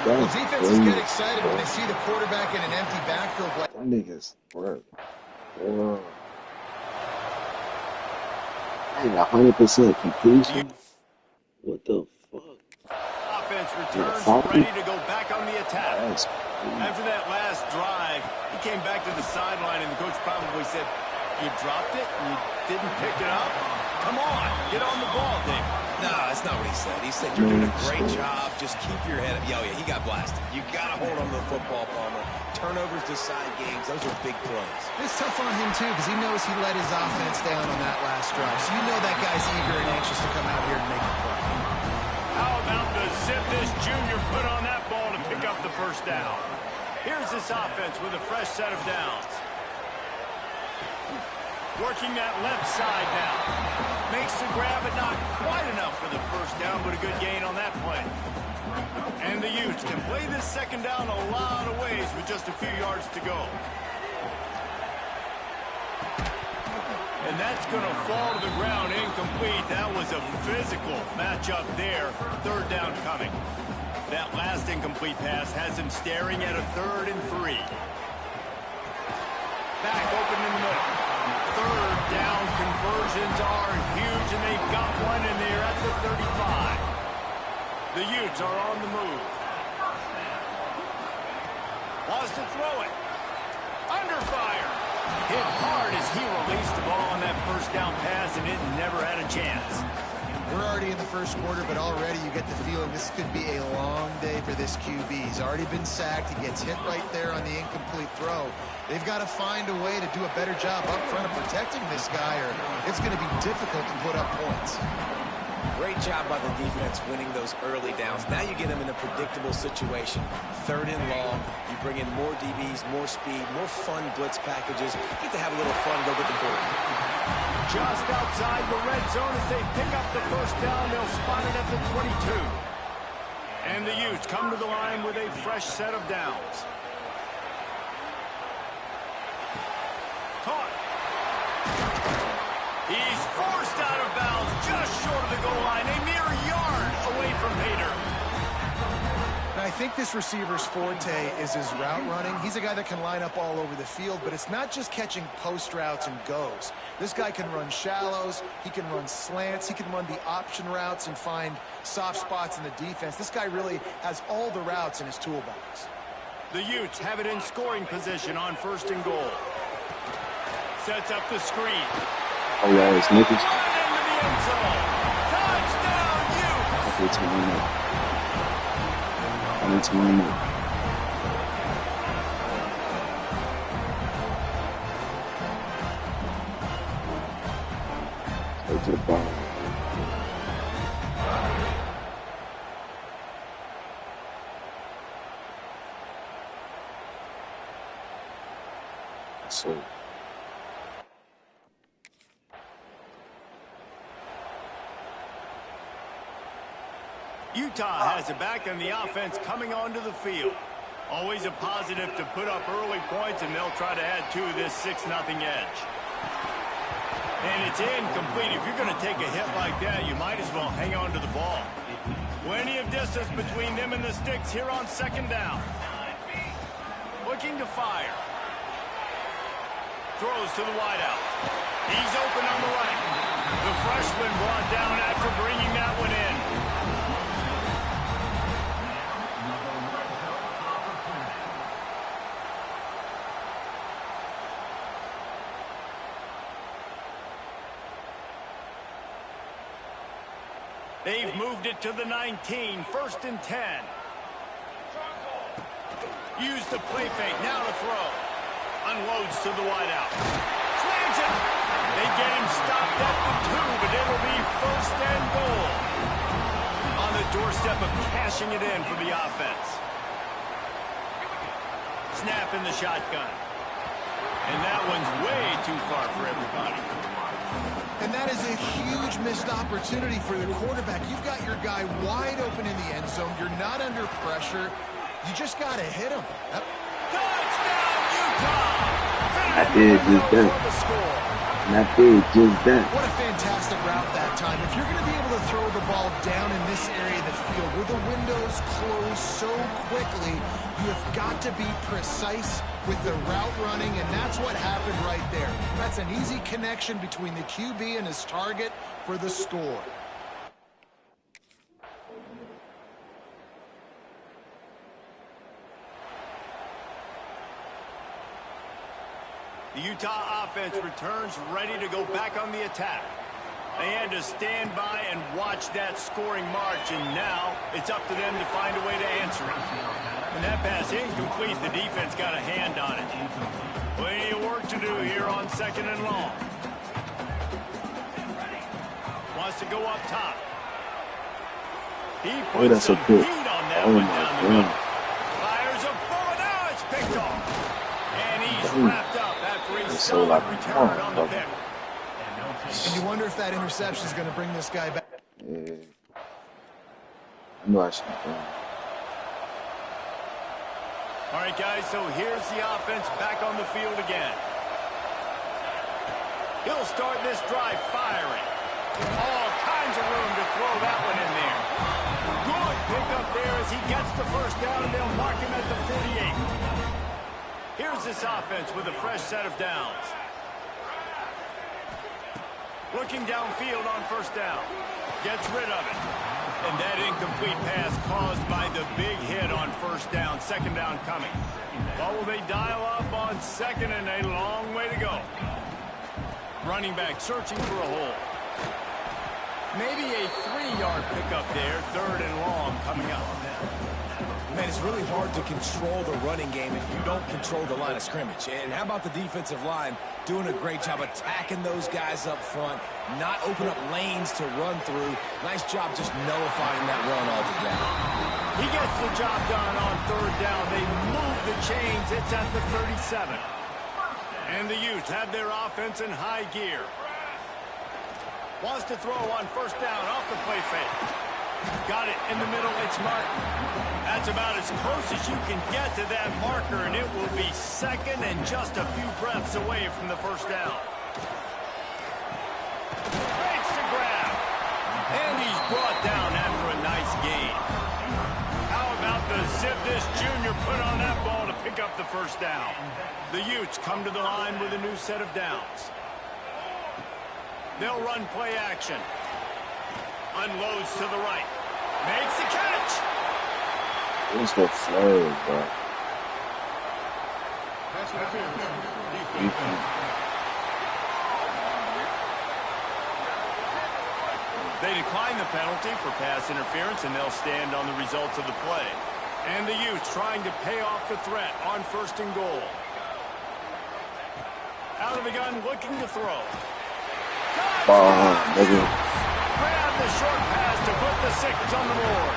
Well, defenses get excited when they see the quarterback in an empty backfield. That nigga's work. Hey, 100% completion. What the fuck? Offense returns, ready to go back on the attack. After that last drive, he came back to the sideline, and the coach probably said, "You dropped it? You didn't pick it up? Come on, get on the ball, Dave." No, that's not what he said. He said, "You're doing a great job. Just keep your head up." Oh, yeah, he got blasted. You got to hold on to the football, Palmer. Turnovers decide games. Those are big plays. It's tough on him, too, because he knows he let his offense down on that last drive. So you know that guy's eager and anxious to come out here and make a play. How about the zip this junior put on that ball to pick up the first down? Here's this offense with a fresh set of downs. Working that left side now. Makes the grab, but not quite enough for the first down, but a good gain on that play. And the Utes can play this second down a lot of ways with just a few yards to go. And that's going to fall to the ground incomplete. That was a physical matchup there. Third down coming. That last incomplete pass has him staring at a 3rd and 3. Back open in the middle. Third down conversions are huge, and they've got one, and they're at the 35. The Utes are on the move. Wants to throw it. Under fire. Hit hard as he released the ball on that first down pass, and it never had a chance. We're already in the first quarter, but already you get the feeling this could be a long day for this QB. He's already been sacked. He gets hit right there on the incomplete throw. They've got to find a way to do a better job up front of protecting this guy, or it's going to be difficult to put up points. Great job by the defense winning those early downs. Now you get them in a predictable situation. 3rd and long. You bring in more DBs, more speed, more fun blitz packages. You get to have a little fun, go get the quarterback. Just outside the red zone as they pick up the first down. They'll spot it at the 22. And the Utes come to the line with a fresh set of downs. Caught. He's forced out of bounds just short of the goal line. A mere yard away from Hader. And I think this receiver's forte is his route running. He's a guy that can line up all over the field, but it's not just catching post routes and goes. This guy can run shallows, he can run slants, he can run the option routes and find soft spots in the defense. This guy really has all the routes in his toolbox. The Utes have it in scoring position on 1st and goal. Sets up the screen. Oh, yeah, it's niggas. Right into the end zone. Touchdown, Utes! I need to warm up. Go to the ball. So. Utah has it back, and the offense coming onto the field. Always a positive to put up early points, and they'll try to add to this 6-0 edge. And it's incomplete. If you're going to take a hit like that, you might as well hang on to the ball. Plenty of distance between them and the sticks here on 2nd down. Looking to fire. Throws to the wideout. He's open on the right. The freshman brought down after bringing that one in. They've moved it to the 19, 1st and 10. Use the play fake, now to throw. Unloads to the wideout. Slams it. They get him stopped at the 2, but it'll be 1st and goal. On the doorstep of cashing it in for the offense. Snap in the shotgun. And that one's way too far for everybody. And that is a huge missed opportunity for the quarterback. You've got your guy wide open in the end zone. You're not under pressure. You just got to hit him. Touchdown, Utah! I did just that. And I did just that. What a fantastic route that time. If you're going to be able to throw the ball down in this area of the field where the windows close so quickly, you have got to be precise with the route running, and that's what happened right there. That's an easy connection between the QB and his target for the score. The Utah offense returns ready to go back on the attack. They had to stand by and watch that scoring march, and now it's up to them to find a way to answer it. When that pass incomplete, the defense got a hand on it. Plenty of work to do here on 2nd and long. Wants to go up top. He puts some heat on that one down the middle. Fires a bullet. Now it's picked off. And he's wrapped up after a solid return on the pick. And you wonder if that interception is going to bring this guy back. Yeah. I know I should have done. All right, guys, so here's the offense back on the field again. He'll start this drive firing. All kinds of room to throw that one in there. Good pickup there as he gets the 1st down, and they'll mark him at the 48. Here's this offense with a fresh set of downs. Looking downfield on 1st down. Gets rid of it. And that incomplete pass caused by the big hit on 1st down. 2nd down coming. What will they dial up on 2nd, and a long way to go? Running back searching for a hole. Maybe a 3-yard pickup there. 3rd and long coming up. Man, it's really hard to control the running game if you don't control the line of scrimmage. And how about the defensive line doing a great job attacking those guys up front, not open up lanes to run through. Nice job just nullifying that run altogether. He gets the job done on 3rd down. They move the chains. It's at the 37. And the Utes have their offense in high gear. Wants to throw on 1st down off the play fake. Got it in the middle. It's Martin. That's about as close as you can get to that marker, and it will be 2nd and just a few breaths away from the 1st down. Makes the grab. And he's brought down after a nice gain. How about the zip this junior put on that ball to pick up the 1st down? The Utes come to the line with a new set of downs. They'll run play action. Unloads to the right. Makes the catch. What's that flag, bro? They decline the penalty for pass interference, and they'll stand on the results of the play. And the Utes trying to pay off the threat on 1st and goal. Out of the gun, looking to throw. Grab the short pass to put the 6 on the board.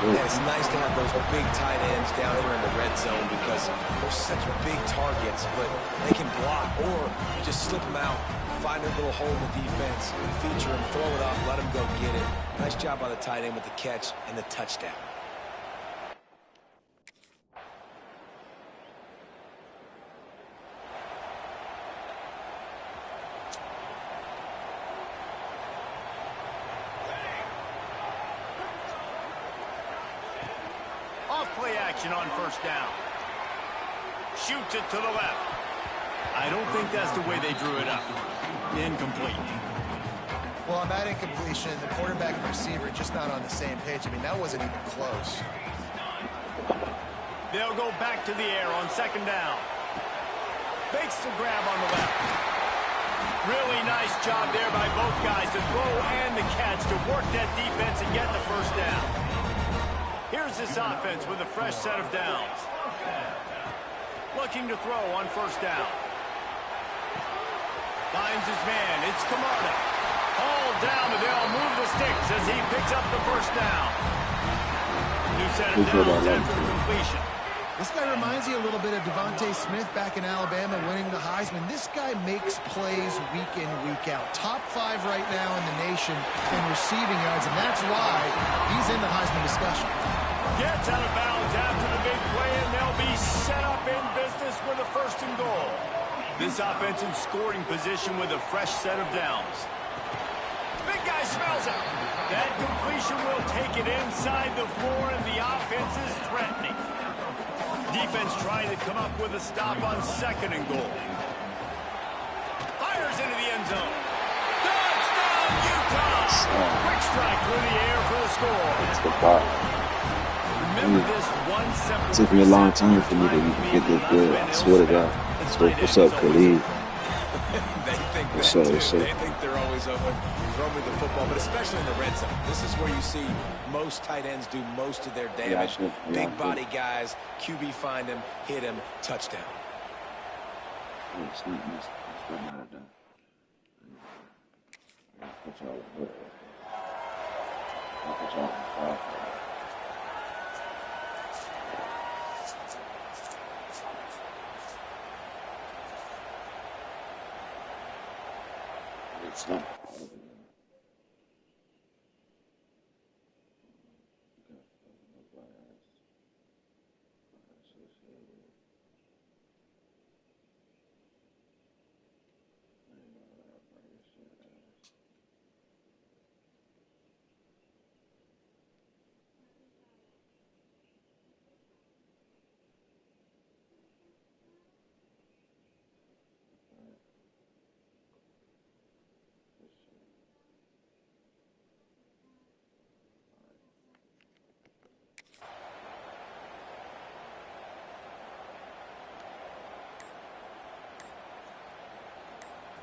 Yeah, it's nice to have those big tight ends down here in the red zone because they're such big targets, but they can block, or you just slip them out, find a little hole in the defense, feature them, throw it up, let them go get it. Nice job by the tight end with the catch and the touchdown. Play action on 1st down. Shoots it to the left. I don't think that's the way they drew it up. Incomplete. Well, on that incompletion, the quarterback and receiver just not on the same page. I mean, that wasn't even close. They'll go back to the air on 2nd down. Makes the grab on the left. Really nice job there by both guys, the throw and the catch to work that defense and get the first down. Here's this offense with a fresh set of downs. Looking to throw on first down. Finds his man. It's Camarda. All down, but they'll move the sticks as he picks up the first down. New set of downs after the completion. This guy reminds you a little bit of Devontae Smith back in Alabama winning the Heisman. This guy makes plays week in, week out. Top 5 right now in the nation in receiving yards, and that's why he's in the Heisman discussion. Gets out of bounds after the big play, and they'll be set up in business with a first and goal. This offense in scoring position with a fresh set of downs. Big guy smells it. That completion will take it inside the 4, and the offense is threatening. Defense trying to come up with a stop on second and goal. Fires into the end zone. Touchdown, Utah! Quick strike through the air for the score. That's the part. Remember this one simple. It took me a long time for me to even get this good. I swear to God. So what's up, Khalid? They think they're always open. Throw me the football, but especially in the red zone. This is where you see most tight ends do most of their damage. Big body guys, QB find him, hit him, touchdown. It's not.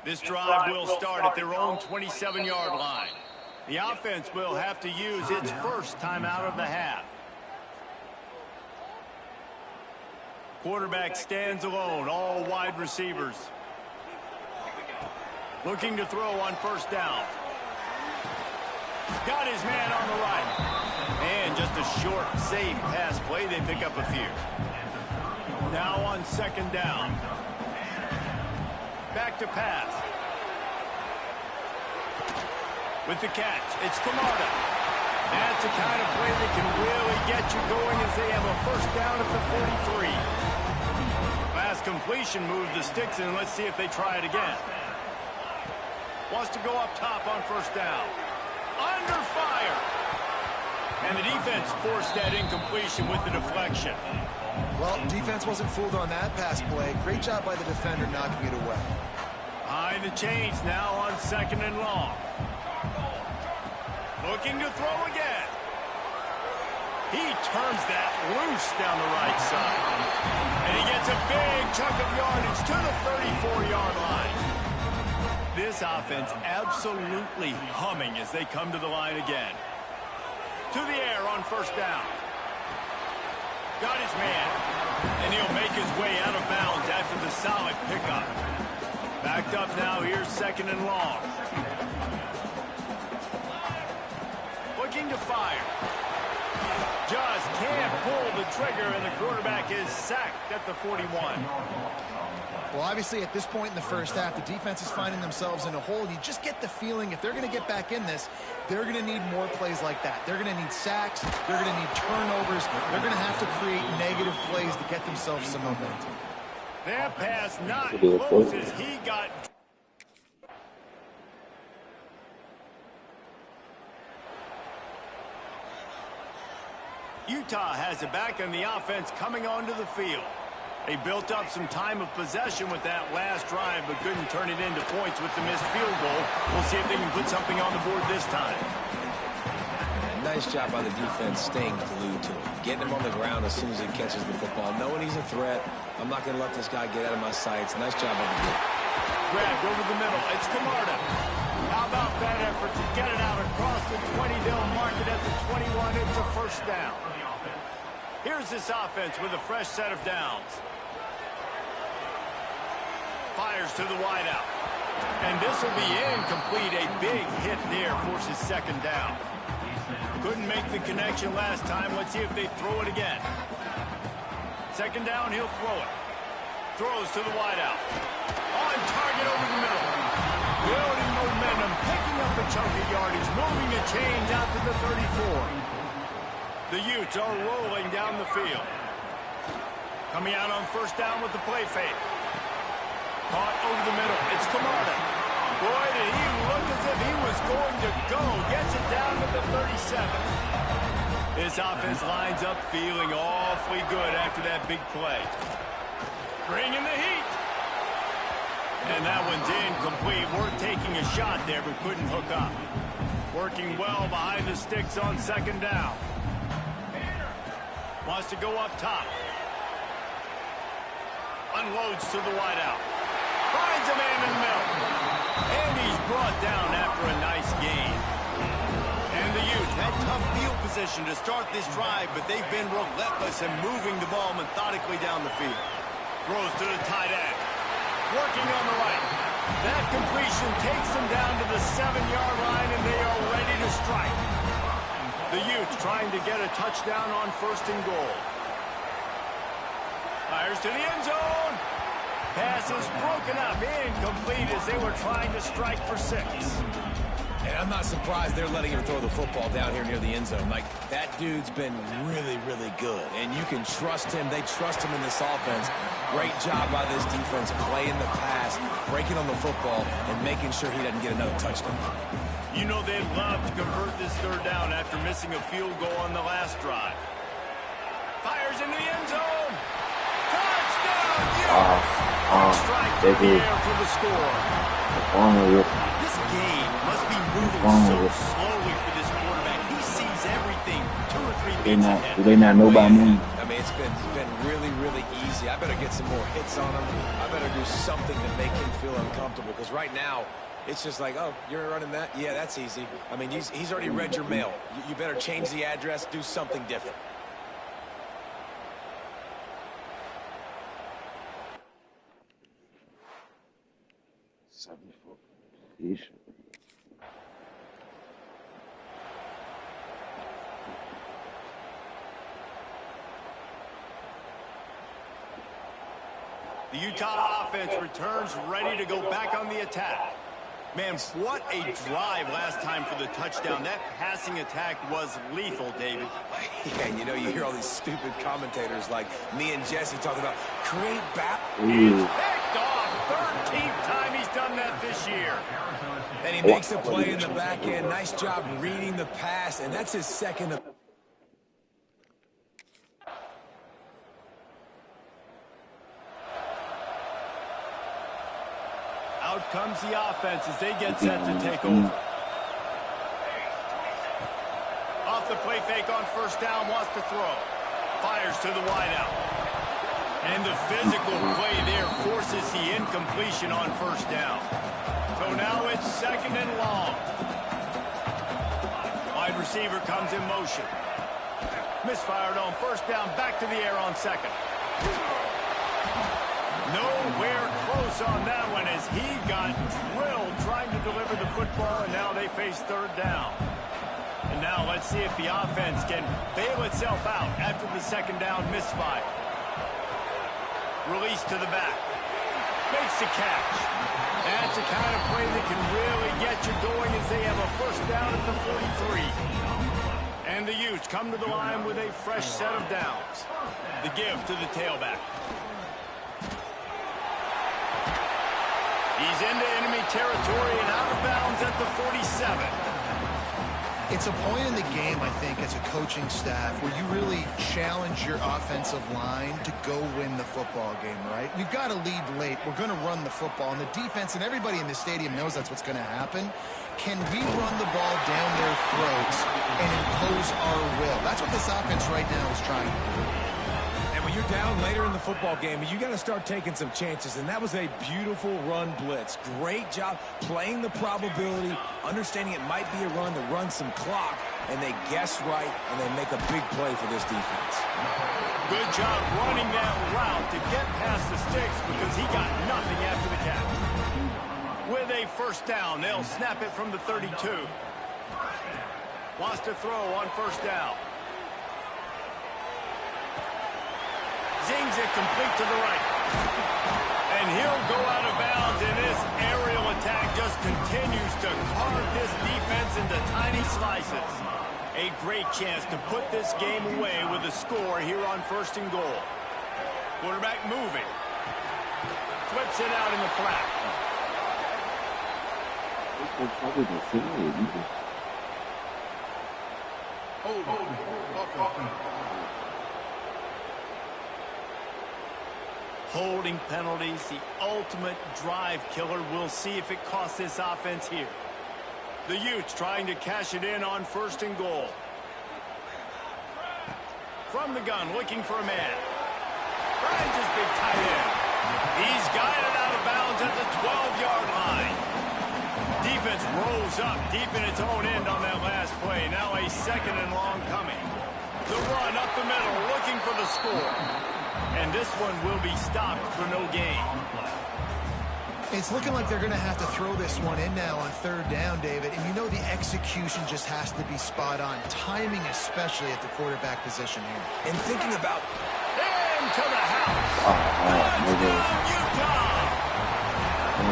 This drive will start at their own 27-yard line. The offense will have to use its first timeout of the half. Quarterback stands alone, all wide receivers. Looking to throw on first down. Got his man on the right. And just a short, safe pass play. They pick up a few. Now on second down. Back to pass. With the catch, it's Camarda. That's the kind of play that can really get you going as they have a first down at the 43. Last completion moved the sticks in. Let's see if they try it again. Wants to go up top on first down. Under fire. And the defense forced that incompletion with the deflection. Well, defense wasn't fooled on that pass play. Great job by the defender knocking it away. Behind the chains now on second and long. Looking to throw again. He turns that loose down the right side. And he gets a big chunk of yardage to the 34-yard line. This offense absolutely humming as they come to the line again. To the air on first down. Got his man. And he'll make his way out of bounds after the solid pickup. Backed up now, here's second and long. Looking to fire. Just can't pull the trigger, and the quarterback is sacked at the 41. Well, obviously, at this point in the first half, the defense is finding themselves in a hole. You just get the feeling if they're going to get back in this, they're going to need more plays like that. They're going to need sacks. They're going to need turnovers. They're going to have to create negative plays to get themselves some momentum. That pass not close as he got... Utah has it back, and the offense coming onto the field. They built up some time of possession with that last drive, but couldn't turn it into points with the missed field goal. We'll see if they can put something on the board this time. And nice job by the defense staying glued to him. Getting him on the ground as soon as he catches the football. Knowing he's a threat, I'm not going to let this guy get out of my sights. Nice job by the defense. Grabbed over the middle. It's Camarda. How about that effort to get it out across the 20? They'll mark it at the 21. It's a first down. Here's this offense with a fresh set of downs. Fires to the wideout. And this will be incomplete. A big hit there forces second down. Couldn't make the connection last time. Let's see if they throw it again. Second down, he'll throw it. Throws to the wideout. On target over the middle. Building momentum, picking up a chunk of yardage, moving the chains out to the 34. The Utes are rolling down the field. Coming out on first down with the play fake. Caught over the middle. It's Camarda. Boy, did he look as if he was going to go. Gets it down to the 37. This offense lines up feeling awfully good after that big play. Bringing the heat. And that one's incomplete. Worth taking a shot there, but couldn't hook up. Working well behind the sticks on second down. Wants to go up top. Unloads to the wideout. Finds a man in the middle. And he's brought down after a nice gain. And the Utes had tough field position to start this drive, but they've been relentless in moving the ball methodically down the field. Throws to the tight end. Working on the right. That completion takes them down to the 7-yard line, and they are ready to strike. The Utes trying to get a touchdown on first and goal. Fires to the end zone. Pass is broken up, incomplete as they were trying to strike for 6. And I'm not surprised they're letting him throw the football down here near the end zone. Like, that dude's been really, really good. And you can trust him. They trust him in this offense. Great job by this defense playing the pass, breaking on the football, and making sure he doesn't get another touchdown. You know they'd love to convert this third down after missing a field goal on the last drive. Fires into the end zone. Touchdown! Strike to the air for the score. This game must be moving so slowly for this quarterback. He sees everything 2 or 3 beats ahead. Do they not know about me? I mean, it's been really, really easy. I better get some more hits on him. I better do something to make him feel uncomfortable. Because right now, it's just like, oh, you're running that? Yeah, that's easy. I mean, he's already read your mail. You better change the address, do something different. The Utah offense returns ready to go back on the attack. Man, what a drive last time for the touchdown. That passing attack was lethal, David. Yeah, and you know, you hear all these stupid commentators like me and Jesse talking about create back. Picked off. 13th time he's done that this year. And he makes a play in the back end. Nice job reading the pass, and that's his second. Out comes the offense as they get set to take over. Off the play fake on first down, wants to throw. Fires to the wideout. And the physical play there forces the incompletion on first down. So now it's second and long. Wide receiver comes in motion. Misfired on first down, back to the air on second. Nowhere close on that one as he got drilled trying to deliver the football, and now they face third down. And now let's see if the offense can bail itself out after the second down misfire. Release to the back. Makes the catch. That's the kind of play that can really get you going as they have a first down at the 43. And the Utes come to the line with a fresh set of downs. The give to the tailback. He's into enemy territory and out of bounds at the 47. It's a point in the game, I think, as a coaching staff where you really challenge your offensive line to go win the football game, right? We've got to lead late. We're going to run the football. And the defense and everybody in the stadium knows that's what's going to happen. Can we run the ball down their throats and impose our will? That's what this offense right now is trying to do. And when you're down later in the football game, you got to start taking some chances, and that was a beautiful run blitz. Great job playing the probability, understanding it might be a run to run some clock, and they guess right, and they make a big play for this defense. Good job running that route to get past the sticks because he got nothing after the catch. With a first down, they'll snap it from the 32. Wants to throw on first down. Zings it complete to the right. And he'll go out of bounds, and this aerial attack just continues to carve this defense into tiny slices. A great chance to put this game away with a score here on 1st and goal. Quarterback moving. Flips it out in the flat. Holding penalties, the ultimate drive killer. We'll see if it costs this offense here. The Utes trying to cash it in on 1st and goal. From the gun, looking for a man. Finds his big tight end. He's guided out of bounds at the 12-yard line. Defense rolls up deep in its own end on that last play. Now a 2nd and long coming. The run up the middle, looking for the score. And this one will be stopped for no gain. It's looking like they're going to have to throw this one in now on 3rd down, David. And you know the execution just has to be spot on. Timing especially at the quarterback position here. And thinking about... Into the house. Touchdown, Utah.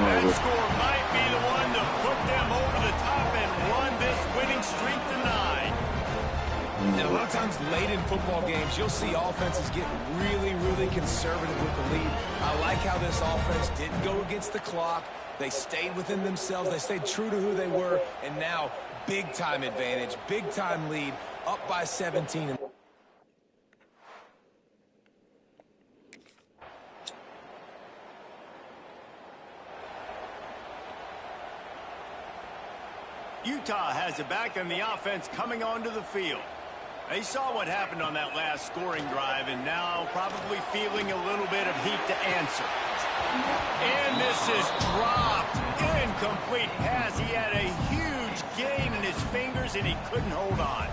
That score might be the one to put them over the top and run this winning streak to 9. And a lot of times late in football games, you'll see offenses get really, really conservative with the lead. I like how this offense didn't go against the clock. They stayed within themselves. They stayed true to who they were. And now, big-time advantage, big-time lead, up by 17. Utah has it back, and the offense coming onto the field. They saw what happened on that last scoring drive, and now probably feeling a little bit of heat to answer. And this is dropped. Incomplete pass. He had a huge gain in his fingers, and he couldn't hold on.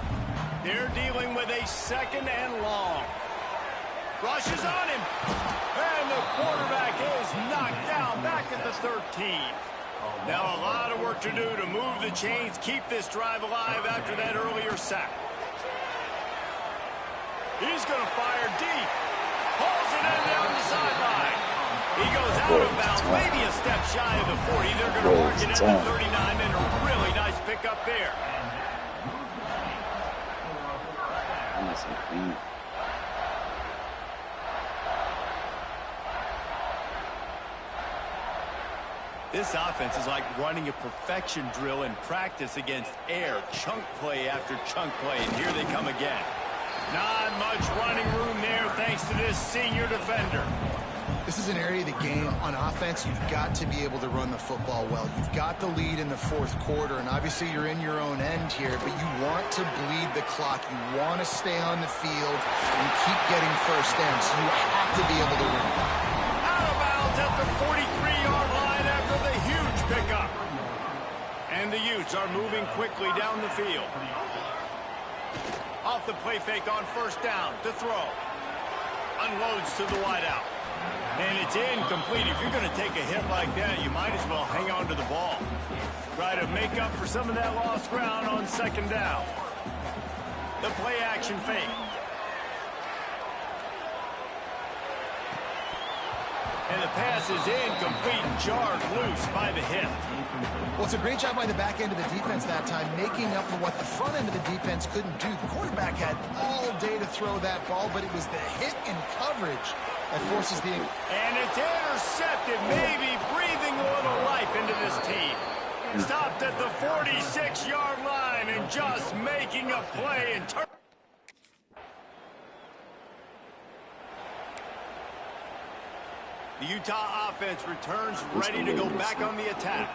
They're dealing with a 2nd and long. Rushes on him. And the quarterback is knocked down back at the 13. Now a lot of work to do to move the chains, keep this drive alive after that earlier sack. He's going to fire deep. Pulls it in down the sideline. He goes out of bounds, maybe a step shy of the 40. They're going to mark it at the 39, and a really nice pickup there. This offense is like running a perfection drill in practice against air. Chunk play after chunk play, and here they come again. Not much running room there thanks to this senior defender. This is an area of the game on offense. You've got to be able to run the football well. You've got the lead in the 4th quarter, and obviously you're in your own end here, but you want to bleed the clock. You want to stay on the field and keep getting first down, so you have to be able to win. Out of bounds at the 43-yard line after the huge pickup. And the Utes are moving quickly down the field. Off the play fake on first down to throw. Unloads to the wideout. And it's incomplete. If you're going to take a hit like that, you might as well hang on to the ball. Try to make up for some of that lost ground on 2nd down. The play action fake. And the pass is incomplete, jarred loose by the hit. Well, it's a great job by the back end of the defense that time, making up for what the front end of the defense couldn't do. The quarterback had all day to throw that ball, but it was the hit and coverage that forces the... And it's intercepted, maybe breathing a little life into this team. Stopped at the 46-yard line and just making a play and turn. The Utah offense returns ready to go back on the attack.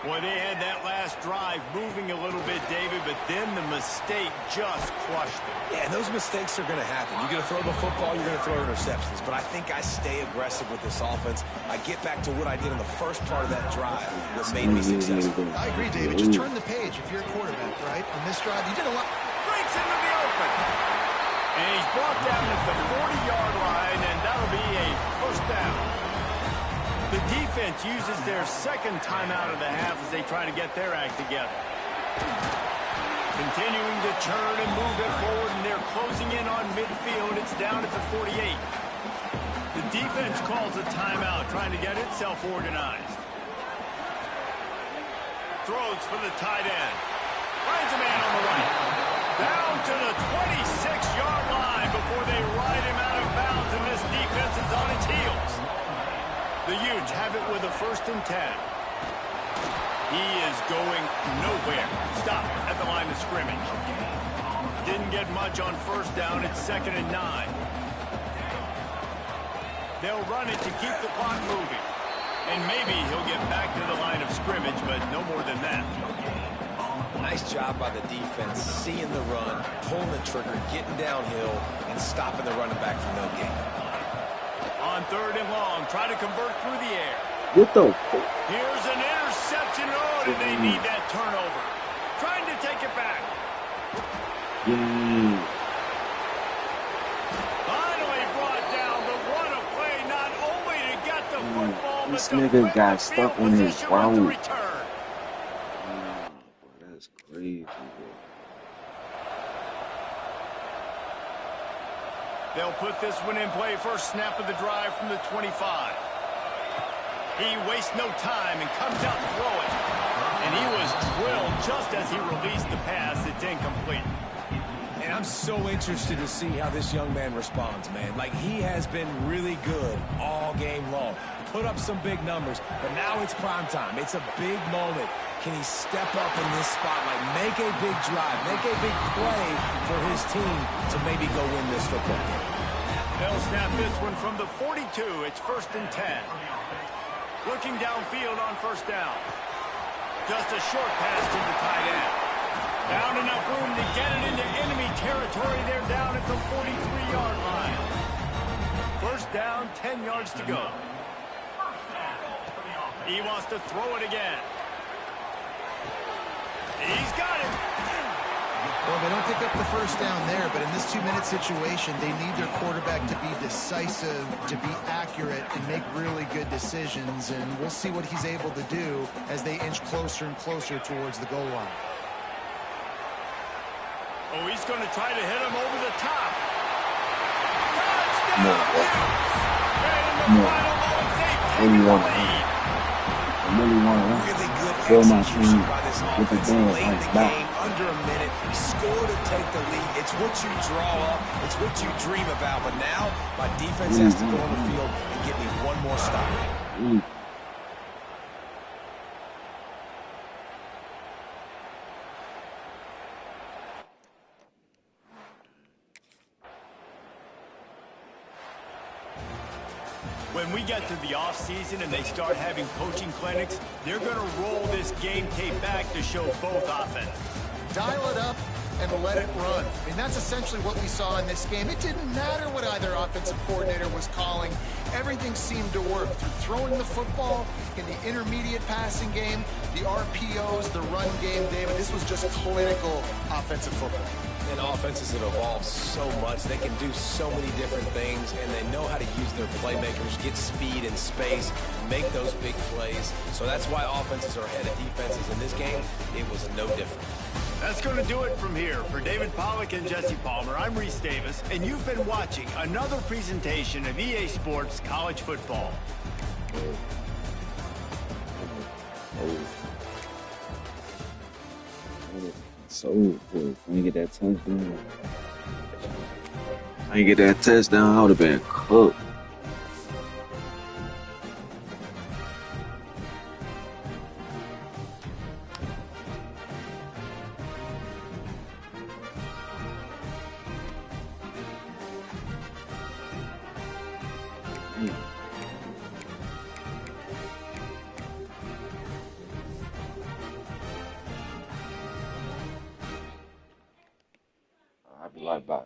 Well, they had that last drive moving a little bit, David, but then the mistake just crushed them. Yeah, and those mistakes are going to happen. You're going to throw the football, you're going to throw interceptions. But I think I stay aggressive with this offense. I get back to what I did in the first part of that drive that made me successful. I agree, David. Just turn the page if you're a quarterback, right? On this drive, you did a lot. Breaks into the open. And he's brought down at the 40-yard line, and that'll be a first down. The defense uses their second timeout of the half as they try to get their act together. Continuing to turn and move it forward, and they're closing in on midfield. It's down at the 48. The defense calls a timeout, trying to get itself organized. Throws for the tight end. Finds a man on the right. Down to the 26-yard line before they ride him out of bounds, and this defense is on its heels. The Utes have it with a 1st and 10. He is going nowhere. Stop at the line of scrimmage. Didn't get much on 1st down. It's 2nd and 9. They'll run it to keep the clock moving. And maybe he'll get back to the line of scrimmage, but no more than that. Nice job by the defense, seeing the run, pulling the trigger, getting downhill, and stopping the running back for no gain. On 3rd and long, try to convert through the air. What the? Here's an interception. Oh, and they need that turnover. Trying to take it back. Finally brought down, but what a play, not only to get the football, This but nigga got stuck on his route. Return. That's crazy, bro. They'll put this one in play. First snap of the drive from the 25. He wastes no time and comes out to throw it. And he was drilled just as he released the pass. It's incomplete. And I'm so interested to see how this young man responds, man. Like, he has been really good all game long. Put up some big numbers, but now it's prime time. It's a big moment. Can he step up in this spotlight, make a big drive, make a big play for his team to maybe go win this football game? They'll snap this one from the 42. It's 1st and 10. Looking downfield on 1st down. Just a short pass to the tight end. Found enough room to get it into enemy territory. They're down at the 43-yard line. 1st down, 10 yards to go. He wants to throw it again. He's got it. Well, they don't pick up the 1st down there, but in this 2-minute situation, they need their quarterback to be decisive, to be accurate, and make really good decisions. And we'll see what he's able to do as they inch closer and closer towards the goal line. Oh, he's going to try to hit him over the top. Touchdown! And in the final moments, they've taken the lead. I really want to Really good fill my execution team by this with the offense ball late in like the that. game, under a minute, score to take the lead. It's what you draw up, it's what you dream about. But now, my defense has to go on the field and get me one more stop. When we get to the offseason and they start having coaching clinics, they're going to roll this game tape back to show both offenses. Dial it up and let it run. I mean, that's essentially what we saw in this game. It didn't matter what either offensive coordinator was calling. Everything seemed to work through throwing the football in the intermediate passing game, the RPOs, the run game, David. This was just clinical offensive football. And offenses have evolved so much. They can do so many different things, and they know how to use their playmakers, get speed and space, make those big plays. So that's why offenses are ahead of defenses. In this game, it was no different. That's going to do it from here. For David Pollack and Jesse Palmer, I'm Reese Davis, and you've been watching another presentation of EA Sports College Football. So good. When you get that touchdown, I ain't get that touchdown, I would have been cooked. Like back.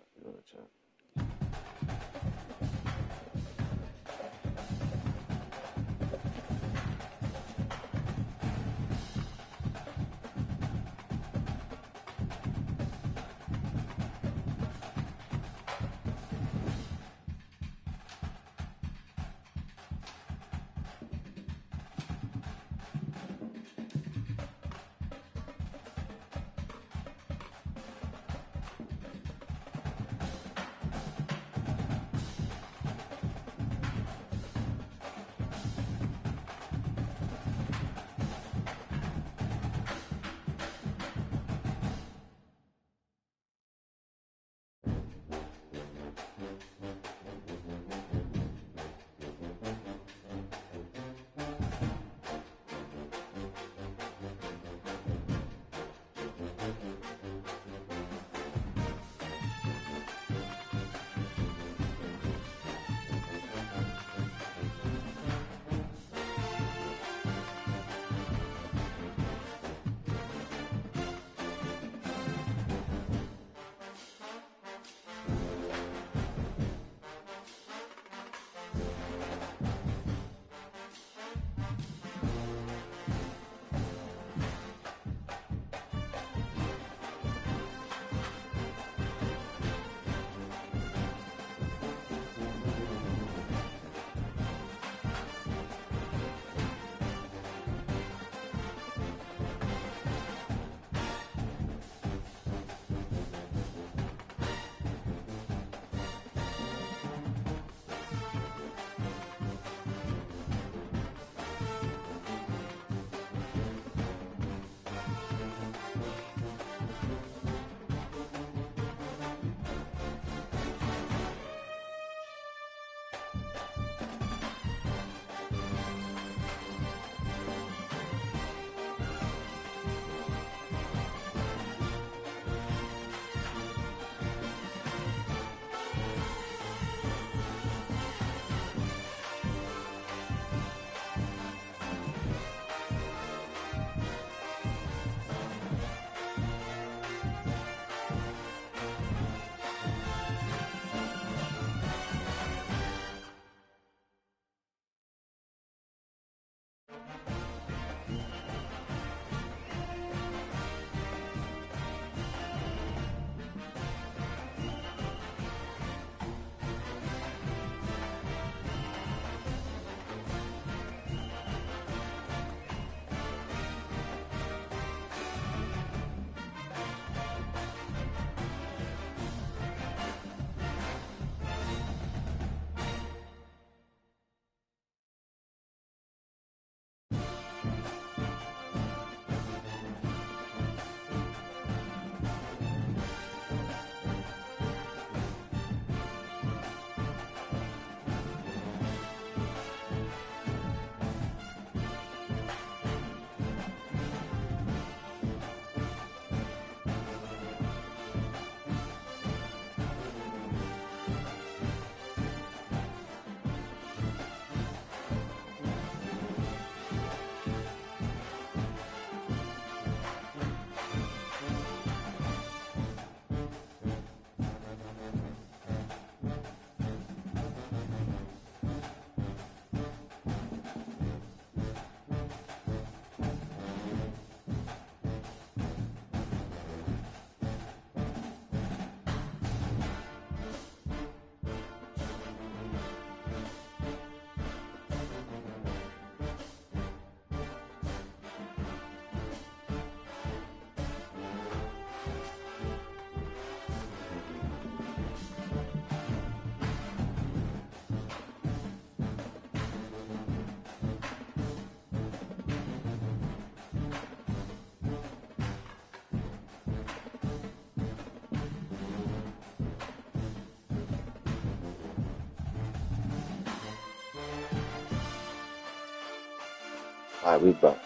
Alright, we back.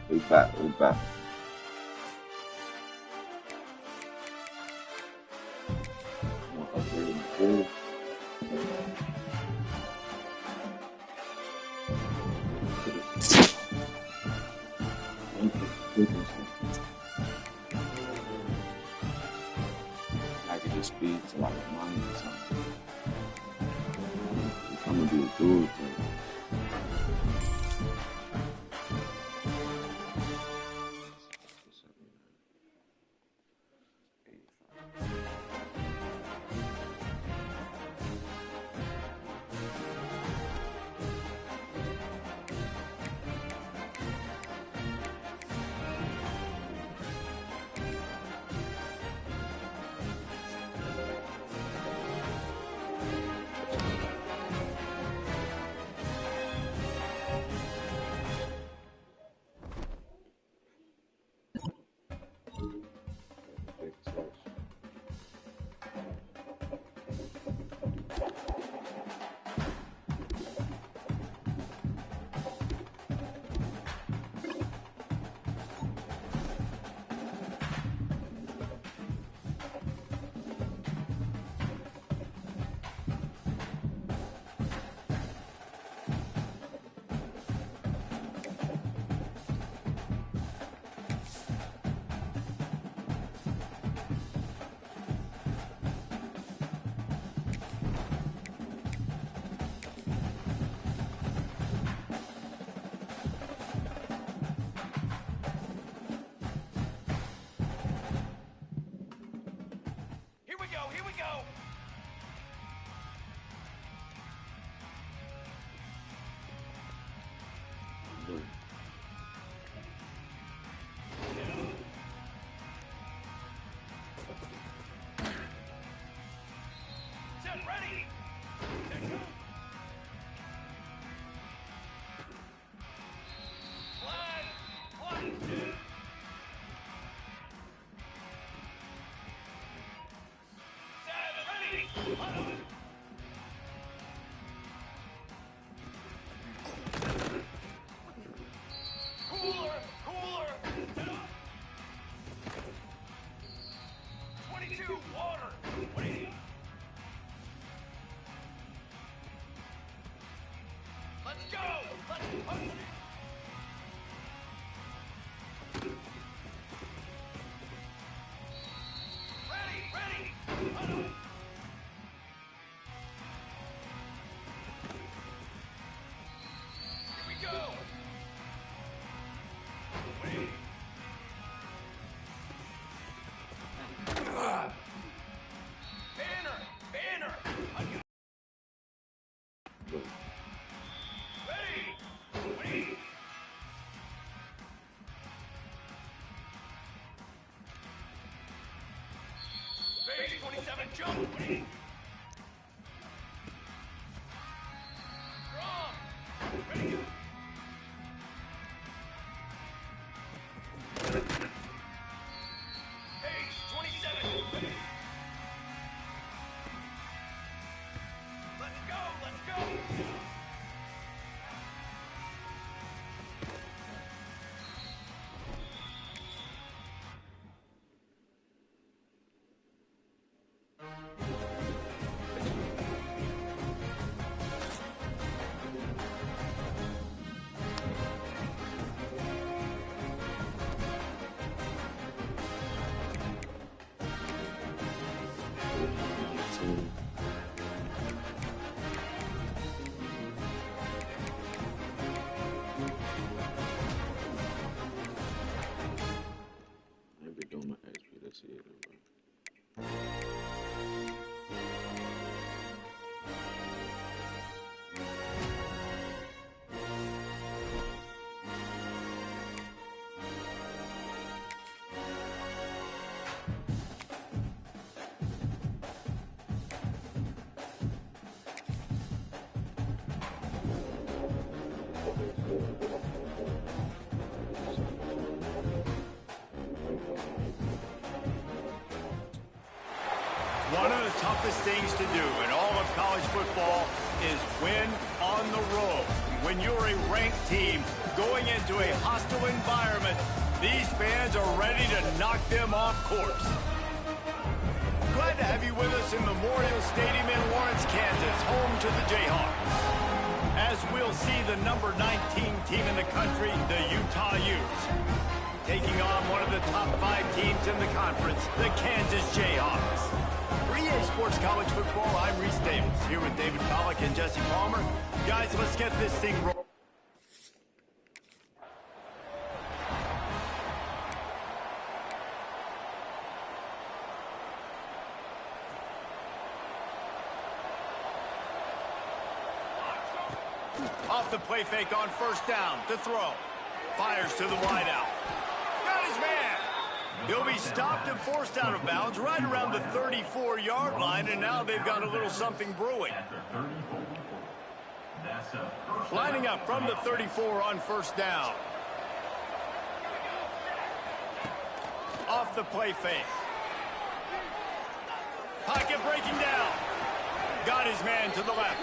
We back. We back. I'm gonna upgrade my food. to like a mine or something. I'm gonna do a dude thing. Jump! One of the toughest things to do in all of college football is win on the road. When you're a ranked team going into a hostile environment, these fans are ready to knock them off course. Glad to have you with us in Memorial Stadium in Lawrence, Kansas, home to the Jayhawks. As we'll see the number 19 team in the country, the Utah Utes. taking on one of the top 5 teams in the conference, the Kansas Jayhawks. For EA Sports College Football, I'm Reese Davis, here with David Pollack and Jesse Palmer. Guys, let's get this thing rolling. Off the play fake on first down, to throw. Fires to the wideout. Got his man. He'll be stopped and forced out of bounds right around the 34-yard line, and now they've got a little something brewing. Lining up from the 34 on first down. Off the play fake. Pocket breaking down. Got his man to the left.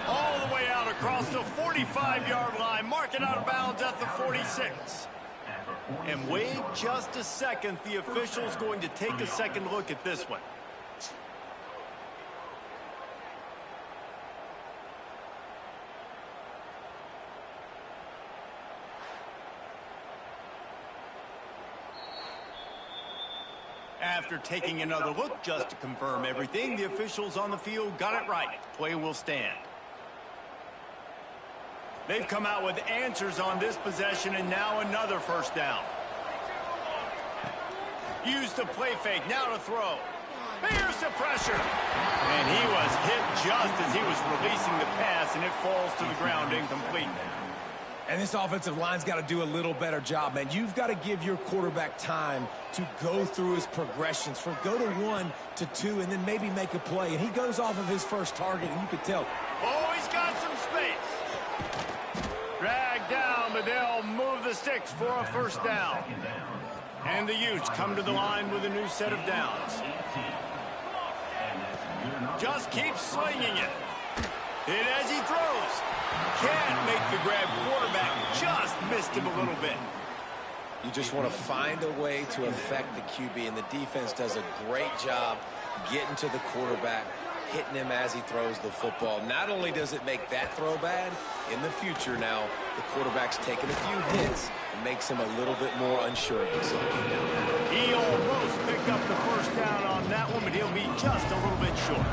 All the way out across the 45-yard line. Mark it out of bounds at the 46. And wait just a second. The official's going to take a second look at this one. After taking another look just to confirm everything, the officials on the field got it right. Play will stand. They've come out with answers on this possession, and now another first down. Use the play fake, now to throw. Here's the pressure. And he was hit just as he was releasing the pass, and it falls to the ground incomplete. And this offensive line's got to do a little better job, man. You've got to give your quarterback time to go through his progressions from go to 1 to 2 and then maybe make a play. And he goes off of his first target, and you can tell. Oh, he's got some space. Dragged down, but they'll move the sticks for a first down. And the Utes come to the line with a new set of downs. Just keeps slinging it. Hit as he throws. Can't make the grab. Quarterback just missed him a little bit. You just want to find a way to affect the QB, and the defense does a great job getting to the quarterback, hitting him as he throws the football. Not only does it make that throw bad, in the future now, the quarterback's taking a few hits and makes him a little bit more unsure of himself. He almost picked up the first down on that one, but he'll be just a little bit short.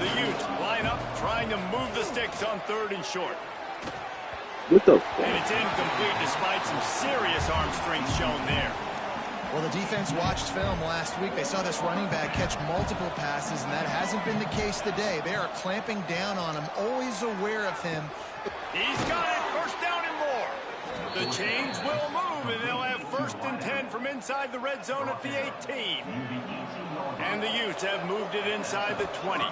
The Utes line up, trying to move the sticks on 3rd and short. What the? And it's incomplete despite some serious arm strength shown there. Well, the defense watched film last week. They saw this running back catch multiple passes, and that hasn't been the case today. They are clamping down on him, always aware of him. He's got it, first down and more. The chains will move, and they'll have 1st and 10 from inside the red zone at the 18. And the Utes have moved it inside the 20.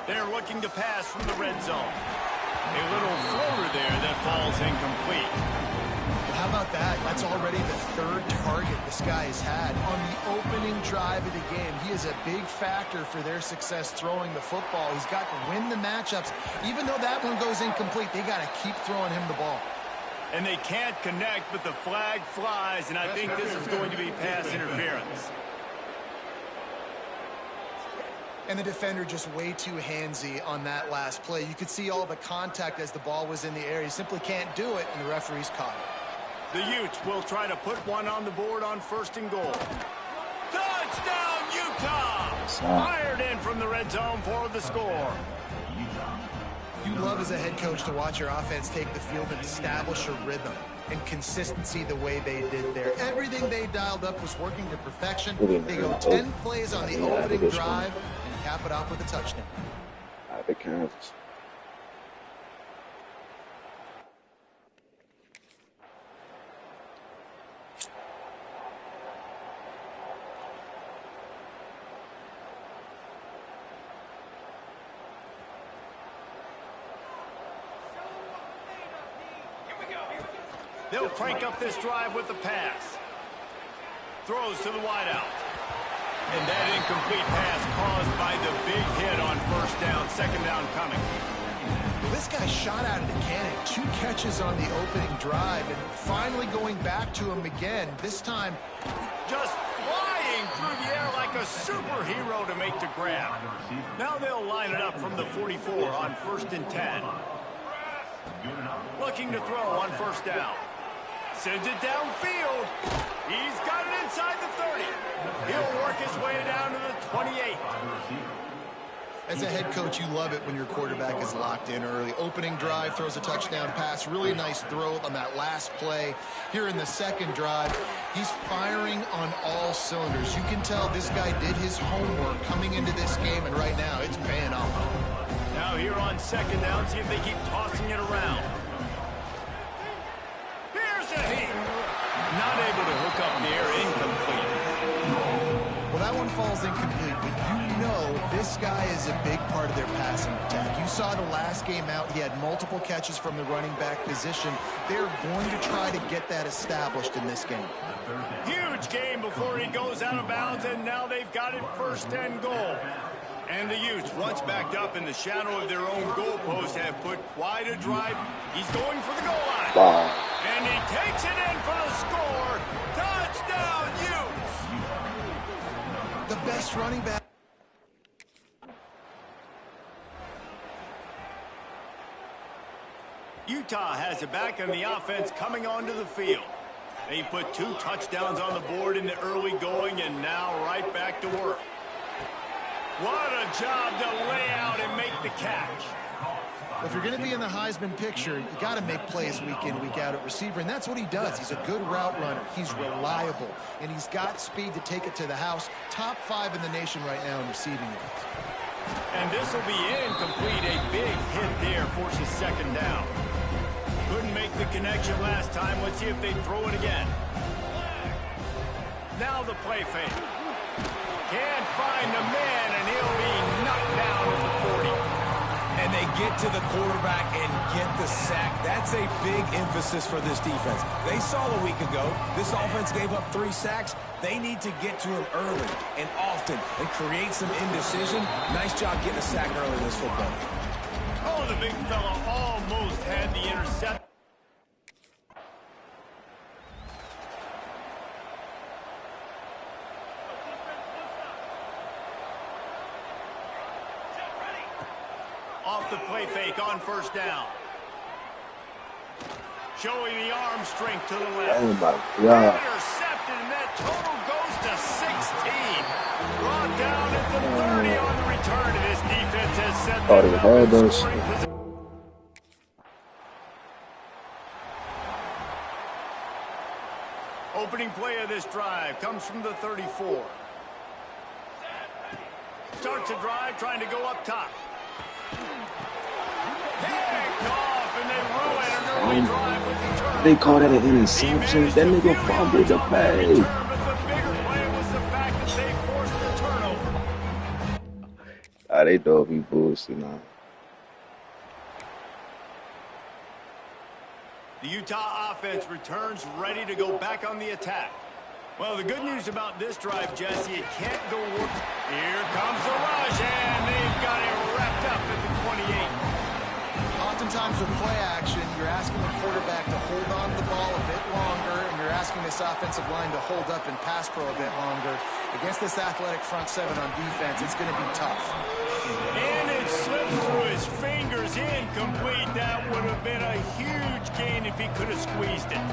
They're looking to pass from the red zone. A little floater there that falls incomplete. Well, how about that? That's already the 3rd target this guy has had on the opening drive of the game. He is a big factor for their success throwing the football. He's got to win the matchups. Even though that one goes incomplete, they got to keep throwing him the ball. And they can't connect, but the flag flies, and I think this is going to be pass interference. And the defender just way too handsy on that last play. You could see all the contact as the ball was in the air. He simply can't do it, and the referee's caught it. The Utes will try to put one on the board on 1st and goal. Touchdown, Utah! Fired in from the red zone for the score. You love as a head coach to watch your offense take the field and establish a rhythm and consistency the way they did there. Everything they dialed up was working to perfection. They go 10 plays on the opening drive and cap it off with a touchdown. The Kansas. They'll crank up this drive with the pass. Throws to the wideout. And that incomplete pass caused by the big hit on 1st down, 2nd down coming. Well, this guy shot out of the cannon. 2 catches on the opening drive, and finally going back to him again. This time, just flying through the air like a superhero to make the grab. Now they'll line it up from the 44 on 1st and 10. Looking to throw on 1st down. Sends it downfield. He's got it inside the 30. He'll work his way down to the 28. As a head coach, you love it when your quarterback is locked in early. Opening drive, throws a touchdown pass. Really nice throw on that last play. Here in the second drive, he's firing on all cylinders. You can tell this guy did his homework coming into this game, and right now it's paying off. Now here on second down, see if they keep tossing it around. Here's a hit. Not able to hook up there, incomplete. Well, that one falls incomplete, but you know this guy is a big part of their passing attack. You saw the last game out, he had multiple catches from the running back position. They're going to try to get that established in this game. Huge game before he goes out of bounds, and now they've got it 1st and goal. And the Utes, once backed up in the shadow of their own goalpost, have put quite a drive. He's going for the goal line. Wow. And he takes it in for the score. Touchdown, Utes! The best running back. Utah has it back, and the offense coming onto the field. They put 2 touchdowns on the board in the early going, and now right back to work. What a job to lay out and make the catch. If you're going to be in the Heisman picture, you got to make plays week in, week out at receiver, and that's what he does. He's a good route runner. He's reliable, and he's got speed to take it to the house. Top 5 in the nation right now in receiving it. And this will be incomplete. A big hit there forces second down. Couldn't make the connection last time. Let's see if they throw it again. Now the play fake. Can't find the man, and he'll be knocked down at the 40. And they get to the quarterback and get the sack. That's a big emphasis for this defense. They saw a week ago, this offense gave up 3 sacks. They need to get to him early and often and create some indecision. Nice job getting a sack early in this football. Oh, the big fella almost had the interception. Off the play fake on 1st down. Showing the arm strength to the left. Oh my God. Intercepted, and that total goes to 16. Brought down at the 30 on the return. And this defense has set them up in scoring position. Opening play of this drive comes from the 34. Starts a drive trying to go up top. Picked off, and they ruin an early drive with the turn. They call that an interception. That nigga fumbled the bag. But the bigger play was the fact that they forced the turnover. They don't be bullshit now. The Utah offense returns ready to go back on the attack. Well, the good news about this drive, Jesse, it can't go work. Here comes the rush, and they've got it wrapped up at the 28. Oftentimes with play action, you're asking the quarterback to hold on to the ball a bit longer, and you're asking this offensive line to hold up and pass pro a bit longer. Against this athletic front 7 on defense, it's going to be tough. And it slips through his fingers, incomplete. That would have been a huge gain if he could have squeezed it.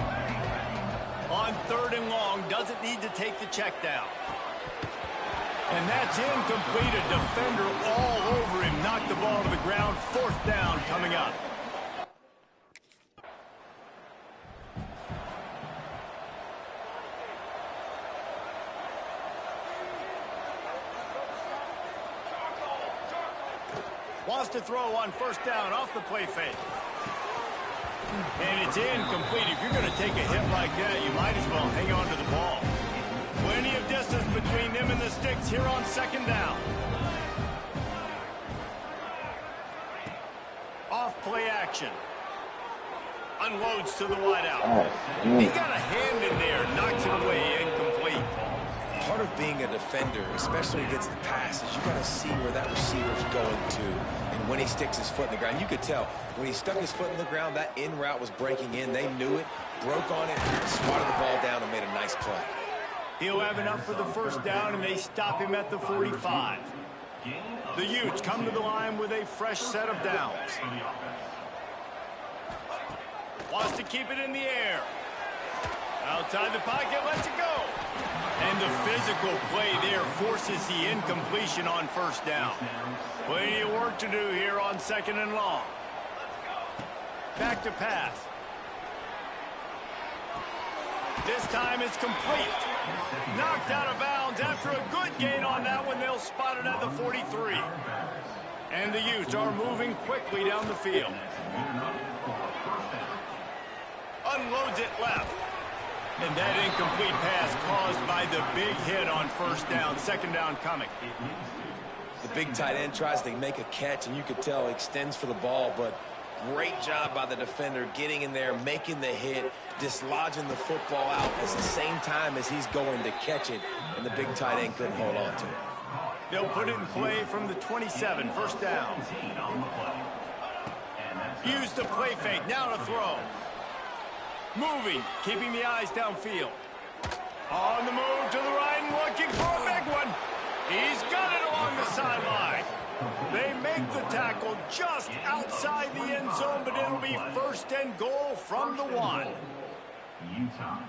On 3rd and long, doesn't need to take the check down. And that's incomplete. A defender all over him. Knocked the ball to the ground. 4th down coming up. Wants to throw on 1st down off the play fake. And it's incomplete. If you're going to take a hit like that, you might as well hang on to the ball. Plenty of distance between them and the sticks here on 2nd down. Off play action. Unloads to the wideout. He got a hand in there, knocks it away, incomplete. Part of being a defender, especially against the pass, is you got to see where that receiver's going to. And when he sticks his foot in the ground, you could tell when he stuck his foot in the ground, that in route was breaking in. They knew it, broke on it, swatted the ball down, and made a nice play. He'll have enough for the 1st down, and they stop him at the 45. The Utes come to the line with a fresh set of downs. Wants to keep it in the air. Outside the pocket, lets it go. And the physical play there forces the incompletion on first down. Plenty of work to do here on 2nd and long. Back to pass. This time it's complete. Knocked out of bounds after a good gain on that one. They'll spot it at the 43. And the Utes are moving quickly down the field. Unloads it left. And that incomplete pass caused by the big hit on first down. 2nd down coming. The big tight end tries to make a catch, and you could tell extends for the ball, but great job by the defender getting in there, making the hit, dislodging the football out at the same time as he's going to catch it, and the big tight end couldn't hold on to it. They'll put it in play from the 27, first down. Use the play fake, now to throw. Moving, keeping the eyes downfield. On the move to the right and looking for a big one. He's got it along the sideline. They make the tackle just outside the end zone, but it'll be 1st and goal from the 1. Utah.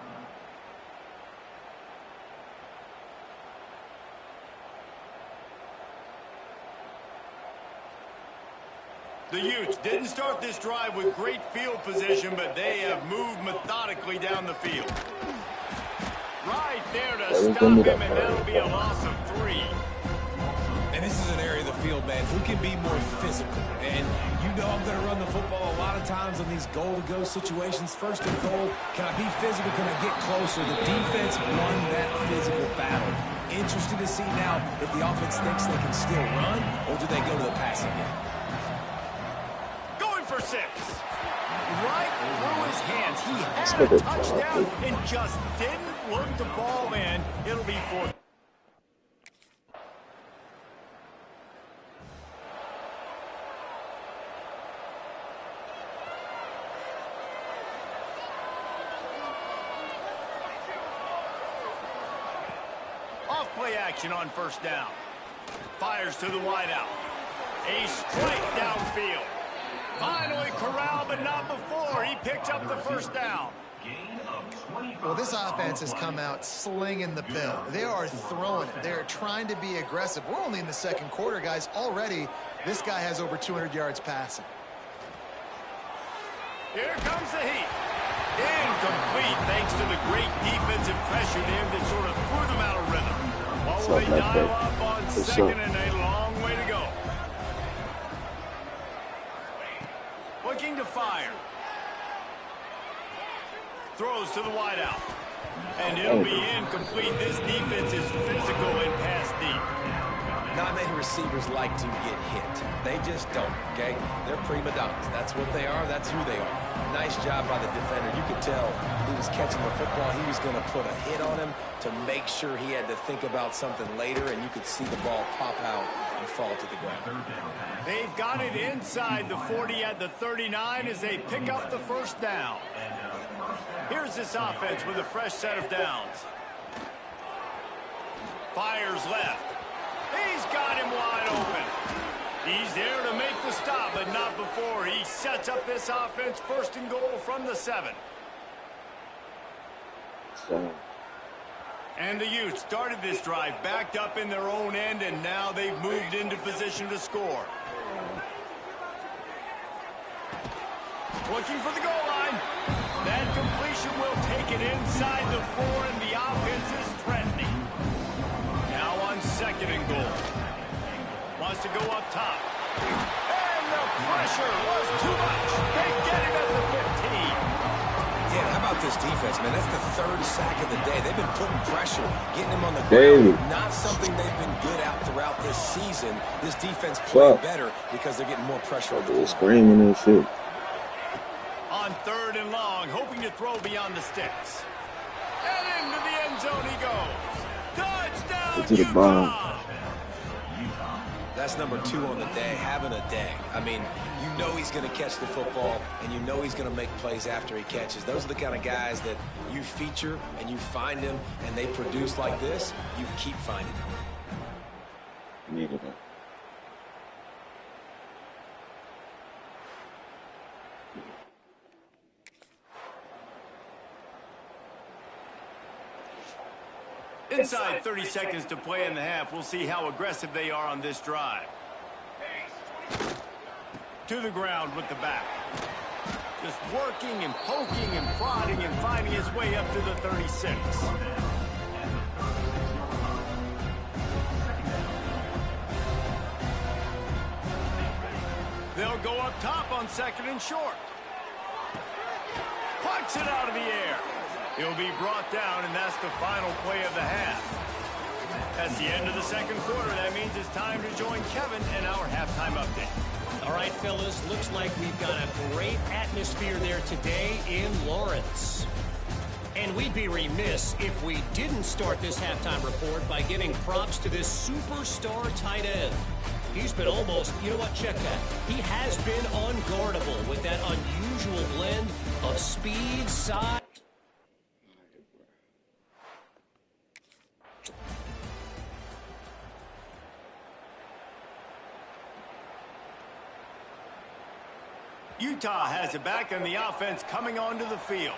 The Utes didn't start this drive with great field position, but they have moved methodically down the field. Right there to stop him, and that'll be a loss of 3. And this is an area of the field, man, who can be more physical. And you know I'm going to run the football a lot of times on these goal-to-go situations. 1st and goal, can I be physical? Can I get closer? The defense won that physical battle. Interested to see now if the offense thinks they can still run, or do they go to the passing game? Going for 6. Right through his hands. He had a touchdown and just didn't look the ball in. It'll be 4th. Off-play action on first down. Fires to the wideout. A strike downfield. Finally corralled, but not before. He picks up the first down. Well, this offense has come out slinging the pill. They are throwing it. They are trying to be aggressive. We're only in the 2nd quarter, guys. Already, this guy has over 200 yards passing. Here comes the heat. Incomplete, thanks to the great defensive pressure there that sort of threw them out of rhythm. While they dial up on 2nd and a long way to go. Looking to fire. Throws to the wideout. And it'll be incomplete. This defense is physical and pass deep. Not many receivers like to get hit. They just don't, okay? They're prima donnas. That's what they are. That's who they are. Nice job by the defender. You could tell he was catching the football. He was going to put a hit on him to make sure he had to think about something later, and you could see the ball pop out and fall to the ground. They've got it inside the 40 at the 39 as they pick up the first down. Here's this offense with a fresh set of downs. Fires left. He's got him wide open. He's there to make the stop, but not before. He sets up this offense 1st and goal from the 7. And the Utes started this drive backed up in their own end, and now they've moved into position to score. Looking for the goal line. That completion will take it inside the 4, and the offense is threatening. Now on 2nd and goal. Wants to go up top. And the pressure was too much. They get him at the 15. Yeah, how about this defense, man? That's the 3rd sack of the day. They've been putting pressure, getting him on the ground. Not something they've been good at throughout this season. This defense played better because they're getting more pressure. They're screaming and shit. On 3rd and long, hoping to throw beyond the sticks. And into the end zone he goes. Touchdown, to the ball. Utah! That's number 2 on the day, having a day. I mean, you know he's going to catch the football, and you know he's going to make plays after he catches. Those are the kind of guys that you feature, and you find them, and they produce like this, you keep finding them. Needed it. Inside 30 seconds to play in the half. We'll see how aggressive they are on this drive. To the ground with the back. Just working and poking and prodding and finding his way up to the 36. They'll go up top on 2nd and short. Pucks it out of the air. He'll be brought down, and that's the final play of the half. That's the end of the 2nd quarter. That means it's time to join Kevin in our halftime update. All right, fellas, looks like we've got a great atmosphere there today in Lawrence. And we'd be remiss if we didn't start this halftime report by giving props to this superstar tight end. He's been almost, you know what, check that. He has been unguardable with that unusual blend of speed, size. Utah has it back on the offense coming onto the field.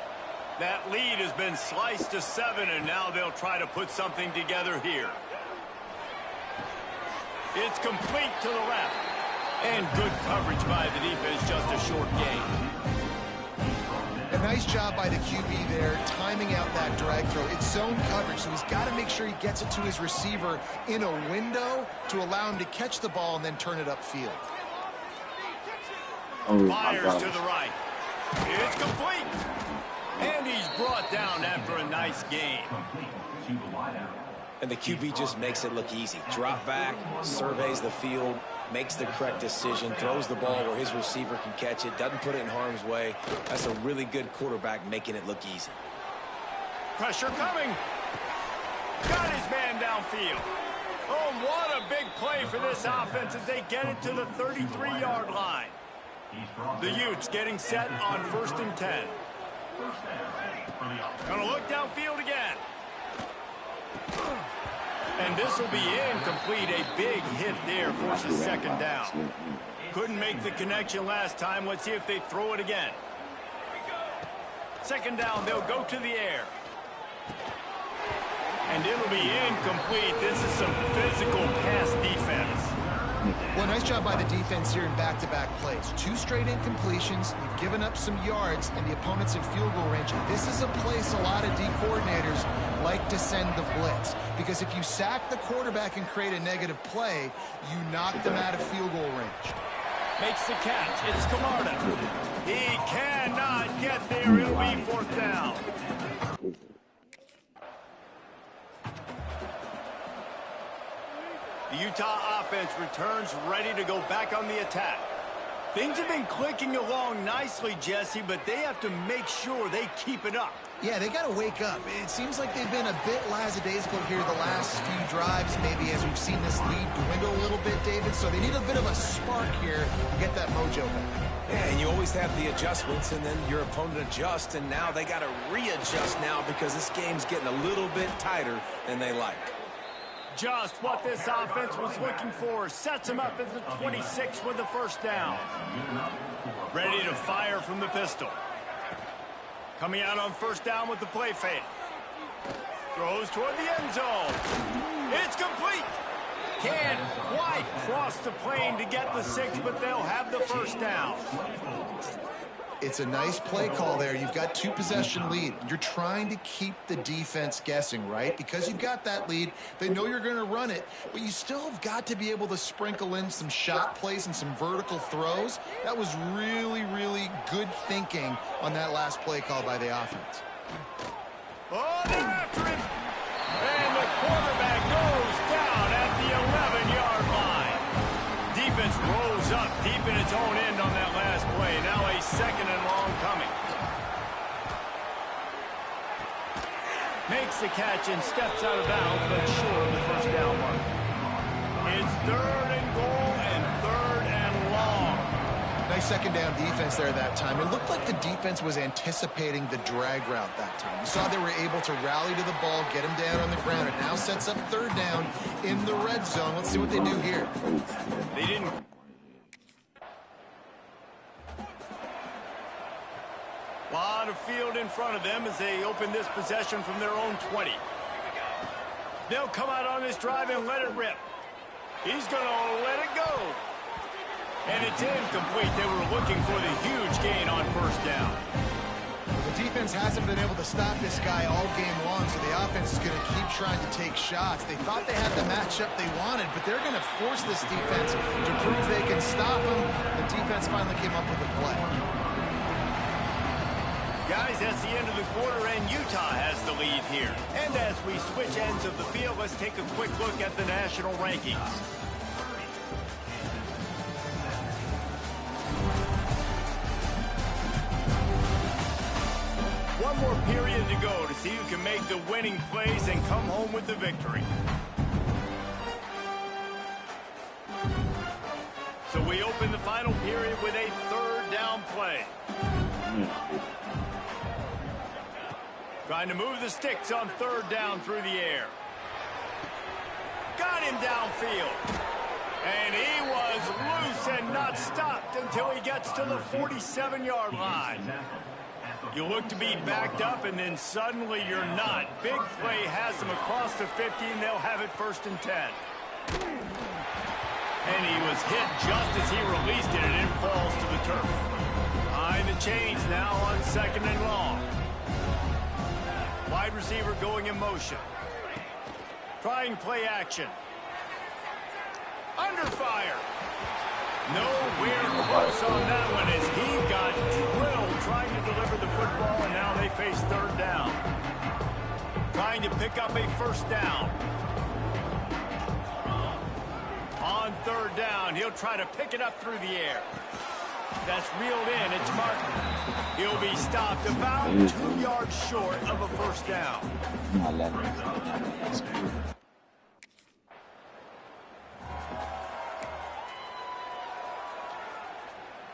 That lead has been sliced to 7, and now they'll try to put something together here. It's complete to the left. And good coverage by the defense, just a short gain. A nice job by the QB there, timing out that drag throw. It's zone coverage, so he's got to make sure he gets it to his receiver in a window to allow him to catch the ball and then turn it upfield. Fires to the right. It's complete. And he's brought down after a nice gain. And the QB just makes it look easy. Drop back, surveys the field, makes the correct decision, throws the ball where his receiver can catch it, doesn't put it in harm's way. That's a really good quarterback making it look easy. Pressure coming. Got his man downfield. Oh, what a big play for this offense as they get it to the 33-yard line. The Utes getting set on 1st and 10. Gonna look downfield again. And this will be incomplete. A big hit there, forces 2nd down. Couldn't make the connection last time. Let's see if they throw it again. 2nd down, they'll go to the air. And it'll be incomplete. This is some physical pass defense. Well, nice job by the defense here in back-to-back plays. 2 straight incompletions, you've given up some yards, and the opponent's in field goal range. And this is a place a lot of D coordinators like to send the blitz. Because if you sack the quarterback and create a negative play, you knock them out of field goal range. Makes the catch. It's Camarda. He cannot get there. It'll be 4th down. The Utah offense returns ready to go back on the attack. Things have been clicking along nicely, Jesse, but they have to make sure they keep it up. Yeah, they got to wake up. It seems like they've been a bit lackadaisical here the last few drives, maybe as we've seen this lead dwindle a little bit, David. So they need a bit of a spark here to get that mojo back. Yeah, and you always have the adjustments, and then your opponent adjusts, and now they got to readjust now because this game's getting a little bit tighter than they like. Just what this offense was looking for. Sets him up at the 26 with the 1st down. Ready to fire from the pistol. Coming out on 1st down with the play fake. Throws toward the end zone. It's complete. Can't quite cross the plane to get the 6, but they'll have the 1st down. It's a nice play call there. You've got 2-possession lead. You're trying to keep the defense guessing, right? Because you've got that lead, they know you're going to run it, but you still have got to be able to sprinkle in some shot plays and some vertical throws. That was really, really good thinking on that last play call by the offense. Oh, they're after him. And the quarterback goes down at the 11-yard line. Defense rolls up deep in its own end on that last play. Now a 2nd and long coming. Makes the catch and steps out of bounds, but short of the 1st down mark. It's 3rd and goal and 3rd and long. Nice 2nd down defense there that time. It looked like the defense was anticipating the drag route that time. You saw they were able to rally to the ball, get him down on the ground. It now sets up 3rd down in the red zone. Let's see what they do here. They didn't. Lot of field in front of them as they open this possession from their own 20. They'll come out on this drive and let it rip. He's going to let it go. And it's incomplete. They were looking for the huge gain on first down. The defense hasn't been able to stop this guy all game long, so the offense is going to keep trying to take shots. They thought they had the matchup they wanted, but they're going to force this defense to prove they can stop him. The defense finally came up with a play. Guys, that's the end of the quarter, and Utah has the lead here. And as we switch ends of the field, let's take a quick look at the national rankings. One more period to go to see who can make the winning plays and come home with the victory. So we open the final period with a third down play. Trying to move the sticks on third down through the air. Got him downfield. And he was loose and not stopped until he gets to the 47-yard line. You look to be backed up, and then suddenly you're not. Big play has them across the 50, and they'll have it 1st and 10. And he was hit just as he released it, and it falls to the turf. Behind the chains now on 2nd and long. Wide receiver going in motion. Trying play action. Under fire. Nowhere close on that one as he got drilled trying to deliver the football, and now they face third down. Trying to pick up a first down. On third down, he'll try to pick it up through the air. That's reeled in. It's Martin. He'll be stopped about 2 yards short of a first down.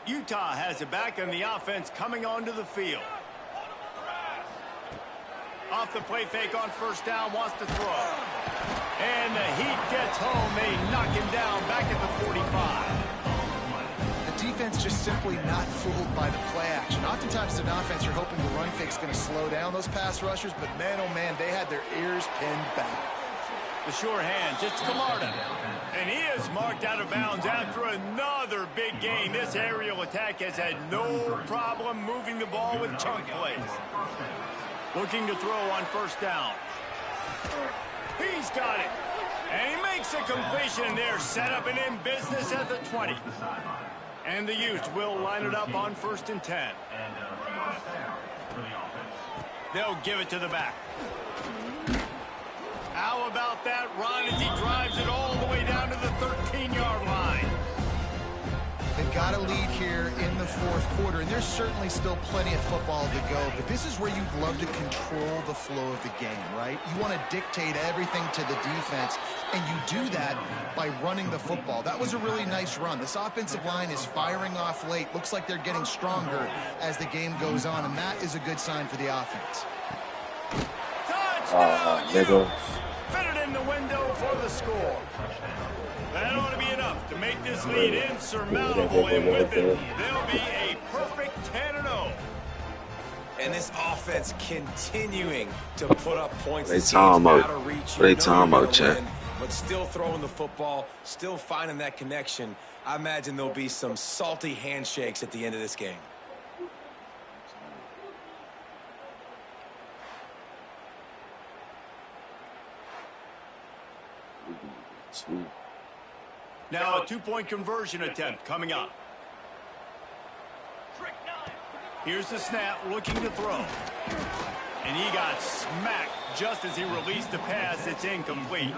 Utah has it back, and the offense coming onto the field. Off the play fake on first down, wants to throw. And the heat gets home. They knock him down back at the 45. The defense just simply not fooled by the play action. Oftentimes, an offense, you're hoping the run fake's going to slow down those pass rushers, but man, oh man, they had their ears pinned back. The sure hands, it's Camarda. And he is marked out of bounds after another big gain. This aerial attack has had no problem moving the ball with chunk plays. Looking to throw on first down. He's got it. And he makes a completion there, set up and in business at the 20. And the Utes will line it up on 1st and 10. They'll give it to the back. How about that run as he drives it all the way down to the 13-yard line? They've got a lead here in the 4th quarter, and there's certainly still plenty of football to go, but this is where you'd love to control the flow of the game, right? You want to dictate everything to the defense, and you do that by running the football. That was a really nice run. This offensive line is firing off late. Looks like they're getting stronger as the game goes on, and that is a good sign for the offense. Touchdown, Fit it in the window for the score. That ought to be enough to make this lead insurmountable, and with it, they'll be a perfect 10-0. And this offense continuing to put up points. Great time out. Great time out, Chad. But still throwing the football, still finding that connection. I imagine there'll be some salty handshakes at the end of this game. Now a 2-point conversion attempt coming up. Here's the snap, looking to throw. And he got smacked just as he released the pass. It's incomplete.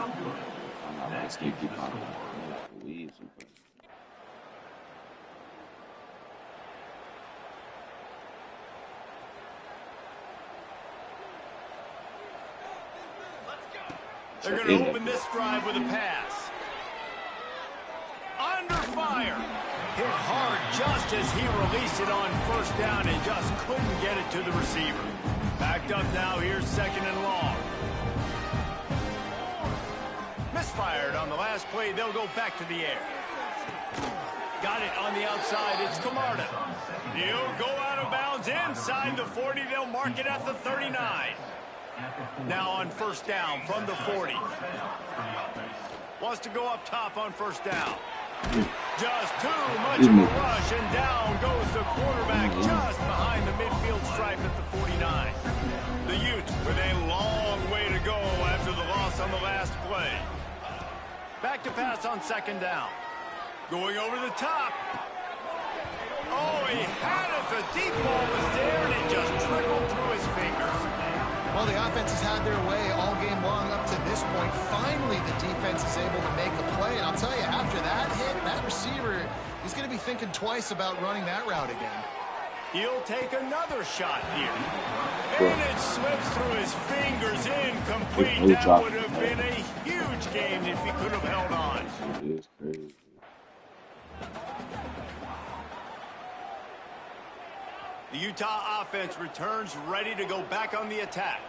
They're going to open this drive with a pass. Under fire. Hit hard just as he released it on first down and just couldn't get it to the receiver. Backed up now, here's 2nd and long. Misfired on the last play. They'll go back to the air. Got it on the outside. It's Camarda. He'll go out of bounds inside the 40. They'll mark it at the 39. Now on first down from the 40. Wants to go up top on first down. Just too much of a rush, and down goes the quarterback just behind the midfield stripe at the 49. The Utes with a long way to go after the loss on the last play. Back to pass on second down. Going over the top. Oh, he had it. The deep ball was there, and it just trickled through his fingers. Well, the offense has had their way all game long up to this point. Finally, the defense is able to make a play. And I'll tell you, after that hit, that receiver, he's going to be thinking twice about running that route again. He'll take another shot here. And it slips through his fingers, incomplete. That would have been a huge game if he could have held on. It is crazy. The Utah offense returns ready to go back on the attack.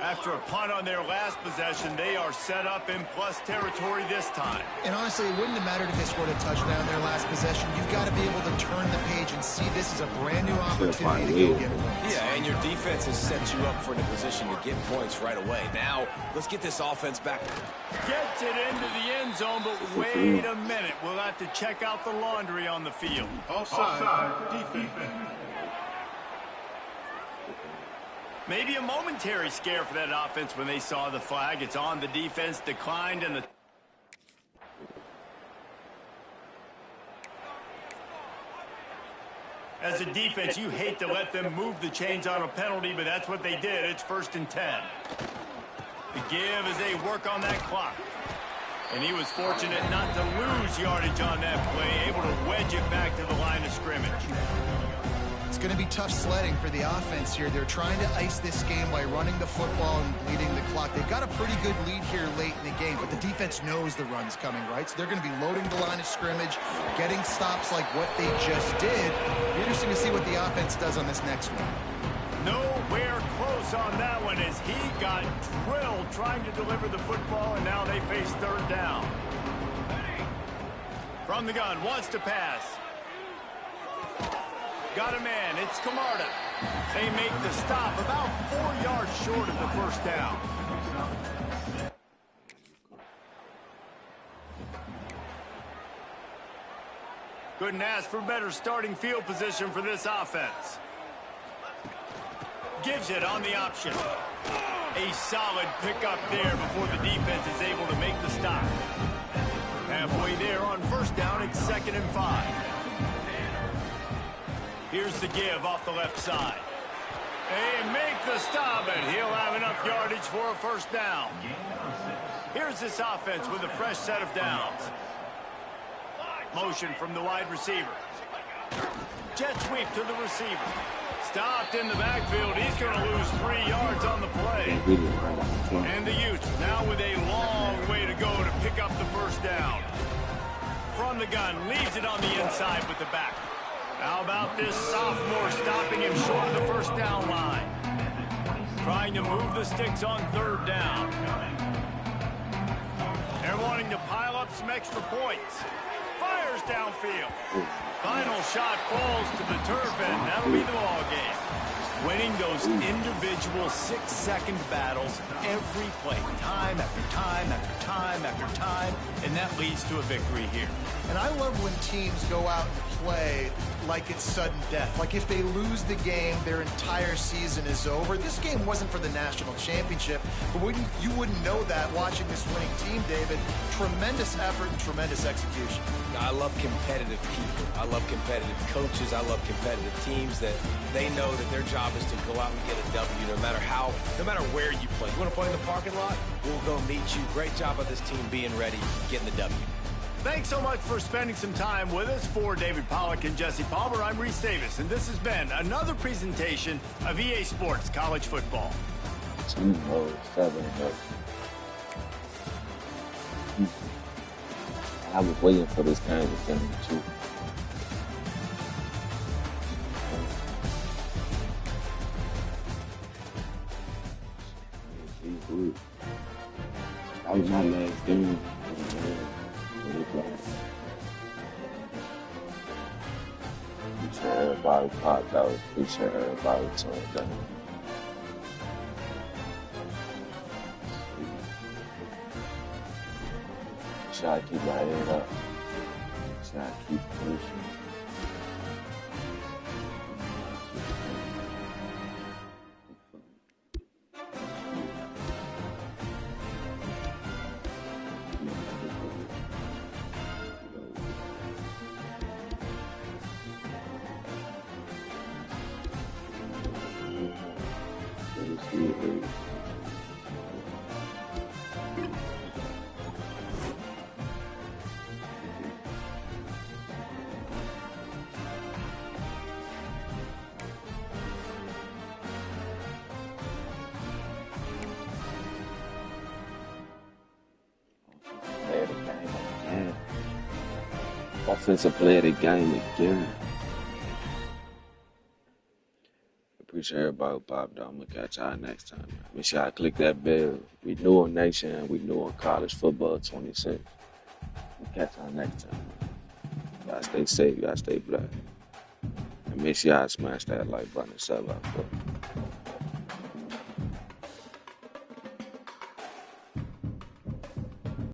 After a punt on their last possession, they are set up in plus territory this time. And honestly, it wouldn't have mattered if they scored a touchdown their last possession. You've got to be able to turn the page and see this as a brand new opportunity to go get points. Yeah, and your defense has set you up for a position to get points right away. Now, let's get this offense back. Gets it into the end zone, but wait a minute. We'll have to check out the laundry on the field. Offside, defense. Maybe a momentary scare for that offense when they saw the flag. It's on. The defense declined, and the... As a defense, you hate to let them move the chains on a penalty, but that's what they did. It's 1st and 10. The give as they work on that clock. And he was fortunate not to lose yardage on that play, able to wedge it back to the line of scrimmage. It's going to be tough sledding for the offense here. They're trying to ice this game by running the football and bleeding the clock. They've got a pretty good lead here late in the game, but the defense knows the run's coming, right? So they're going to be loading the line of scrimmage, getting stops like what they just did. Interesting to see what the offense does on this next one. Nowhere close on that one as he got drilled trying to deliver the football, and now they face third down. From the gun, wants to pass. Got a man, it's Camarda. They make the stop about 4 yards short of the first down. Couldn't ask for better starting field position for this offense. Gives it on the option. A solid pickup there before the defense is able to make the stop. Halfway there on first down, it's 2nd and 5. Here's the give off the left side. They make the stop, and he'll have enough yardage for a first down. Here's this offense with a fresh set of downs. Motion from the wide receiver. Jet sweep to the receiver. Stopped in the backfield. He's going to lose 3 yards on the play. And the Utes now with a long way to go to pick up the first down. From the gun, leaves it on the inside with the back. How about this sophomore stopping him short of the first down line? Trying to move the sticks on third down. They're wanting to pile up some extra points. Fires downfield. Final shot falls to the turf, and that'll be the ball game. Winning those individual 6-second battles every play, time after time after time after time, and that leads to a victory here. And I love when teams go out and play like it's sudden death. Like if they lose the game, their entire season is over. This game wasn't for the national championship, but you wouldn't know that watching this winning team, David. Tremendous effort and tremendous execution. I love competitive people. I love competitive coaches. I love competitive teams that they know that their job is to go out and get a W no matter where you play. You want to play in the parking lot? We'll go meet you. Great job of this team being ready, getting the W. Thanks so much for spending some time with us. For David Pollack and Jesse Palmer, I'm Reese Davis, and this has been another presentation of EA Sports College Football. 7 I was waiting for this game to finish too. That was my last game. I'm sure everybody popped out. I'm sure everybody turned down. sure I keep my head up. Sure I keep pushing. Offensive player of the game again. Appreciate everybody who popped on. I'm going to catch y'all next time. Man. Make sure y'all click that bell. We new on Nation. We new on college football 26. We'll catch y'all next time. Man. Y'all stay safe. Y'all stay blessed. And make sure y'all smash that like button and sub out.